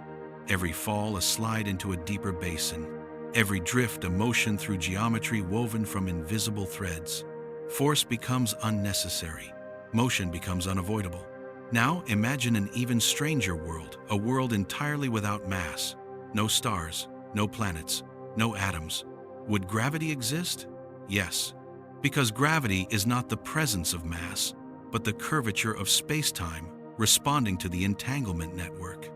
Every fall a slide into a deeper basin. Every drift a motion through geometry woven from invisible threads. Force becomes unnecessary. Motion becomes unavoidable. Now imagine an even stranger world, a world entirely without mass. No stars, no planets, no atoms. Would gravity exist? Yes, because gravity is not the presence of mass, but the curvature of space-time responding to the entanglement network.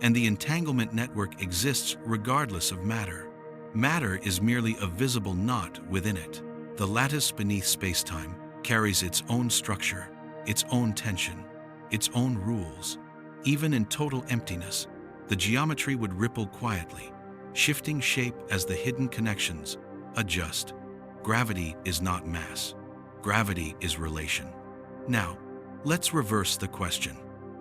And the entanglement network exists regardless of matter. Matter is merely a visible knot within it. The lattice beneath space-time carries its own structure, its own tension, its own rules. Even in total emptiness, the geometry would ripple quietly, shifting shape as the hidden connections adjust. Gravity is not mass. Gravity is relation. Now, let's reverse the question.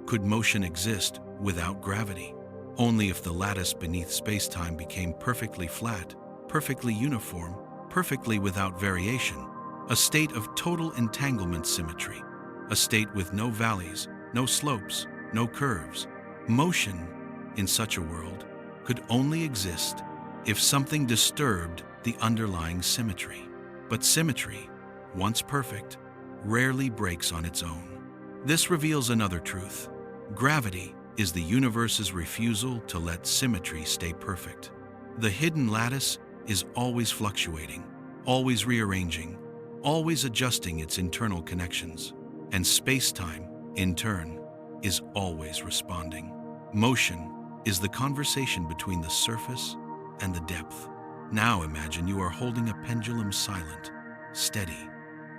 Could motion exist without gravity? Only if the lattice beneath space-time became perfectly flat, perfectly uniform, perfectly without variation, a state of total entanglement symmetry, a state with no valleys, no slopes, no curves. Motion, in such a world, could only exist if something disturbed the underlying symmetry. But symmetry, once perfect, rarely breaks on its own. This reveals another truth. Gravity is the universe's refusal to let symmetry stay perfect. The hidden lattice is always fluctuating, always rearranging, always adjusting its internal connections. And space-time, in turn, is always responding. Motion is the conversation between the surface and the depth. Now imagine you are holding a pendulum silent, steady.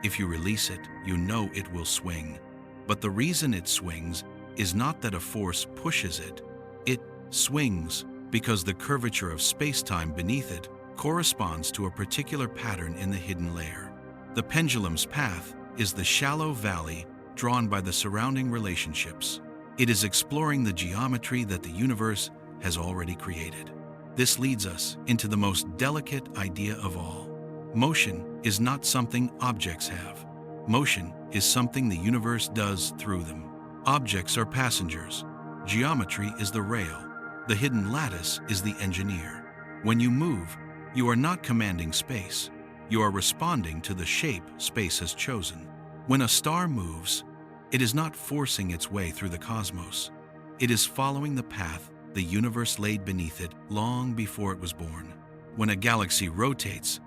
If you release it, you know it will swing. But the reason it swings is not that a force pushes it. It swings because the curvature of space-time beneath it corresponds to a particular pattern in the hidden layer. The pendulum's path is the shallow valley drawn by the surrounding relationships. It is exploring the geometry that the universe has already created. This leads us into the most delicate idea of all. Motion is not something objects have. Motion is something the universe does through them. Objects are passengers. Geometry is the rail. The hidden lattice is the engineer. When you move, you are not commanding space. You are responding to the shape space has chosen. When a star moves, it is not forcing its way through the cosmos. It is following the path the universe laid beneath it long before it was born. When a galaxy rotates,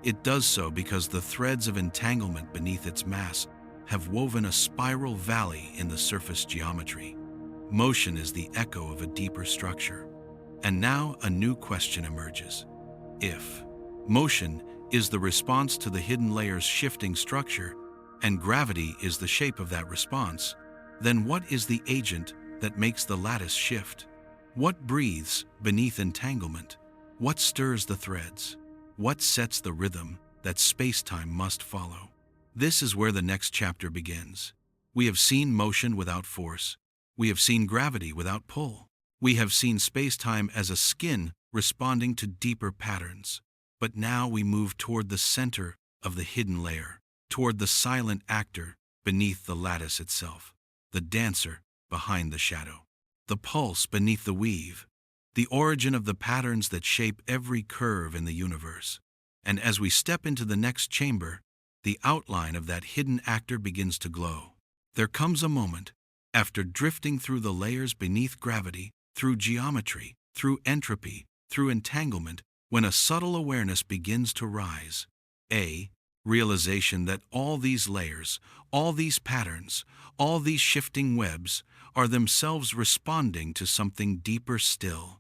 it does so because the threads of entanglement beneath its mass have woven a spiral valley in the surface geometry. Motion is the echo of a deeper structure. And now a new question emerges. If motion is the response to the hidden layer's shifting structure, and gravity is the shape of that response, then what is the agent that makes the lattice shift? What breathes beneath entanglement? What stirs the threads? What sets the rhythm that space-time must follow? This is where the next chapter begins. We have seen motion without force. We have seen gravity without pull. We have seen space-time as a skin responding to deeper patterns. But now we move toward the center of the hidden layer, toward the silent actor beneath the lattice itself, the dancer behind the shadow, the pulse beneath the weave, the origin of the patterns that shape every curve in the universe. And as we step into the next chamber, the outline of that hidden actor begins to glow. There comes a moment, after drifting through the layers beneath gravity, through geometry, through entropy, through entanglement, when a subtle awareness begins to rise. A. Realization that all these layers, all these patterns, all these shifting webs are themselves responding to something deeper still.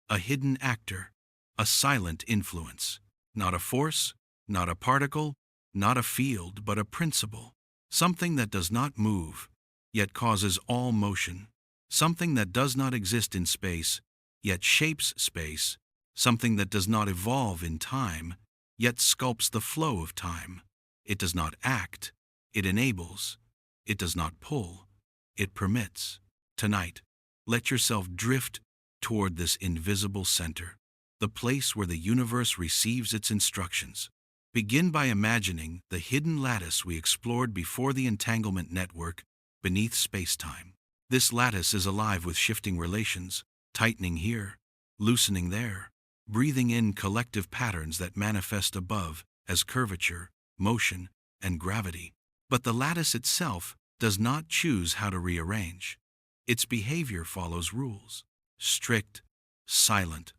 A hidden actor, a silent influence. Not a force, not a particle, not a field, but a principle. Something that does not move, yet causes all motion. Something that does not exist in space, yet shapes space. Something that does not evolve in time, yet sculpts the flow of time. It does not act, it enables. It does not pull, it permits. Tonight, let yourself drift toward this invisible center, the place where the universe receives its instructions. Begin by imagining the hidden lattice we explored before, the entanglement network beneath spacetime. This lattice is alive with shifting relations, tightening here, loosening there, breathing in collective patterns that manifest above as curvature, motion, and gravity. But the lattice itself does not choose how to rearrange. Its behavior follows rules, strict, silent,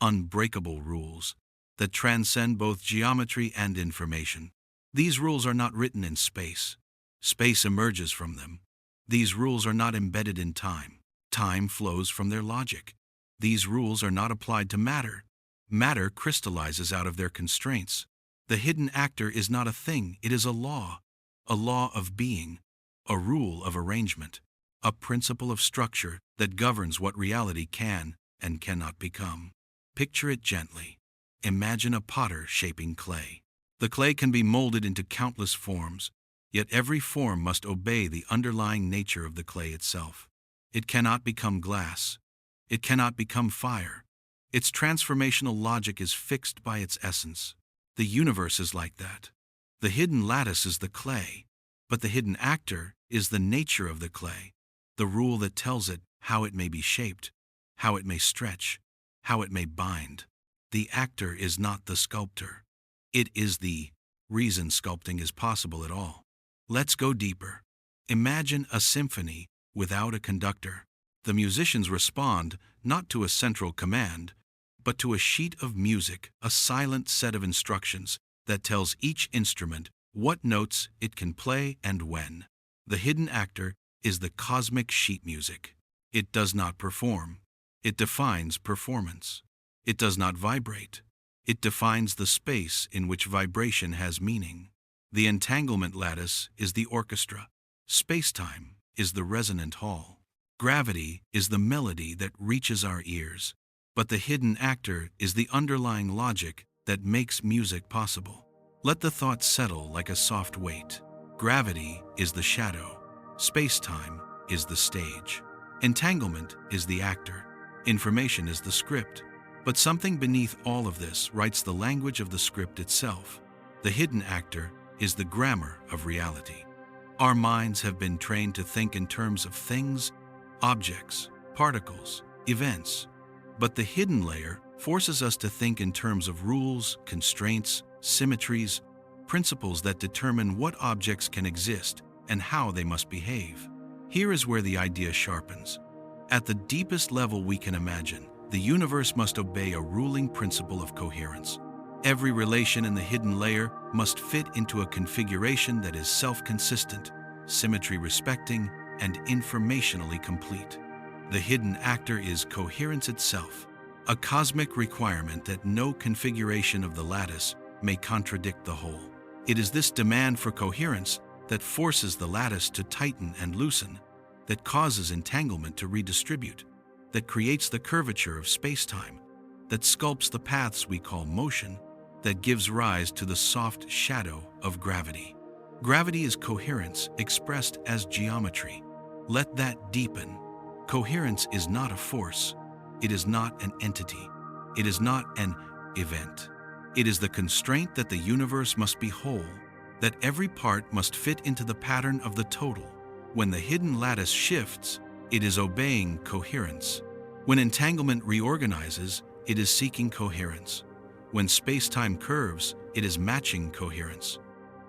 unbreakable rules that transcend both geometry and information. These rules are not written in space. Space emerges from them. These rules are not embedded in time. Time flows from their logic. These rules are not applied to matter. Matter crystallizes out of their constraints. The hidden actor is not a thing, it is a law of being, a rule of arrangement, a principle of structure that governs what reality can and cannot become. Picture it gently. Imagine a potter shaping clay. The clay can be molded into countless forms, yet every form must obey the underlying nature of the clay itself. It cannot become glass. It cannot become fire. Its transformational logic is fixed by its essence. The universe is like that. The hidden lattice is the clay, but the hidden actor is the nature of the clay, the rule that tells it how it may be shaped, how it may stretch, how it may bind. The actor is not the sculptor. It is the reason sculpting is possible at all. Let's go deeper. Imagine a symphony without a conductor. The musicians respond not to a central command, but to a sheet of music, a silent set of instructions that tells each instrument what notes it can play and when. The hidden actor is the cosmic sheet music. It does not perform. It defines performance. It does not vibrate. It defines the space in which vibration has meaning. The entanglement lattice is the orchestra. Spacetime is the resonant hall. Gravity is the melody that reaches our ears. But the hidden actor is the underlying logic that makes music possible. Let the thought settle like a soft weight. Gravity is the shadow. Spacetime is the stage. Entanglement is the actor. Information is the script. But something beneath all of this writes the language of the script itself. The hidden actor is the grammar of reality. Our minds have been trained to think in terms of things, objects, particles, events. But the hidden layer forces us to think in terms of rules, constraints, symmetries, principles that determine what objects can exist and how they must behave. Here is where the idea sharpens. At the deepest level we can imagine, the universe must obey a ruling principle of coherence. Every relation in the hidden layer must fit into a configuration that is self-consistent, symmetry-respecting, and informationally complete. The hidden actor is coherence itself, a cosmic requirement that no configuration of the lattice may contradict the whole. It is this demand for coherence that forces the lattice to tighten and loosen, that causes entanglement to redistribute, that creates the curvature of spacetime, that sculpts the paths we call motion, that gives rise to the soft shadow of gravity. Gravity is coherence expressed as geometry. Let that deepen. Coherence is not a force. It is not an entity. It is not an event. It is the constraint that the universe must be whole, that every part must fit into the pattern of the total. When the hidden lattice shifts, it is obeying coherence. When entanglement reorganizes, it is seeking coherence. When space-time curves, it is matching coherence.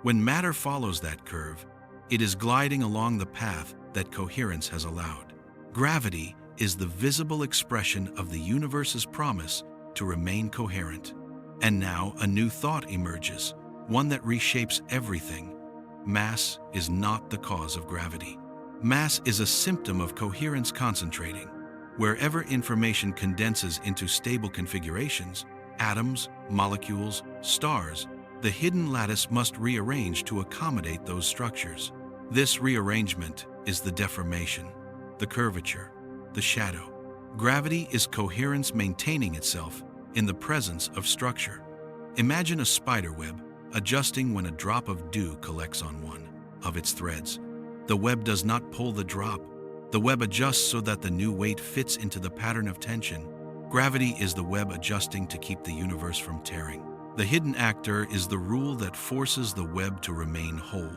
When matter follows that curve, it is gliding along the path that coherence has allowed. Gravity is the visible expression of the universe's promise to remain coherent. And now a new thought emerges, one that reshapes everything. Mass is not the cause of gravity. Mass is a symptom of coherence concentrating. Wherever information condenses into stable configurations, atoms, molecules, stars, the hidden lattice must rearrange to accommodate those structures. This rearrangement is the deformation, the curvature, the shadow. Gravity is coherence maintaining itself in the presence of structure. Imagine a spider web adjusting when a drop of dew collects on one of its threads. The web does not pull the drop. The web adjusts so that the new weight fits into the pattern of tension. Gravity is the web adjusting to keep the universe from tearing. The hidden actor is the rule that forces the web to remain whole.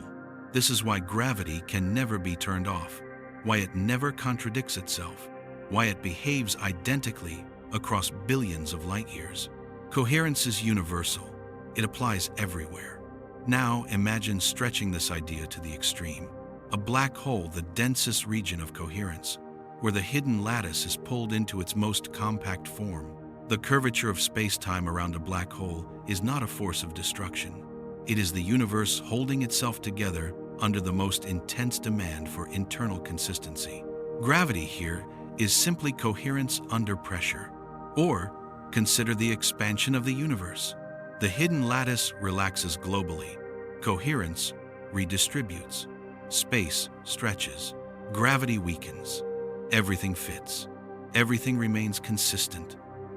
This is why gravity can never be turned off, why it never contradicts itself, why it behaves identically across billions of light years. Coherence is universal. It applies everywhere. Now imagine stretching this idea to the extreme. A black hole, the densest region of coherence, where the hidden lattice is pulled into its most compact form. The curvature of space-time around a black hole is not a force of destruction. It is the universe holding itself together under the most intense demand for internal consistency. Gravity here is simply coherence under pressure. Or consider the expansion of the universe. The hidden lattice relaxes globally. Coherence redistributes. Space stretches. Gravity weakens. Everything fits. Everything remains consistent.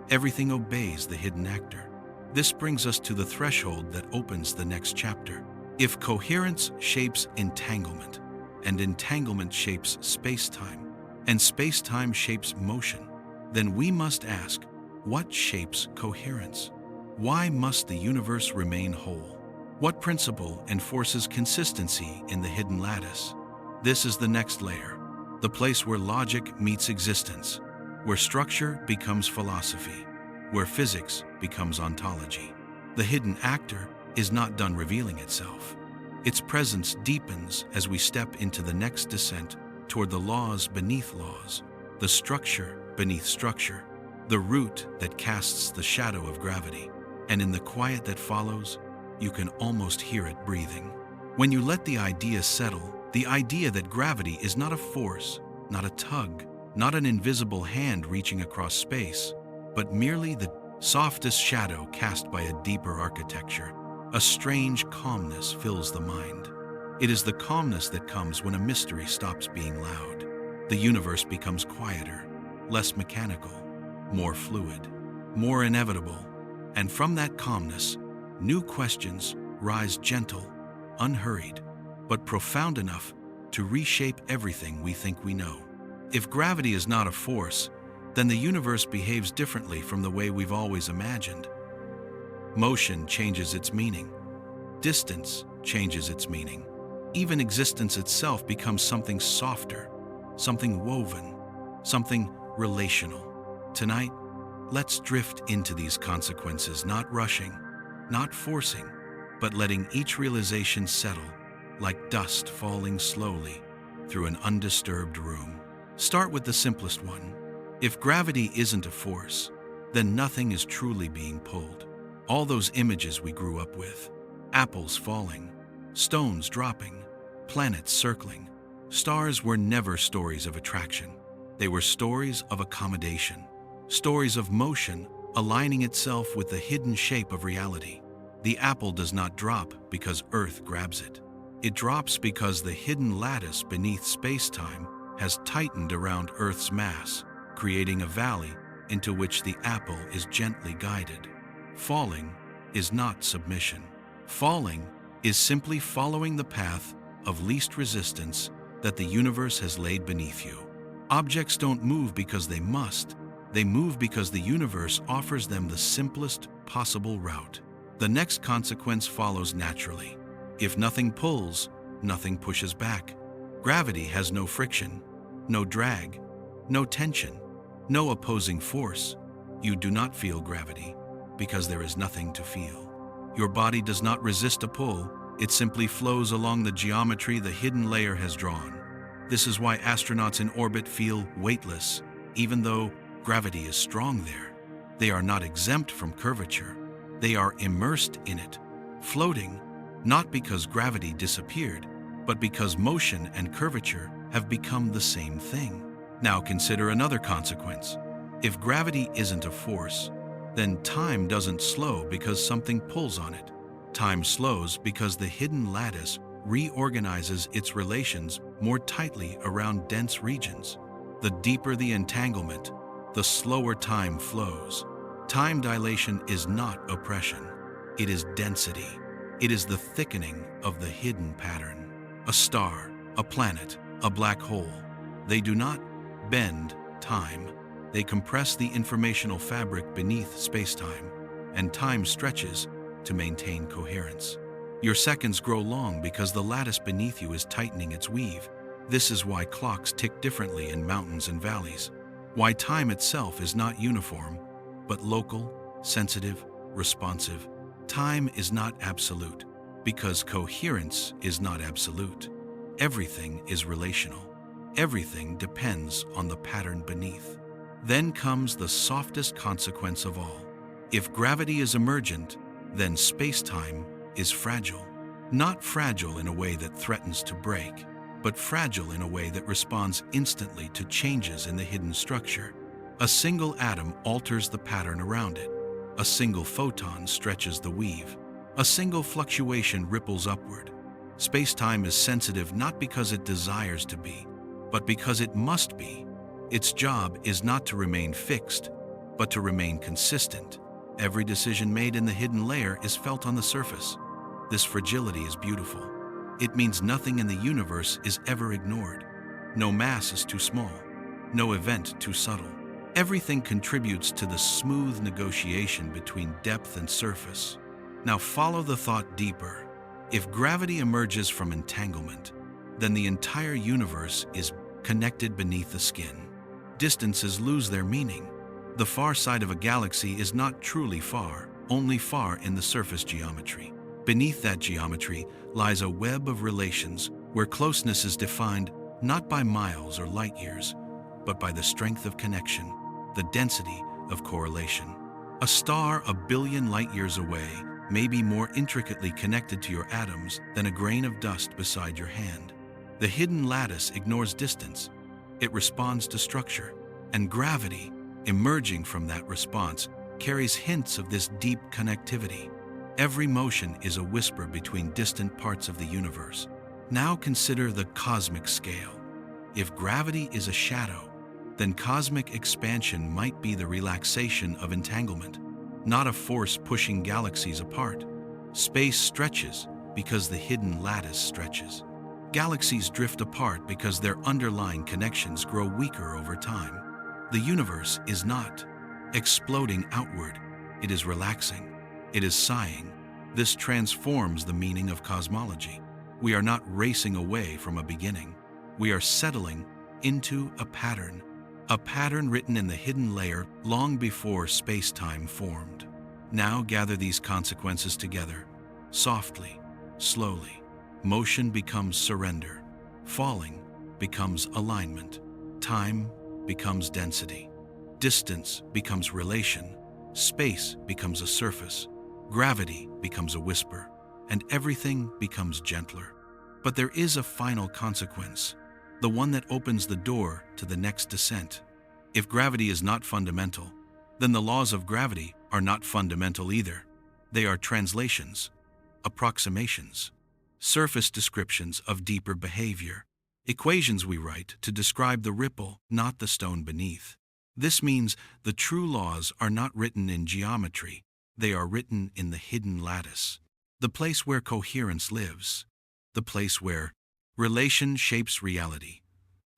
Everything obeys the hidden actor. This brings us to the threshold that opens the next chapter. If coherence shapes entanglement, and entanglement shapes space-time, and space-time shapes motion, then we must ask, what shapes coherence? Why must the universe remain whole? What principle enforces consistency in the hidden lattice? This is the next layer, the place where logic meets existence, where structure becomes philosophy, where physics becomes ontology. The hidden actor is not done revealing itself. Its presence deepens as we step into the next descent toward the laws beneath laws, the structure beneath structure, the root that casts the shadow of gravity. And in the quiet that follows, you can almost hear it breathing. When you let the idea settle, the idea that gravity is not a force, not a tug, not an invisible hand reaching across space, but merely the softest shadow cast by a deeper architecture, a strange calmness fills the mind. It is the calmness that comes when a mystery stops being loud. The universe becomes quieter, less mechanical, more fluid, more inevitable. And from that calmness, new questions rise gentle, unhurried, but profound enough to reshape everything we think we know. If gravity is not a force, then the universe behaves differently from the way we've always imagined. Motion changes its meaning. Distance changes its meaning. Even existence itself becomes something softer, something woven, something relational. Tonight, let's drift into these consequences, not rushing, not forcing, but letting each realization settle like dust falling slowly through an undisturbed room. Start with the simplest one. If gravity isn't a force, then nothing is truly being pulled. All those images we grew up with, apples falling, stones dropping, planets circling, stars were never stories of attraction. They were stories of accommodation, stories of motion aligning itself with the hidden shape of reality. The apple does not drop because Earth grabs it. It drops because the hidden lattice beneath space-time has tightened around Earth's mass, creating a valley into which the apple is gently guided. Falling is not submission. Falling is simply following the path of least resistance that the universe has laid beneath you. Objects don't move because they must. They move because the universe offers them the simplest possible route. The next consequence follows naturally. If nothing pulls, nothing pushes back. Gravity has no friction, no drag, no tension, no opposing force. You do not feel gravity because there is nothing to feel. Your body does not resist a pull. It simply flows along the geometry the hidden layer has drawn. This is why astronauts in orbit feel weightless, even though gravity is strong there. They are not exempt from curvature. They are immersed in it, floating, not because gravity disappeared, but because motion and curvature have become the same thing. Now consider another consequence. If gravity isn't a force, then time doesn't slow because something pulls on it. Time slows because the hidden lattice reorganizes its relations more tightly around dense regions. The deeper the entanglement, the slower time flows. Time dilation is not oppression. It is density. It is the thickening of the hidden pattern. A star, a planet, a black hole. They do not bend time. They compress the informational fabric beneath spacetime, and time stretches to maintain coherence. Your seconds grow long because the lattice beneath you is tightening its weave. This is why clocks tick differently in mountains and valleys. Why time itself is not uniform, but local, sensitive, responsive. Time is not absolute, because coherence is not absolute. Everything is relational. Everything depends on the pattern beneath. Then comes the softest consequence of all. If gravity is emergent, then space-time is fragile. Not fragile in a way that threatens to break, but fragile in a way that responds instantly to changes in the hidden structure. A single atom alters the pattern around it. A single photon stretches the weave. A single fluctuation ripples upward. Space-time is sensitive not because it desires to be, but because it must be. Its job is not to remain fixed, but to remain consistent. Every decision made in the hidden layer is felt on the surface. This fragility is beautiful. It means nothing in the universe is ever ignored. No mass is too small. No event too subtle. Everything contributes to the smooth negotiation between depth and surface. Now follow the thought deeper. If gravity emerges from entanglement, then the entire universe is connected beneath the skin. Distances lose their meaning. The far side of a galaxy is not truly far, only far in the surface geometry. Beneath that geometry lies a web of relations where closeness is defined not by miles or light years, but by the strength of connection, the density of correlation. A star a billion light years away may be more intricately connected to your atoms than a grain of dust beside your hand. The hidden lattice ignores distance. It responds to structure, and gravity, emerging from that response, carries hints of this deep connectivity. Every motion is a whisper between distant parts of the universe. Now consider the cosmic scale. If gravity is a shadow, then cosmic expansion might be the relaxation of entanglement, not a force pushing galaxies apart. Space stretches because the hidden lattice stretches. Galaxies drift apart because their underlying connections grow weaker over time. The universe is not exploding outward. It is relaxing. It is sighing. This transforms the meaning of cosmology. We are not racing away from a beginning. We are settling into a pattern written in the hidden layer long before space-time formed. Now gather these consequences together, softly, slowly. Motion becomes surrender. Falling becomes alignment. Time becomes density. Distance becomes relation. Space becomes a surface. Gravity becomes a whisper. And everything becomes gentler. But there is a final consequence, the one that opens the door to the next descent. If gravity is not fundamental, then the laws of gravity are not fundamental either. They are translations, approximations, surface descriptions of deeper behavior, equations we write to describe the ripple, not the stone beneath. This means the true laws are not written in geometry, they are written in the hidden lattice, the place where coherence lives, the place where relation shapes reality,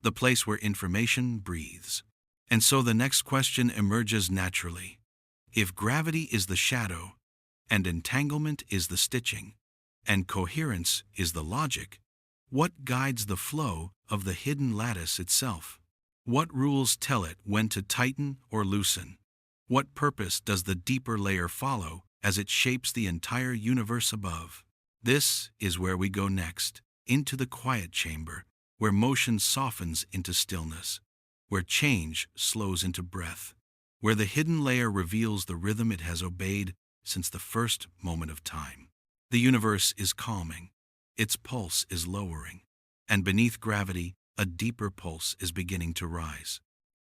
the place where information breathes. And so the next question emerges naturally. If gravity is the shadow, and entanglement is the stitching, and coherence is the logic, what guides the flow of the hidden lattice itself? What rules tell it when to tighten or loosen? What purpose does the deeper layer follow as it shapes the entire universe above? This is where we go next, into the quiet chamber, where motion softens into stillness, where change slows into breath, where the hidden layer reveals the rhythm it has obeyed since the first moment of time. The universe is calming, its pulse is lowering, and beneath gravity, a deeper pulse is beginning to rise.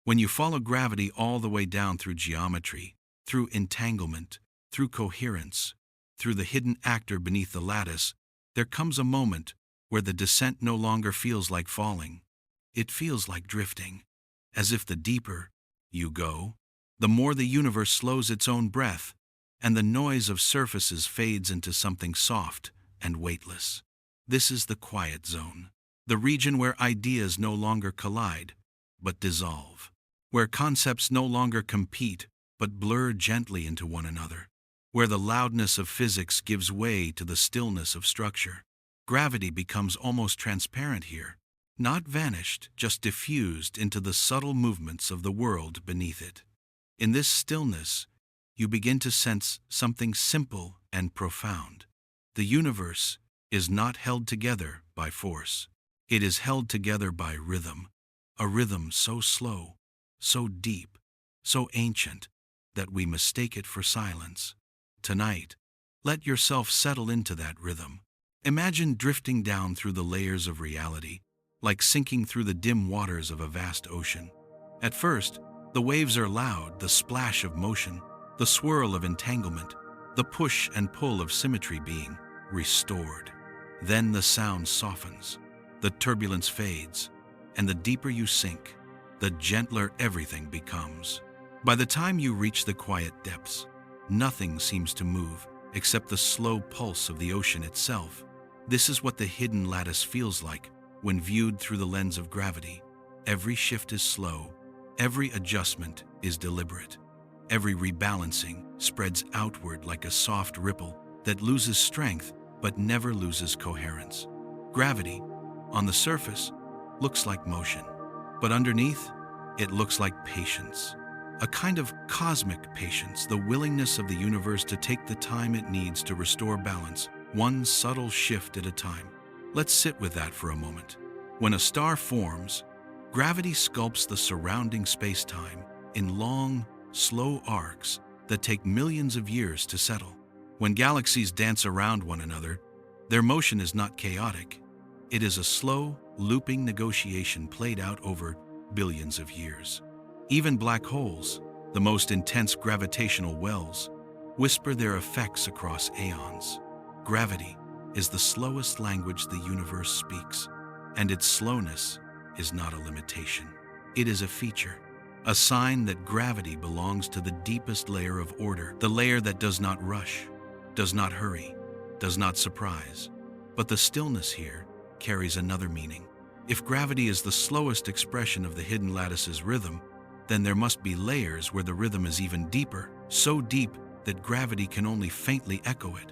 When you follow gravity all the way down through geometry, through entanglement, through coherence, through the hidden actor beneath the lattice, there comes a moment where the descent no longer feels like falling. It feels like drifting, as if the deeper you go, the more the universe slows its own breath, and the noise of surfaces fades into something soft and weightless. This is the quiet zone, the region where ideas no longer collide, but dissolve, where concepts no longer compete, but blur gently into one another, where the loudness of physics gives way to the stillness of structure. Gravity becomes almost transparent here, not vanished, just diffused into the subtle movements of the world beneath it. In this stillness, you begin to sense something simple and profound. The universe is not held together by force. It is held together by rhythm, a rhythm so slow, so deep, so ancient, that we mistake it for silence. Tonight, let yourself settle into that rhythm. Imagine drifting down through the layers of reality, like sinking through the dim waters of a vast ocean. At first, the waves are loud, the splash of motion, the swirl of entanglement, the push and pull of symmetry being restored. Then the sound softens, the turbulence fades, and the deeper you sink, the gentler everything becomes. By the time you reach the quiet depths, nothing seems to move except the slow pulse of the ocean itself. This is what the hidden lattice feels like when viewed through the lens of gravity. Every shift is slow, every adjustment is deliberate. Every rebalancing spreads outward like a soft ripple that loses strength but never loses coherence. Gravity, on the surface, looks like motion, but underneath, it looks like patience. A kind of cosmic patience, the willingness of the universe to take the time it needs to restore balance, one subtle shift at a time. Let's sit with that for a moment. When a star forms, gravity sculpts the surrounding space-time in long, slow arcs that take millions of years to settle. When galaxies dance around one another, their motion is not chaotic. It is a slow, looping negotiation played out over billions of years. Even black holes, the most intense gravitational wells, whisper their effects across aeons. Gravity is the slowest language the universe speaks, and its slowness is not a limitation. It is a feature, a sign that gravity belongs to the deepest layer of order, the layer that does not rush, does not hurry, does not surprise. But the stillness here carries another meaning. If gravity is the slowest expression of the hidden lattice's rhythm, then there must be layers where the rhythm is even deeper, so deep that gravity can only faintly echo it.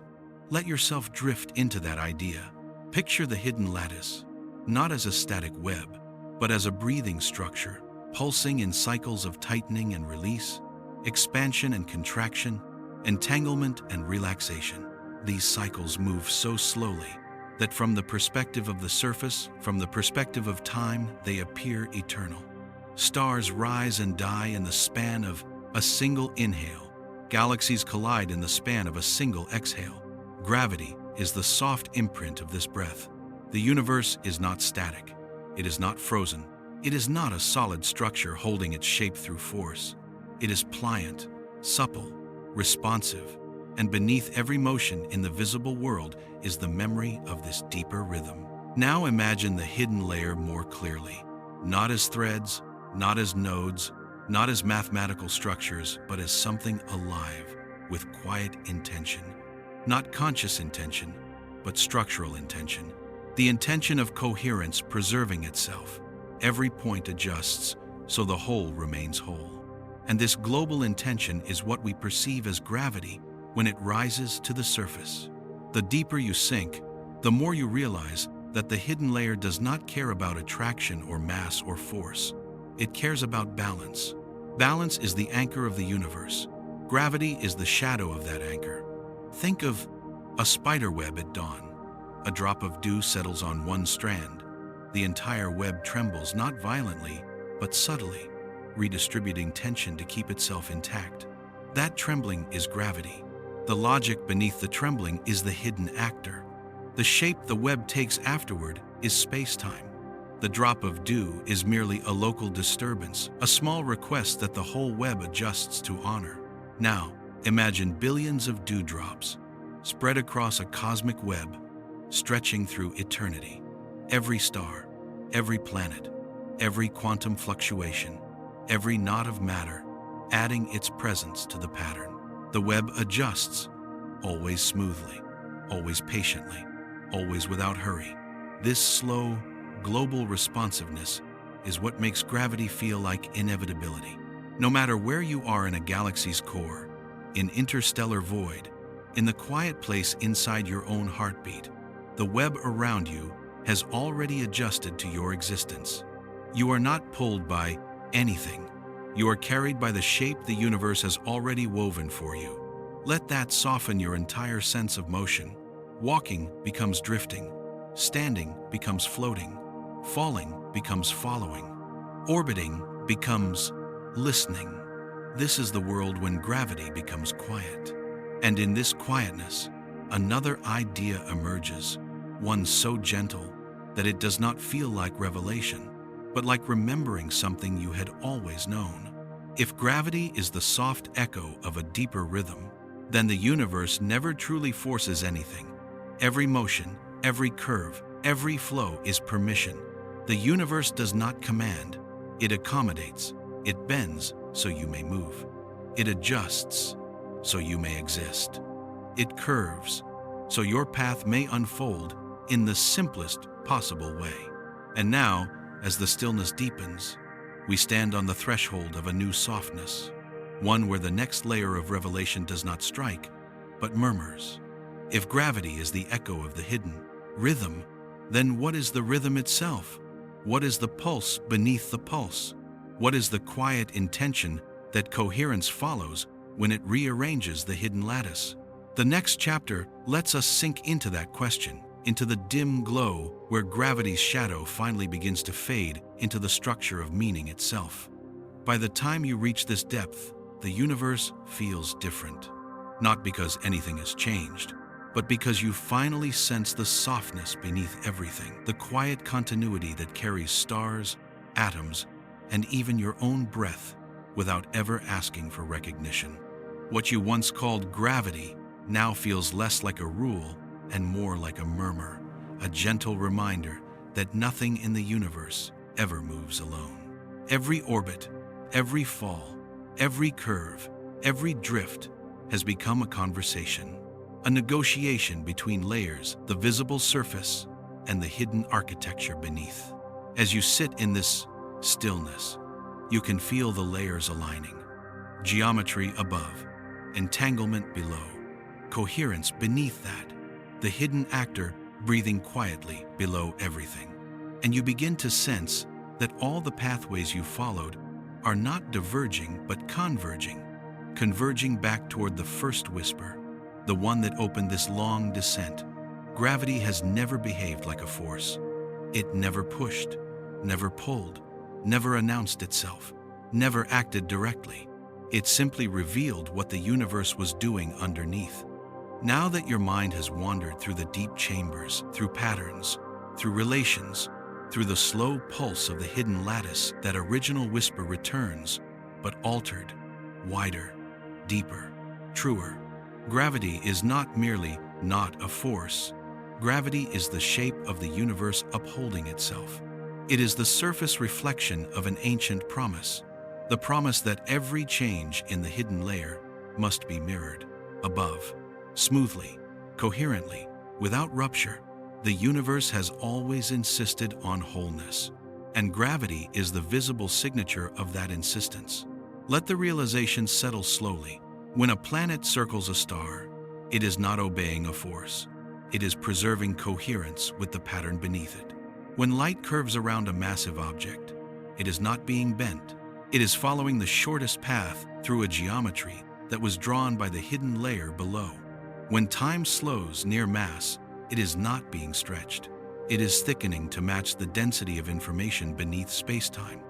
Let yourself drift into that idea. Picture the hidden lattice, not as a static web, but as a breathing structure, pulsing in cycles of tightening and release, expansion and contraction, entanglement and relaxation. These cycles move so slowly that from the perspective of the surface, from the perspective of time, they appear eternal. Stars rise and die in the span of a single inhale. Galaxies collide in the span of a single exhale. Gravity is the soft imprint of this breath. The universe is not static. It is not frozen. It is not a solid structure holding its shape through force. It is pliant, supple, responsive, and beneath every motion in the visible world is the memory of this deeper rhythm. Now imagine the hidden layer more clearly, not as threads, not as nodes, not as mathematical structures, but as something alive, with quiet intention. Not conscious intention, but structural intention. The intention of coherence preserving itself. Every point adjusts, so the whole remains whole. And this global intention is what we perceive as gravity when it rises to the surface. The deeper you sink, the more you realize that the hidden layer does not care about attraction or mass or force. It cares about balance. Balance is the anchor of the universe. Gravity is the shadow of that anchor. Think of a spider web at dawn. A drop of dew settles on one strand. The entire web trembles not violently, but subtly. redistributing tension to keep itself intact. That trembling is gravity. The logic beneath the trembling is the hidden actor. The shape the web takes afterward is spacetime. The drop of dew is merely a local disturbance, a small request that the whole web adjusts to honor. Now, imagine billions of dewdrops spread across a cosmic web, stretching through eternity. Every star, every planet, every quantum fluctuation, every knot of matter, adding its presence to the pattern. The web adjusts, always smoothly, always patiently, always without hurry. This slow, global responsiveness is what makes gravity feel like inevitability. No matter where you are in a galaxy's core, in interstellar void, in the quiet place inside your own heartbeat, the web around you has already adjusted to your existence. You are not pulled by anything. You are carried by the shape the universe has already woven for you. Let that soften your entire sense of motion. Walking becomes drifting. Standing becomes floating. Falling becomes following. Orbiting becomes listening. This is the world when gravity becomes quiet. And in this quietness, another idea emerges, one so gentle that it does not feel like revelation, but like remembering something you had always known. If gravity is the soft echo of a deeper rhythm, then the universe never truly forces anything. Every motion, every curve, every flow is permission. The universe does not command. It accommodates. It bends so you may move. It adjusts so you may exist. It curves so your path may unfold in the simplest possible way. And now, as the stillness deepens, we stand on the threshold of a new softness, one where the next layer of revelation does not strike, but murmurs. If gravity is the echo of the hidden rhythm, then what is the rhythm itself? What is the pulse beneath the pulse? What is the quiet intention that coherence follows when it rearranges the hidden lattice? The next chapter lets us sink into that question, into the dim glow where gravity's shadow finally begins to fade into the structure of meaning itself. By the time you reach this depth, the universe feels different. Not because anything has changed, but because you finally sense the softness beneath everything, the quiet continuity that carries stars, atoms, and even your own breath without ever asking for recognition. What you once called gravity now feels less like a rule and more like a murmur, a gentle reminder that nothing in the universe ever moves alone. Every orbit, every fall, every curve, every drift has become a conversation, a negotiation between layers, the visible surface, and the hidden architecture beneath. As you sit in this stillness, you can feel the layers aligning, geometry above, entanglement below, coherence beneath that, the hidden actor breathing quietly below everything. And you begin to sense that all the pathways you followed are not diverging but converging back toward the first whisper, the one that opened this long descent. Gravity has never behaved like a force. It never pushed, never pulled, never announced itself, never acted directly. It simply revealed what the universe was doing underneath. Now that your mind has wandered through the deep chambers, through patterns, through relations, through the slow pulse of the hidden lattice, that original whisper returns, but altered, wider, deeper, truer. Gravity is not merely not a force. Gravity is the shape of the universe upholding itself. It is the surface reflection of an ancient promise, the promise that every change in the hidden layer must be mirrored above, smoothly, coherently, without rupture. The universe has always insisted on wholeness, and gravity is the visible signature of that insistence. Let the realization settle slowly. When a planet circles a star, it is not obeying a force. It is preserving coherence with the pattern beneath it. When light curves around a massive object, it is not being bent. It is following the shortest path through a geometry that was drawn by the hidden layer below. When time slows near mass, it is not being stretched. It is thickening to match the density of information beneath spacetime.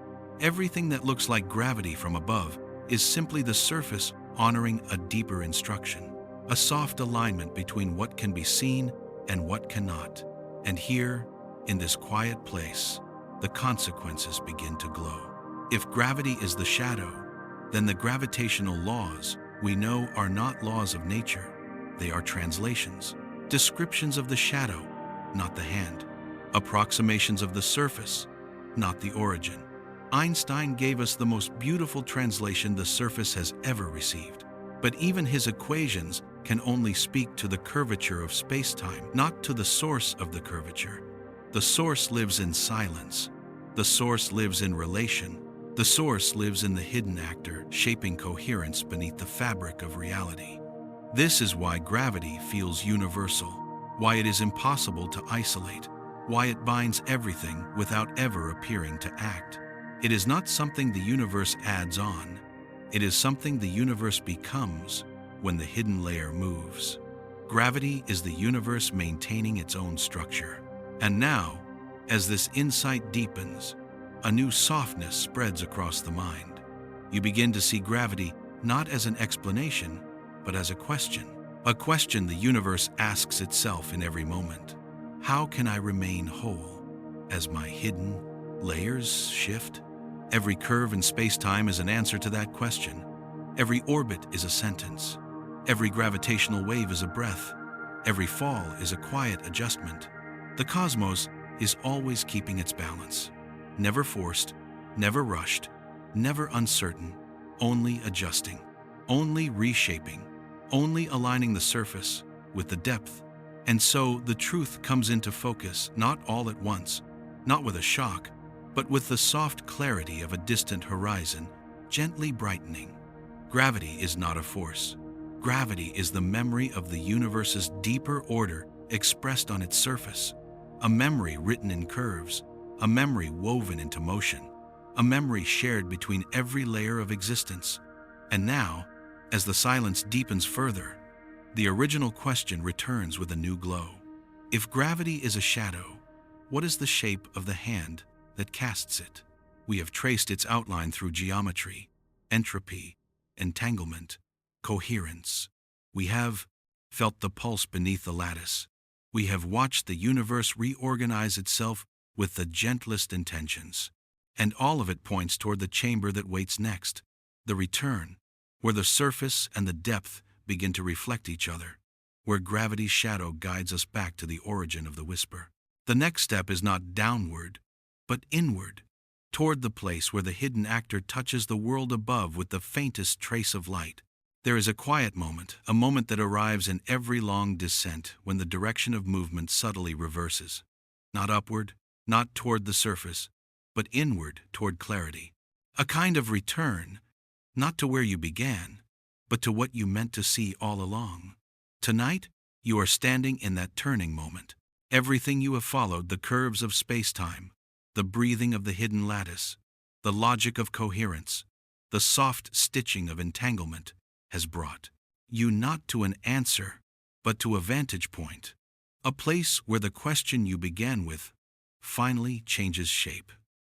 Everything that looks like gravity from above is simply the surface honoring a deeper instruction, a soft alignment between what can be seen and what cannot. And here, in this quiet place, the consequences begin to glow. If gravity is the shadow, then the gravitational laws we know are not laws of nature. They are translations, descriptions of the shadow, not the hand, approximations of the surface, not the origin. Einstein gave us the most beautiful translation the surface has ever received. But even his equations can only speak to the curvature of space-time, not to the source of the curvature. The source lives in silence. The source lives in relation. The source lives in the hidden actor, shaping coherence beneath the fabric of reality. This is why gravity feels universal, why it is impossible to isolate, why it binds everything without ever appearing to act. It is not something the universe adds on. It is something the universe becomes when the hidden layer moves. Gravity is the universe maintaining its own structure. And now, as this insight deepens, a new softness spreads across the mind. You begin to see gravity not as an explanation, but as a question the universe asks itself in every moment. How can I remain whole as my hidden layers shift? Every curve in space-time is an answer to that question. Every orbit is a sentence. Every gravitational wave is a breath. Every fall is a quiet adjustment. The cosmos is always keeping its balance. Never forced, never rushed, never uncertain, only adjusting, only reshaping, only aligning the surface with the depth. And so the truth comes into focus, not all at once, not with a shock, but with the soft clarity of a distant horizon, gently brightening. Gravity is not a force. Gravity is the memory of the universe's deeper order expressed on its surface, a memory written in curves, a memory woven into motion, a memory shared between every layer of existence. And now, as the silence deepens further, the original question returns with a new glow. If gravity is a shadow, what is the shape of the hand that casts it? We have traced its outline through geometry, entropy, entanglement, coherence. We have felt the pulse beneath the lattice. We have watched the universe reorganize itself with the gentlest intentions. And all of it points toward the chamber that waits next, the return, where the surface and the depth begin to reflect each other, where gravity's shadow guides us back to the origin of the whisper. The next step is not downward, but inward, toward the place where the hidden actor touches the world above with the faintest trace of light. There is a quiet moment, a moment that arrives in every long descent when the direction of movement subtly reverses. Not upward, not toward the surface, but inward toward clarity. A kind of return, not to where you began, but to what you meant to see all along. Tonight, you are standing in that turning moment. Everything you have followed, the curves of space-time, the breathing of the hidden lattice, the logic of coherence, the soft stitching of entanglement, has brought you not to an answer, but to a vantage point, a place where the question you began with finally changes shape.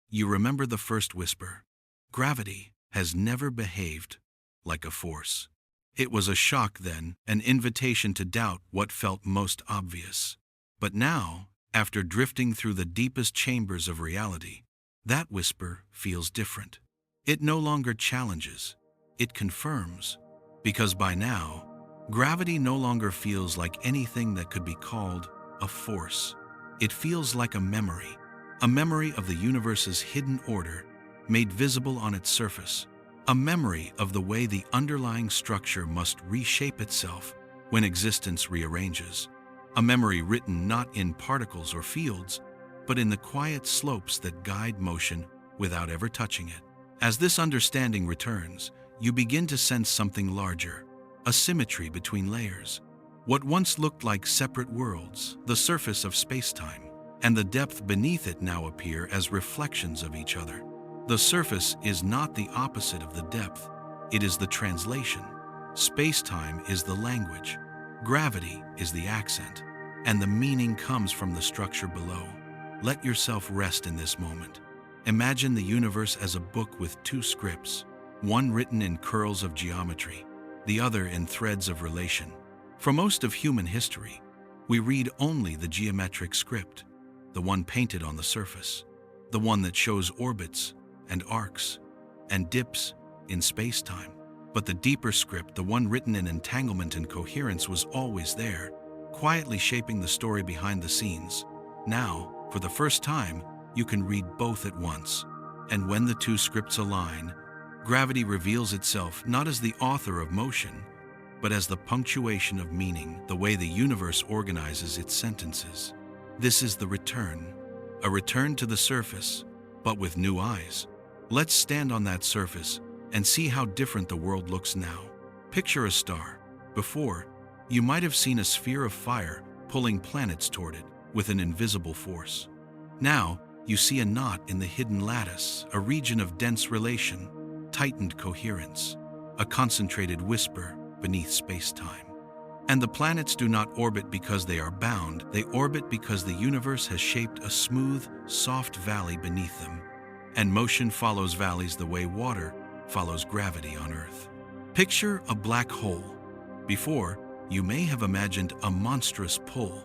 You remember the first whisper. Gravity has never behaved like a force. It was a shock then, an invitation to doubt what felt most obvious. But now, after drifting through the deepest chambers of reality, that whisper feels different. It no longer challenges, it confirms. Because by now, gravity no longer feels like anything that could be called a force. It feels like a memory of the universe's hidden order made visible on its surface, a memory of the way the underlying structure must reshape itself when existence rearranges, a memory written not in particles or fields, but in the quiet slopes that guide motion without ever touching it. As this understanding returns, you begin to sense something larger, a symmetry between layers. What once looked like separate worlds, the surface of space-time, and the depth beneath it now appear as reflections of each other. The surface is not the opposite of the depth, it is the translation. Space-time is the language, gravity is the accent, and the meaning comes from the structure below. Let yourself rest in this moment. Imagine the universe as a book with two scripts, one written in curls of geometry, the other in threads of relation. For most of human history, we read only the geometric script, the one painted on the surface, the one that shows orbits and arcs and dips in space-time. But the deeper script, the one written in entanglement and coherence, was always there, quietly shaping the story behind the scenes. Now, for the first time, you can read both at once. And when the two scripts align, gravity reveals itself not as the author of motion, but as the punctuation of meaning, the way the universe organizes its sentences. This is the return, a return to the surface, but with new eyes. Let's stand on that surface and see how different the world looks now. Picture a star. Before, you might have seen a sphere of fire pulling planets toward it with an invisible force. Now, you see a knot in the hidden lattice, a region of dense relation, tightened coherence, a concentrated whisper beneath space-time. And the planets do not orbit because they are bound, they orbit because the universe has shaped a smooth, soft valley beneath them. And motion follows valleys the way water follows gravity on Earth. Picture a black hole. Before, you may have imagined a monstrous pull,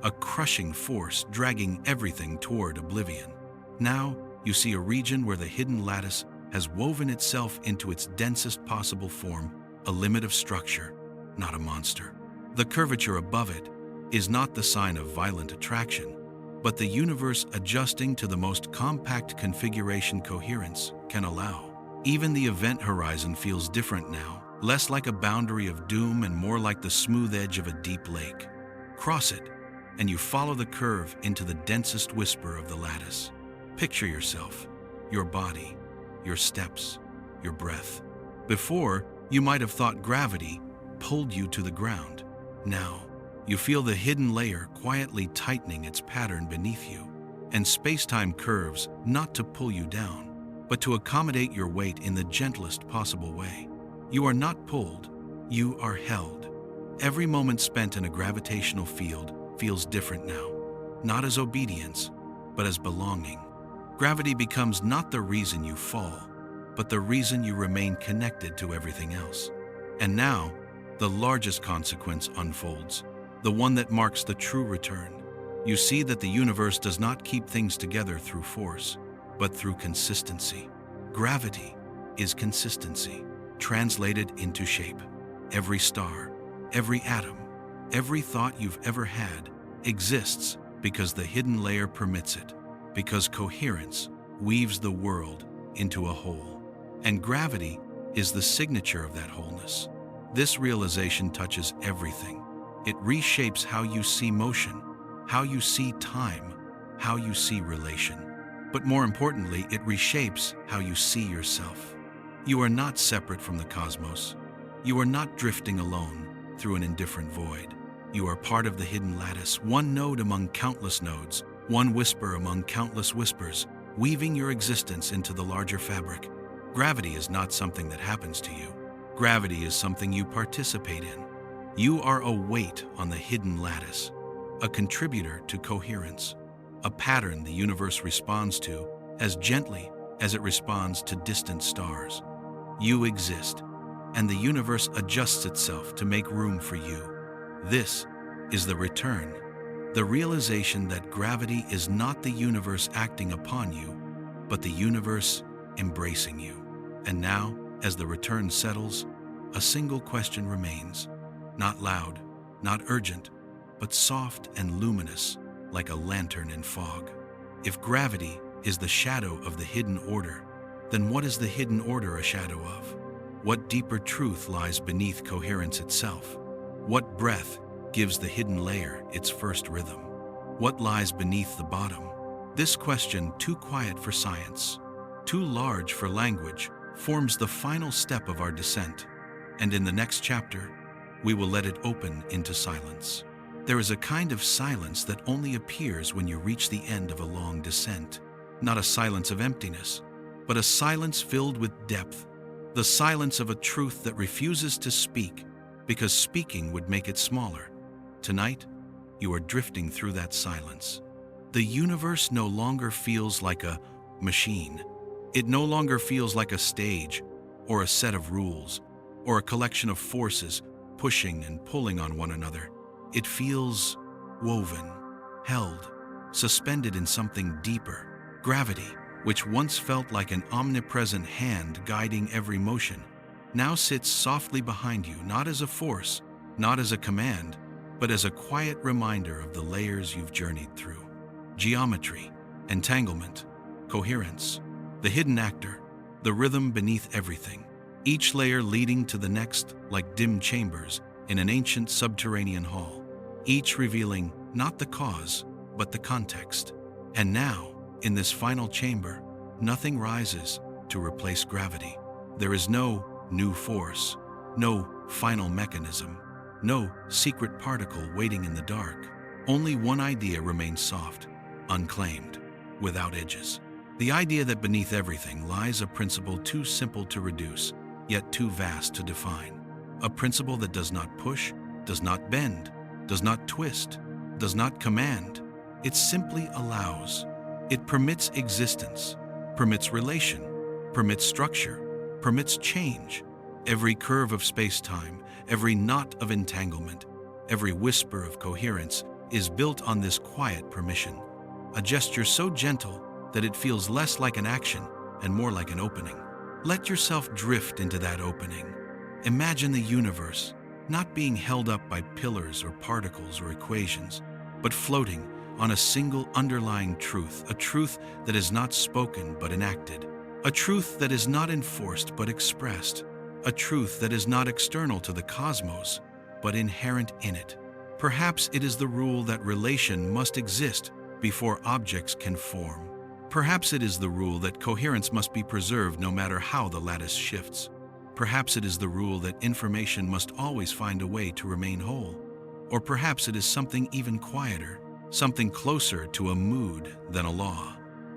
a crushing force dragging everything toward oblivion. Now, you see a region where the hidden lattice has woven itself into its densest possible form, a limit of structure, not a monster. The curvature above it is not the sign of violent attraction, but the universe adjusting to the most compact configuration coherence can allow. Even the event horizon feels different now, less like a boundary of doom and more like the smooth edge of a deep lake. Cross it, and you follow the curve into the densest whisper of the lattice. Picture yourself, your body, your steps, your breath. Before, you might have thought gravity pulled you to the ground. Now, you feel the hidden layer quietly tightening its pattern beneath you, and space-time curves not to pull you down, but to accommodate your weight in the gentlest possible way. You are not pulled, you are held. Every moment spent in a gravitational field feels different now, not as obedience, but as belonging. Gravity becomes not the reason you fall, but the reason you remain connected to everything else. And now, the largest consequence unfolds, the one that marks the true return. You see that the universe does not keep things together through force, but through consistency. Gravity is consistency, translated into shape. Every star, every atom, every thought you've ever had exists because the hidden layer permits it, because coherence weaves the world into a whole. And gravity is the signature of that wholeness. This realization touches everything. It reshapes how you see motion, how you see time, how you see relation. But more importantly, it reshapes how you see yourself. You are not separate from the cosmos. You are not drifting alone through an indifferent void. You are part of the hidden lattice, one node among countless nodes, one whisper among countless whispers, weaving your existence into the larger fabric. Gravity is not something that happens to you. Gravity is something you participate in. You are a weight on the hidden lattice, a contributor to coherence, a pattern the universe responds to as gently as it responds to distant stars. You exist, and the universe adjusts itself to make room for you. This is the return, the realization that gravity is not the universe acting upon you, but the universe embracing you. And now, as the return settles, a single question remains, not loud, not urgent, but soft and luminous, like a lantern in fog. If gravity is the shadow of the hidden order, then what is the hidden order a shadow of? What deeper truth lies beneath coherence itself? What breath gives the hidden layer its first rhythm? What lies beneath the bottom? This question, too quiet for science, too large for language, forms the final step of our descent. And in the next chapter, we will let it open into silence. There is a kind of silence that only appears when you reach the end of a long descent. Not a silence of emptiness, but a silence filled with depth. The silence of a truth that refuses to speak, because speaking would make it smaller. Tonight, you are drifting through that silence. The universe no longer feels like a machine. It no longer feels like a stage, or a set of rules, or a collection of forces pushing and pulling on one another. It feels woven, held, suspended in something deeper. Gravity, which once felt like an omnipresent hand guiding every motion, now sits softly behind you, not as a force, not as a command, but as a quiet reminder of the layers you've journeyed through. Geometry, entanglement, coherence, the hidden actor, the rhythm beneath everything, each layer leading to the next like dim chambers in an ancient subterranean hall, each revealing not the cause, but the context. And now, in this final chamber, nothing rises to replace gravity. There is no new force, no final mechanism, no secret particle waiting in the dark. Only one idea remains soft, unclaimed, without edges. The idea that beneath everything lies a principle too simple to reduce, yet too vast to define. A principle that does not push, does not bend, does not twist, does not command. It simply allows. It permits existence, permits relation, permits structure, permits change. Every curve of space-time, every knot of entanglement, every whisper of coherence is built on this quiet permission. A gesture so gentle that it feels less like an action and more like an opening. Let yourself drift into that opening. Imagine the universe not being held up by pillars or particles or equations, but floating on a single underlying truth, a truth that is not spoken but enacted, a truth that is not enforced but expressed, a truth that is not external to the cosmos but inherent in it. Perhaps it is the rule that relation must exist before objects can form. Perhaps it is the rule that coherence must be preserved no matter how the lattice shifts. Perhaps it is the rule that information must always find a way to remain whole. Or perhaps it is something even quieter, something closer to a mood than a law.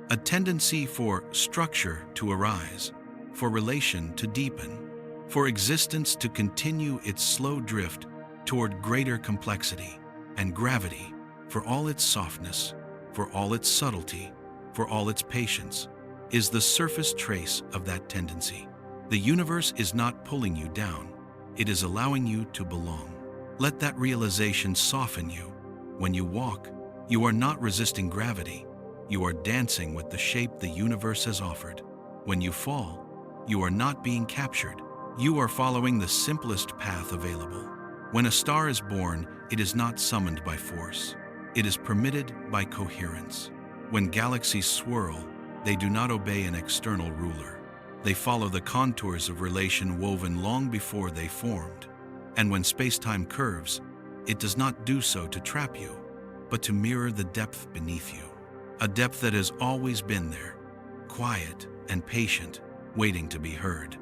A tendency for structure to arise, for relation to deepen, for existence to continue its slow drift toward greater complexity, and gravity, for all its softness, for all its subtlety, for all its patience, is the surface trace of that tendency. The universe is not pulling you down, it is allowing you to belong. Let that realization soften you. When you walk, you are not resisting gravity, you are dancing with the shape the universe has offered. When you fall, you are not being captured, you are following the simplest path available. When a star is born, it is not summoned by force, it is permitted by coherence. When galaxies swirl, they do not obey an external ruler. They follow the contours of relation woven long before they formed. And when space-time curves, it does not do so to trap you, but to mirror the depth beneath you. A depth that has always been there, quiet and patient, waiting to be heard.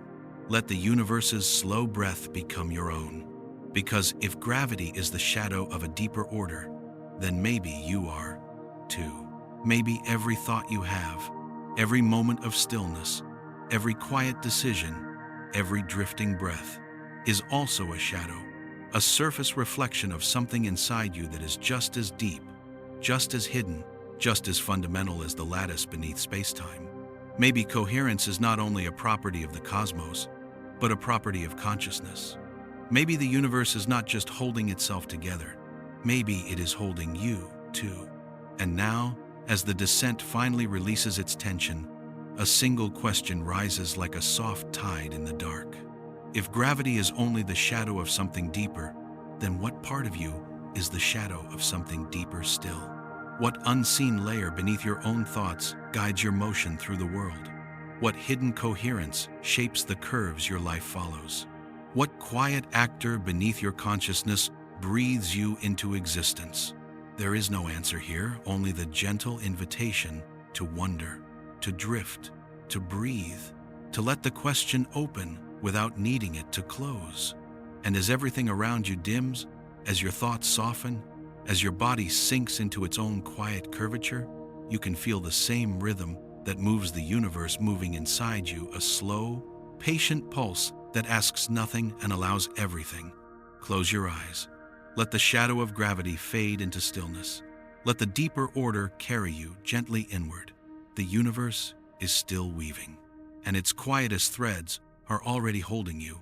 Let the universe's slow breath become your own. Because if gravity is the shadow of a deeper order, then maybe you are, too. Maybe every thought you have, every moment of stillness, every quiet decision, every drifting breath, is also a shadow, a surface reflection of something inside you that is just as deep, just as hidden, just as fundamental as the lattice beneath space-time. Maybe coherence is not only a property of the cosmos, but a property of consciousness. Maybe the universe is not just holding itself together, maybe it is holding you, too. And now, as the descent finally releases its tension, a single question rises like a soft tide in the dark. If gravity is only the shadow of something deeper, then what part of you is the shadow of something deeper still? What unseen layer beneath your own thoughts guides your motion through the world? What hidden coherence shapes the curves your life follows? What quiet actor beneath your consciousness breathes you into existence? There is no answer here, only the gentle invitation to wonder, to drift, to breathe, to let the question open without needing it to close. And as everything around you dims, as your thoughts soften, as your body sinks into its own quiet curvature, you can feel the same rhythm that moves the universe moving inside you, a slow, patient pulse that asks nothing and allows everything. Close your eyes. Let the shadow of gravity fade into stillness. Let the deeper order carry you gently inward. The universe is still weaving, and its quietest threads are already holding you,